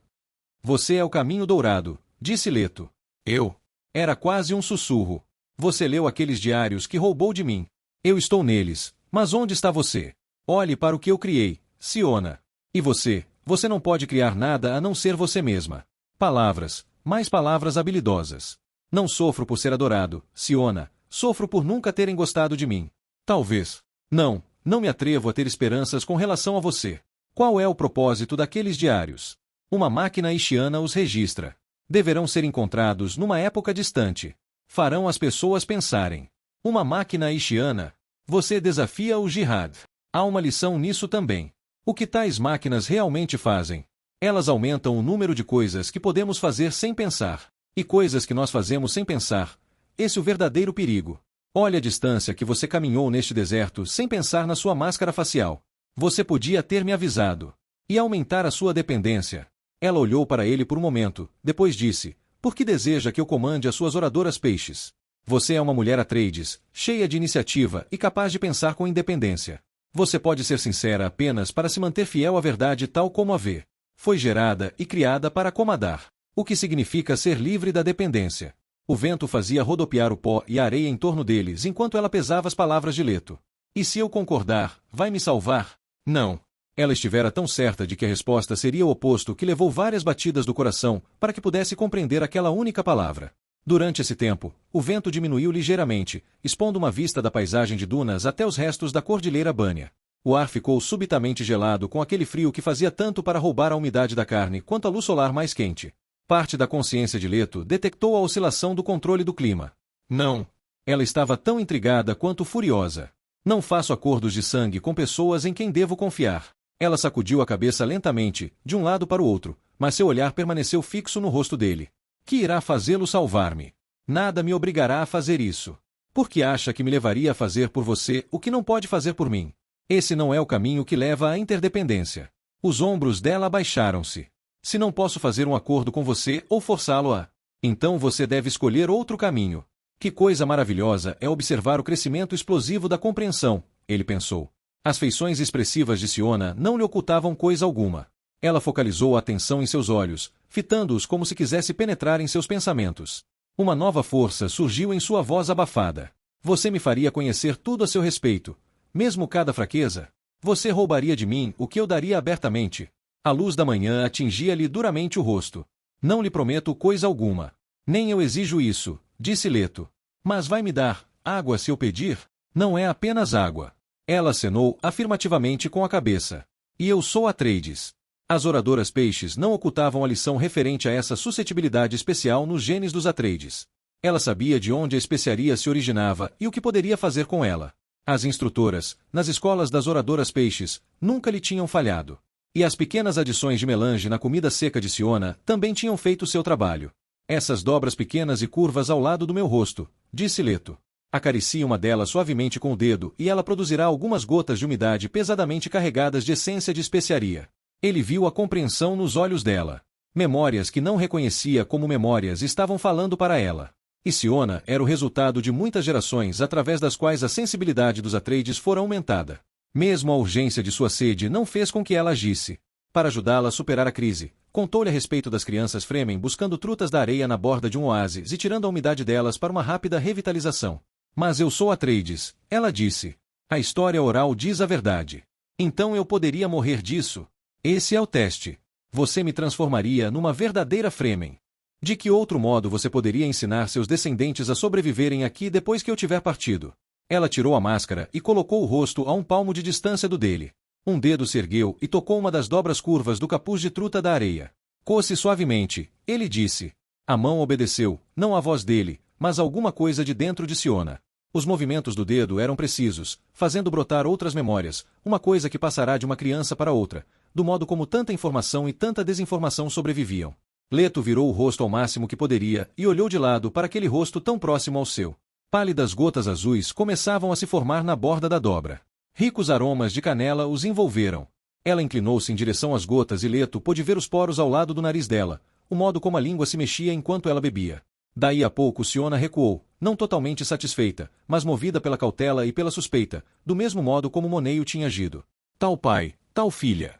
Você é o caminho dourado, disse Leto. Eu? Era quase um sussurro. Você leu aqueles diários que roubou de mim. Eu estou neles, mas onde está você? Olhe para o que eu criei, Siona. E você? Você não pode criar nada a não ser você mesma. Palavras, mais palavras habilidosas. Não sofro por ser adorado, Siona. Sofro por nunca terem gostado de mim. Talvez. Não me atrevo a ter esperanças com relação a você. Qual é o propósito daqueles diários? Uma máquina haitiana os registra. Deverão ser encontrados numa época distante. Farão as pessoas pensarem. Uma máquina haitiana? Você desafia o jihad. Há uma lição nisso também. O que tais máquinas realmente fazem? Elas aumentam o número de coisas que podemos fazer sem pensar. E coisas que nós fazemos sem pensar. Esse é o verdadeiro perigo. Olhe a distância que você caminhou neste deserto sem pensar na sua máscara facial. Você podia ter me avisado. E aumentar a sua dependência. Ela olhou para ele por um momento, depois disse, por que deseja que eu comande as suas oradoras peixes? Você é uma mulher Atreides, cheia de iniciativa e capaz de pensar com independência. Você pode ser sincera apenas para se manter fiel à verdade tal como a vê. Foi gerada e criada para acomodar. O que significa ser livre da dependência. O vento fazia rodopiar o pó e a areia em torno deles enquanto ela pesava as palavras de Leto. E se eu concordar, vai me salvar? Não. Ela estivera tão certa de que a resposta seria o oposto que levou várias batidas do coração para que pudesse compreender aquela única palavra. Durante esse tempo, o vento diminuiu ligeiramente, expondo uma vista da paisagem de dunas até os restos da cordilheira Bânia. O ar ficou subitamente gelado com aquele frio que fazia tanto para roubar a umidade da carne quanto a luz solar mais quente. Parte da consciência de Leto detectou a oscilação do controle do clima. Não. Ela estava tão intrigada quanto furiosa. Não faço acordos de sangue com pessoas em quem devo confiar. Ela sacudiu a cabeça lentamente, de um lado para o outro, mas seu olhar permaneceu fixo no rosto dele. Que irá fazê-lo salvar-me? Nada me obrigará a fazer isso. Por que acha que me levaria a fazer por você o que não pode fazer por mim? Esse não é o caminho que leva à interdependência. Os ombros dela abaixaram-se. Se não posso fazer um acordo com você ou forçá-lo a, então você deve escolher outro caminho. Que coisa maravilhosa é observar o crescimento explosivo da compreensão, ele pensou. As feições expressivas de Siona não lhe ocultavam coisa alguma. Ela focalizou a atenção em seus olhos, fitando-os como se quisesse penetrar em seus pensamentos. Uma nova força surgiu em sua voz abafada. Você me faria conhecer tudo a seu respeito, mesmo cada fraqueza. Você roubaria de mim o que eu daria abertamente. A luz da manhã atingia-lhe duramente o rosto. Não lhe prometo coisa alguma. Nem eu exijo isso, disse Leto. Mas vai me dar água se eu pedir? Não é apenas água. Ela acenou afirmativamente com a cabeça. E eu sou Atreides. As oradoras peixes não ocultavam a lição referente a essa suscetibilidade especial nos genes dos Atreides. Ela sabia de onde a especiaria se originava e o que poderia fazer com ela. As instrutoras, nas escolas das oradoras peixes, nunca lhe tinham falhado. E as pequenas adições de melange na comida seca de Siona também tinham feito seu trabalho. Essas dobras pequenas e curvas ao lado do meu rosto, disse Leto. Acaricie uma delas suavemente com o dedo e ela produzirá algumas gotas de umidade pesadamente carregadas de essência de especiaria. Ele viu a compreensão nos olhos dela. Memórias que não reconhecia como memórias estavam falando para ela. E Siona era o resultado de muitas gerações através das quais a sensibilidade dos Atreides fora aumentada. Mesmo a urgência de sua sede não fez com que ela agisse. Para ajudá-la a superar a crise, contou-lhe a respeito das crianças Fremen buscando trutas da areia na borda de um oásis e tirando a umidade delas para uma rápida revitalização. Mas eu sou Atreides, ela disse. A história oral diz a verdade. Então eu poderia morrer disso? Esse é o teste. Você me transformaria numa verdadeira Fremen. De que outro modo você poderia ensinar seus descendentes a sobreviverem aqui depois que eu tiver partido? Ela tirou a máscara e colocou o rosto a um palmo de distância do dele. Um dedo se ergueu e tocou uma das dobras curvas do capuz de truta da areia. Coce suavemente, ele disse. A mão obedeceu, não à voz dele, mas alguma coisa de dentro de Siona. Os movimentos do dedo eram precisos, fazendo brotar outras memórias, uma coisa que passará de uma criança para outra, do modo como tanta informação e tanta desinformação sobreviviam. Leto virou o rosto ao máximo que poderia e olhou de lado para aquele rosto tão próximo ao seu. Pálidas gotas azuis começavam a se formar na borda da dobra. Ricos aromas de canela os envolveram. Ela inclinou-se em direção às gotas e Leto pôde ver os poros ao lado do nariz dela, o modo como a língua se mexia enquanto ela bebia. Daí a pouco Siona recuou, não totalmente satisfeita, mas movida pela cautela e pela suspeita, do mesmo modo como Moneio tinha agido. Tal pai, tal filha.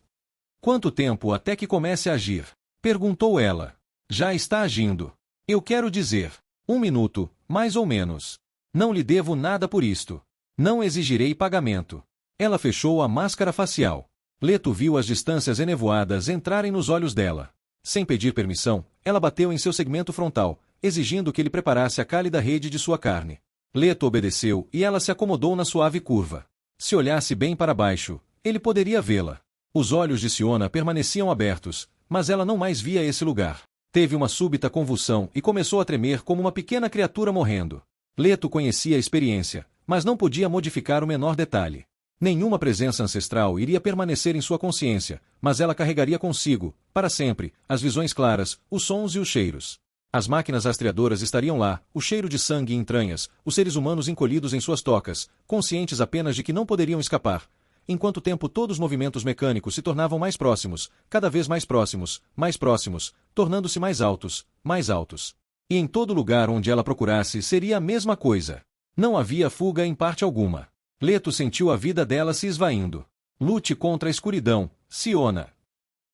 Quanto tempo até que comece a agir? Perguntou ela. Já está agindo. Eu quero dizer, 1 minuto, mais ou menos. Não lhe devo nada por isto. Não exigirei pagamento. Ela fechou a máscara facial. Leto viu as distâncias enevoadas entrarem nos olhos dela. Sem pedir permissão, ela bateu em seu segmento frontal, exigindo que ele preparasse a cálida rede de sua carne. Leto obedeceu e ela se acomodou na suave curva. Se olhasse bem para baixo, ele poderia vê-la. Os olhos de Siona permaneciam abertos, mas ela não mais via esse lugar. Teve uma súbita convulsão e começou a tremer como uma pequena criatura morrendo. Leto conhecia a experiência, mas não podia modificar o menor detalhe. Nenhuma presença ancestral iria permanecer em sua consciência, mas ela carregaria consigo, para sempre, as visões claras, os sons e os cheiros. As máquinas rastreadoras estariam lá, o cheiro de sangue e entranhas, os seres humanos encolhidos em suas tocas, conscientes apenas de que não poderiam escapar. Enquanto o tempo todos os movimentos mecânicos se tornavam mais próximos, cada vez mais próximos, tornando-se mais altos. E em todo lugar onde ela procurasse seria a mesma coisa. Não havia fuga em parte alguma. Leto sentiu a vida dela se esvaindo. Lute contra a escuridão, Siona.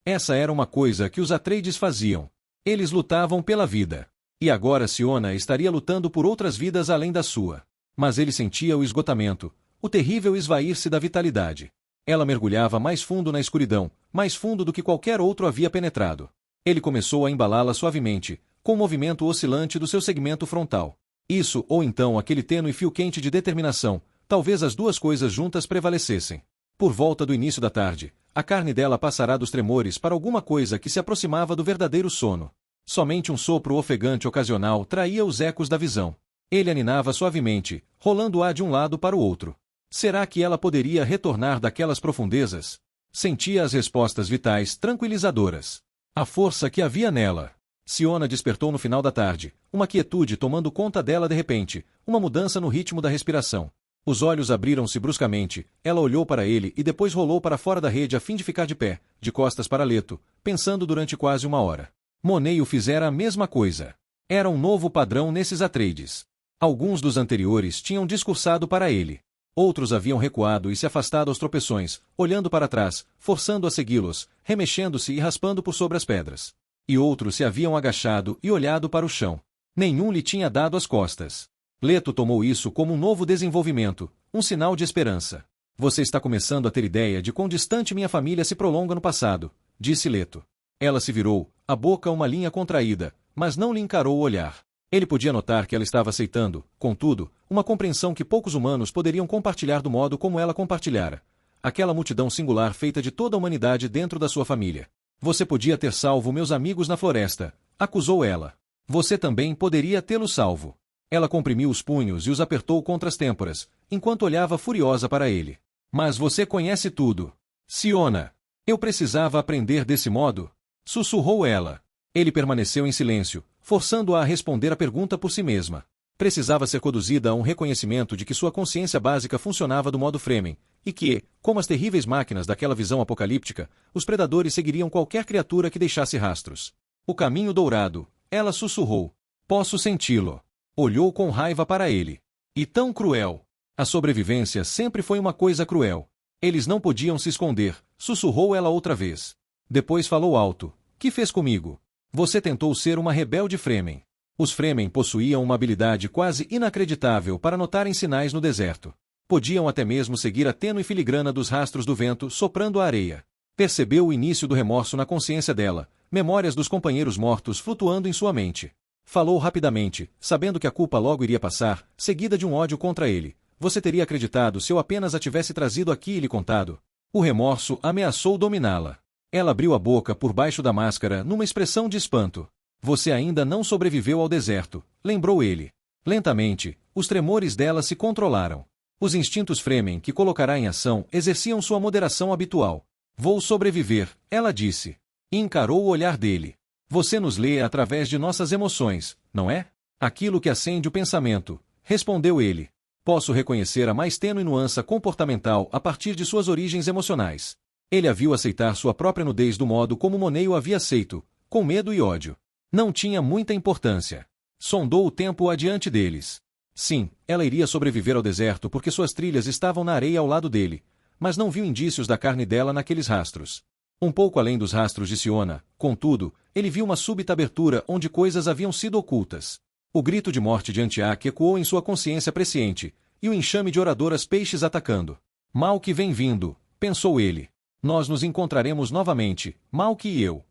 Essa era uma coisa que os Atreides faziam. Eles lutavam pela vida. E agora Siona estaria lutando por outras vidas além da sua. Mas ele sentia o esgotamento, o terrível esvair-se da vitalidade. Ela mergulhava mais fundo na escuridão, mais fundo do que qualquer outro havia penetrado. Ele começou a embalá-la suavemente, com o movimento oscilante do seu segmento frontal. Isso ou então aquele tênue fio quente de determinação, talvez as duas coisas juntas prevalecessem. Por volta do início da tarde, a carne dela passará dos tremores para alguma coisa que se aproximava do verdadeiro sono. Somente um sopro ofegante ocasional traía os ecos da visão. Ele aninava suavemente, rolando-a de um lado para o outro. Será que ela poderia retornar daquelas profundezas? Sentia as respostas vitais tranquilizadoras. A força que havia nela. Siona despertou no final da tarde, uma quietude tomando conta dela de repente, uma mudança no ritmo da respiração. Os olhos abriram-se bruscamente, ela olhou para ele e depois rolou para fora da rede a fim de ficar de pé, de costas para Leto, pensando durante quase 1 hora. Moneio fizera a mesma coisa. Era um novo padrão nesses Atreides. Alguns dos anteriores tinham discursado para ele. Outros haviam recuado e se afastado aos tropeções, olhando para trás, forçando a segui-los, remexendo-se e raspando por sobre as pedras. E outros se haviam agachado e olhado para o chão. Nenhum lhe tinha dado as costas. Leto tomou isso como um novo desenvolvimento, um sinal de esperança. Você está começando a ter ideia de quão distante minha família se prolonga no passado, disse Leto. Ela se virou, a boca uma linha contraída, mas não lhe encarou o olhar. Ele podia notar que ela estava aceitando, contudo, uma compreensão que poucos humanos poderiam compartilhar do modo como ela compartilhara. Aquela multidão singular feita de toda a humanidade dentro da sua família. Você podia ter salvo meus amigos na floresta, acusou ela. Você também poderia tê-los salvo. Ela comprimiu os punhos e os apertou contra as têmporas, enquanto olhava furiosa para ele. Mas você conhece tudo. Siona. Eu precisava aprender desse modo? Sussurrou ela. Ele permaneceu em silêncio, forçando-a a responder a pergunta por si mesma. Precisava ser conduzida a um reconhecimento de que sua consciência básica funcionava do modo Fremen, e que, como as terríveis máquinas daquela visão apocalíptica, os predadores seguiriam qualquer criatura que deixasse rastros. O caminho dourado, ela sussurrou. Posso senti-lo. Olhou com raiva para ele. E tão cruel. A sobrevivência sempre foi uma coisa cruel. Eles não podiam se esconder, sussurrou ela outra vez. Depois falou alto. Que fez comigo? Você tentou ser uma rebelde Fremen. Os Fremen possuíam uma habilidade quase inacreditável para notarem sinais no deserto. Podiam até mesmo seguir a tênue filigrana dos rastros do vento soprando a areia. Percebeu o início do remorso na consciência dela, memórias dos companheiros mortos flutuando em sua mente. Falou rapidamente, sabendo que a culpa logo iria passar, seguida de um ódio contra ele. Você teria acreditado se eu apenas a tivesse trazido aqui e lhe contado. O remorso ameaçou dominá-la. Ela abriu a boca por baixo da máscara numa expressão de espanto. Você ainda não sobreviveu ao deserto, lembrou ele. Lentamente, os tremores dela se controlaram. Os instintos Fremen que colocará em ação exerciam sua moderação habitual. Vou sobreviver, ela disse. E encarou o olhar dele. Você nos lê através de nossas emoções, não é? Aquilo que acende o pensamento, respondeu ele. Posso reconhecer a mais tênue nuance comportamental a partir de suas origens emocionais. Ele a viu aceitar sua própria nudez do modo como Monet o havia aceito, com medo e ódio. Não tinha muita importância. Sondou o tempo adiante deles. Sim, ela iria sobreviver ao deserto porque suas trilhas estavam na areia ao lado dele, mas não viu indícios da carne dela naqueles rastros. Um pouco além dos rastros de Siona, contudo, ele viu uma súbita abertura onde coisas haviam sido ocultas. O grito de morte de Antiac ecoou em sua consciência presciente, e o enxame de oradoras peixes atacando. Mal que vem vindo, pensou ele. Nós nos encontraremos novamente, Mal que e eu.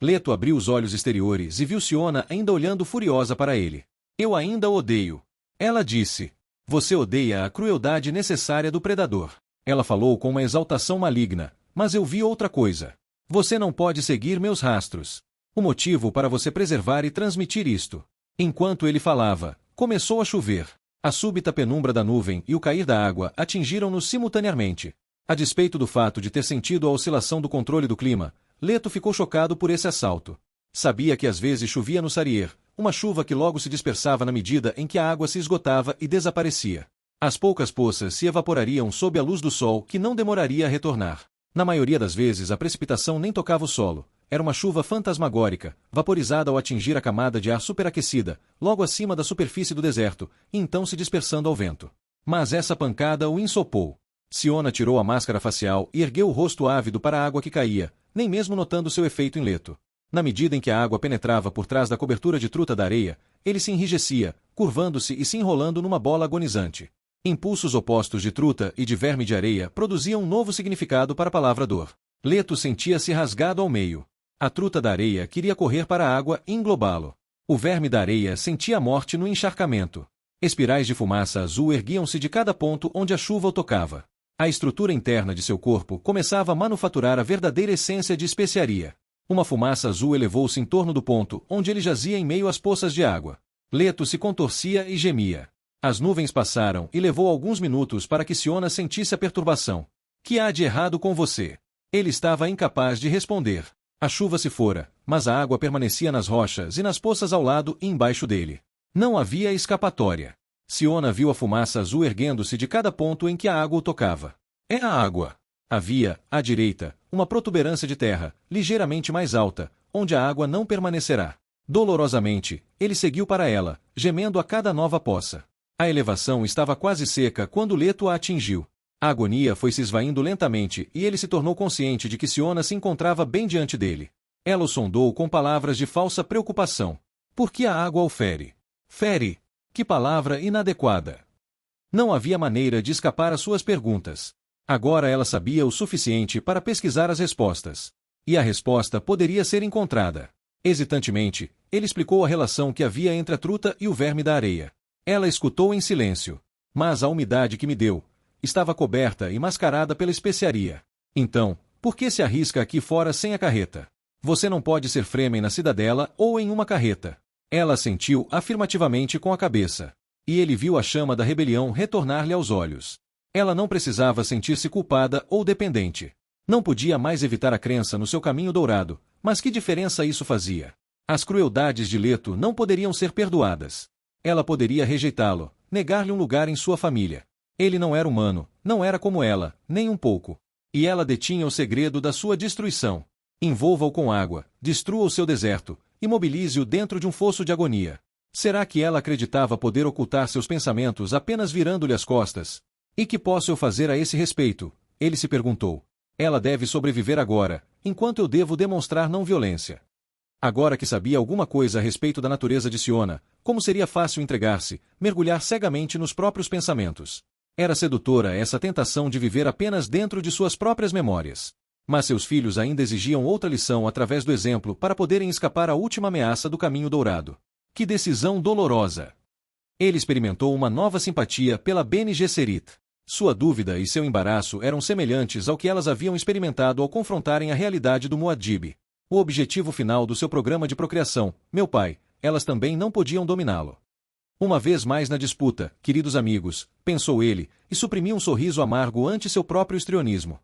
Leto abriu os olhos exteriores e viu Siona ainda olhando furiosa para ele. Eu ainda o odeio. Ela disse. Você odeia a crueldade necessária do predador. Ela falou com uma exaltação maligna, mas eu vi outra coisa. Você não pode seguir meus rastros. O motivo para você preservar e transmitir isto. Enquanto ele falava, começou a chover. A súbita penumbra da nuvem e o cair da água atingiram-nos simultaneamente. A despeito do fato de ter sentido a oscilação do controle do clima, Leto ficou chocado por esse assalto. Sabia que às vezes chovia no Sarier, uma chuva que logo se dispersava na medida em que a água se esgotava e desaparecia. As poucas poças se evaporariam sob a luz do sol que não demoraria a retornar. Na maioria das vezes a precipitação nem tocava o solo. Era uma chuva fantasmagórica, vaporizada ao atingir a camada de ar superaquecida, logo acima da superfície do deserto, e então se dispersando ao vento. Mas essa pancada o ensopou. Siona tirou a máscara facial e ergueu o rosto ávido para a água que caía, nem mesmo notando seu efeito em Leto. Na medida em que a água penetrava por trás da cobertura de truta da areia, ele se enrijecia, curvando-se e se enrolando numa bola agonizante. Impulsos opostos de truta e de verme de areia produziam um novo significado para a palavra dor. Leto sentia-se rasgado ao meio. A truta da areia queria correr para a água e englobá-lo. O verme da areia sentia a morte no encharcamento. Espirais de fumaça azul erguiam-se de cada ponto onde a chuva o tocava. A estrutura interna de seu corpo começava a manufaturar a verdadeira essência de especiaria. Uma fumaça azul elevou-se em torno do ponto onde ele jazia em meio às poças de água. Leto se contorcia e gemia. As nuvens passaram e levou alguns minutos para que Siona sentisse a perturbação. Que há de errado com você? Ele estava incapaz de responder. A chuva se fora, mas a água permanecia nas rochas e nas poças ao lado e embaixo dele. Não havia escapatória. Siona viu a fumaça azul erguendo-se de cada ponto em que a água o tocava. É a água. Havia, à direita, uma protuberância de terra, ligeiramente mais alta, onde a água não permanecerá. Dolorosamente, ele seguiu para ela, gemendo a cada nova poça. A elevação estava quase seca quando Leto a atingiu. A agonia foi se esvaindo lentamente e ele se tornou consciente de que Siona se encontrava bem diante dele. Ela o sondou com palavras de falsa preocupação. Por que a água o fere? Fere! Que palavra inadequada! Não havia maneira de escapar às suas perguntas. Agora ela sabia o suficiente para pesquisar as respostas. E a resposta poderia ser encontrada. Hesitantemente, ele explicou a relação que havia entre a truta e o verme da areia. Ela escutou em silêncio. Mas a umidade que me deu estava coberta e mascarada pela especiaria. Então, por que se arrisca aqui fora sem a carreta? Você não pode ser Fremen na cidadela ou em uma carreta. Ela assentiu afirmativamente com a cabeça. E ele viu a chama da rebelião retornar-lhe aos olhos. Ela não precisava sentir-se culpada ou dependente. Não podia mais evitar a crença no seu caminho dourado, mas que diferença isso fazia? As crueldades de Leto não poderiam ser perdoadas. Ela poderia rejeitá-lo, negar-lhe um lugar em sua família. Ele não era humano, não era como ela, nem um pouco. E ela detinha o segredo da sua destruição. Envolva-o com água, destrua o seu deserto, imobilize-o dentro de um fosso de agonia. Será que ela acreditava poder ocultar seus pensamentos apenas virando-lhe as costas? E que posso eu fazer a esse respeito? Ele se perguntou. Ela deve sobreviver agora, enquanto eu devo demonstrar não violência. Agora que sabia alguma coisa a respeito da natureza de Siona, como seria fácil entregar-se, mergulhar cegamente nos próprios pensamentos. Era sedutora essa tentação de viver apenas dentro de suas próprias memórias. Mas seus filhos ainda exigiam outra lição através do exemplo para poderem escapar à última ameaça do caminho dourado. Que decisão dolorosa! Ele experimentou uma nova simpatia pela Bene Gesserit. Sua dúvida e seu embaraço eram semelhantes ao que elas haviam experimentado ao confrontarem a realidade do Muad'Dib. O objetivo final do seu programa de procriação, meu pai, elas também não podiam dominá-lo. Uma vez mais na disputa, queridos amigos, pensou ele, e suprimiu um sorriso amargo ante seu próprio histrionismo.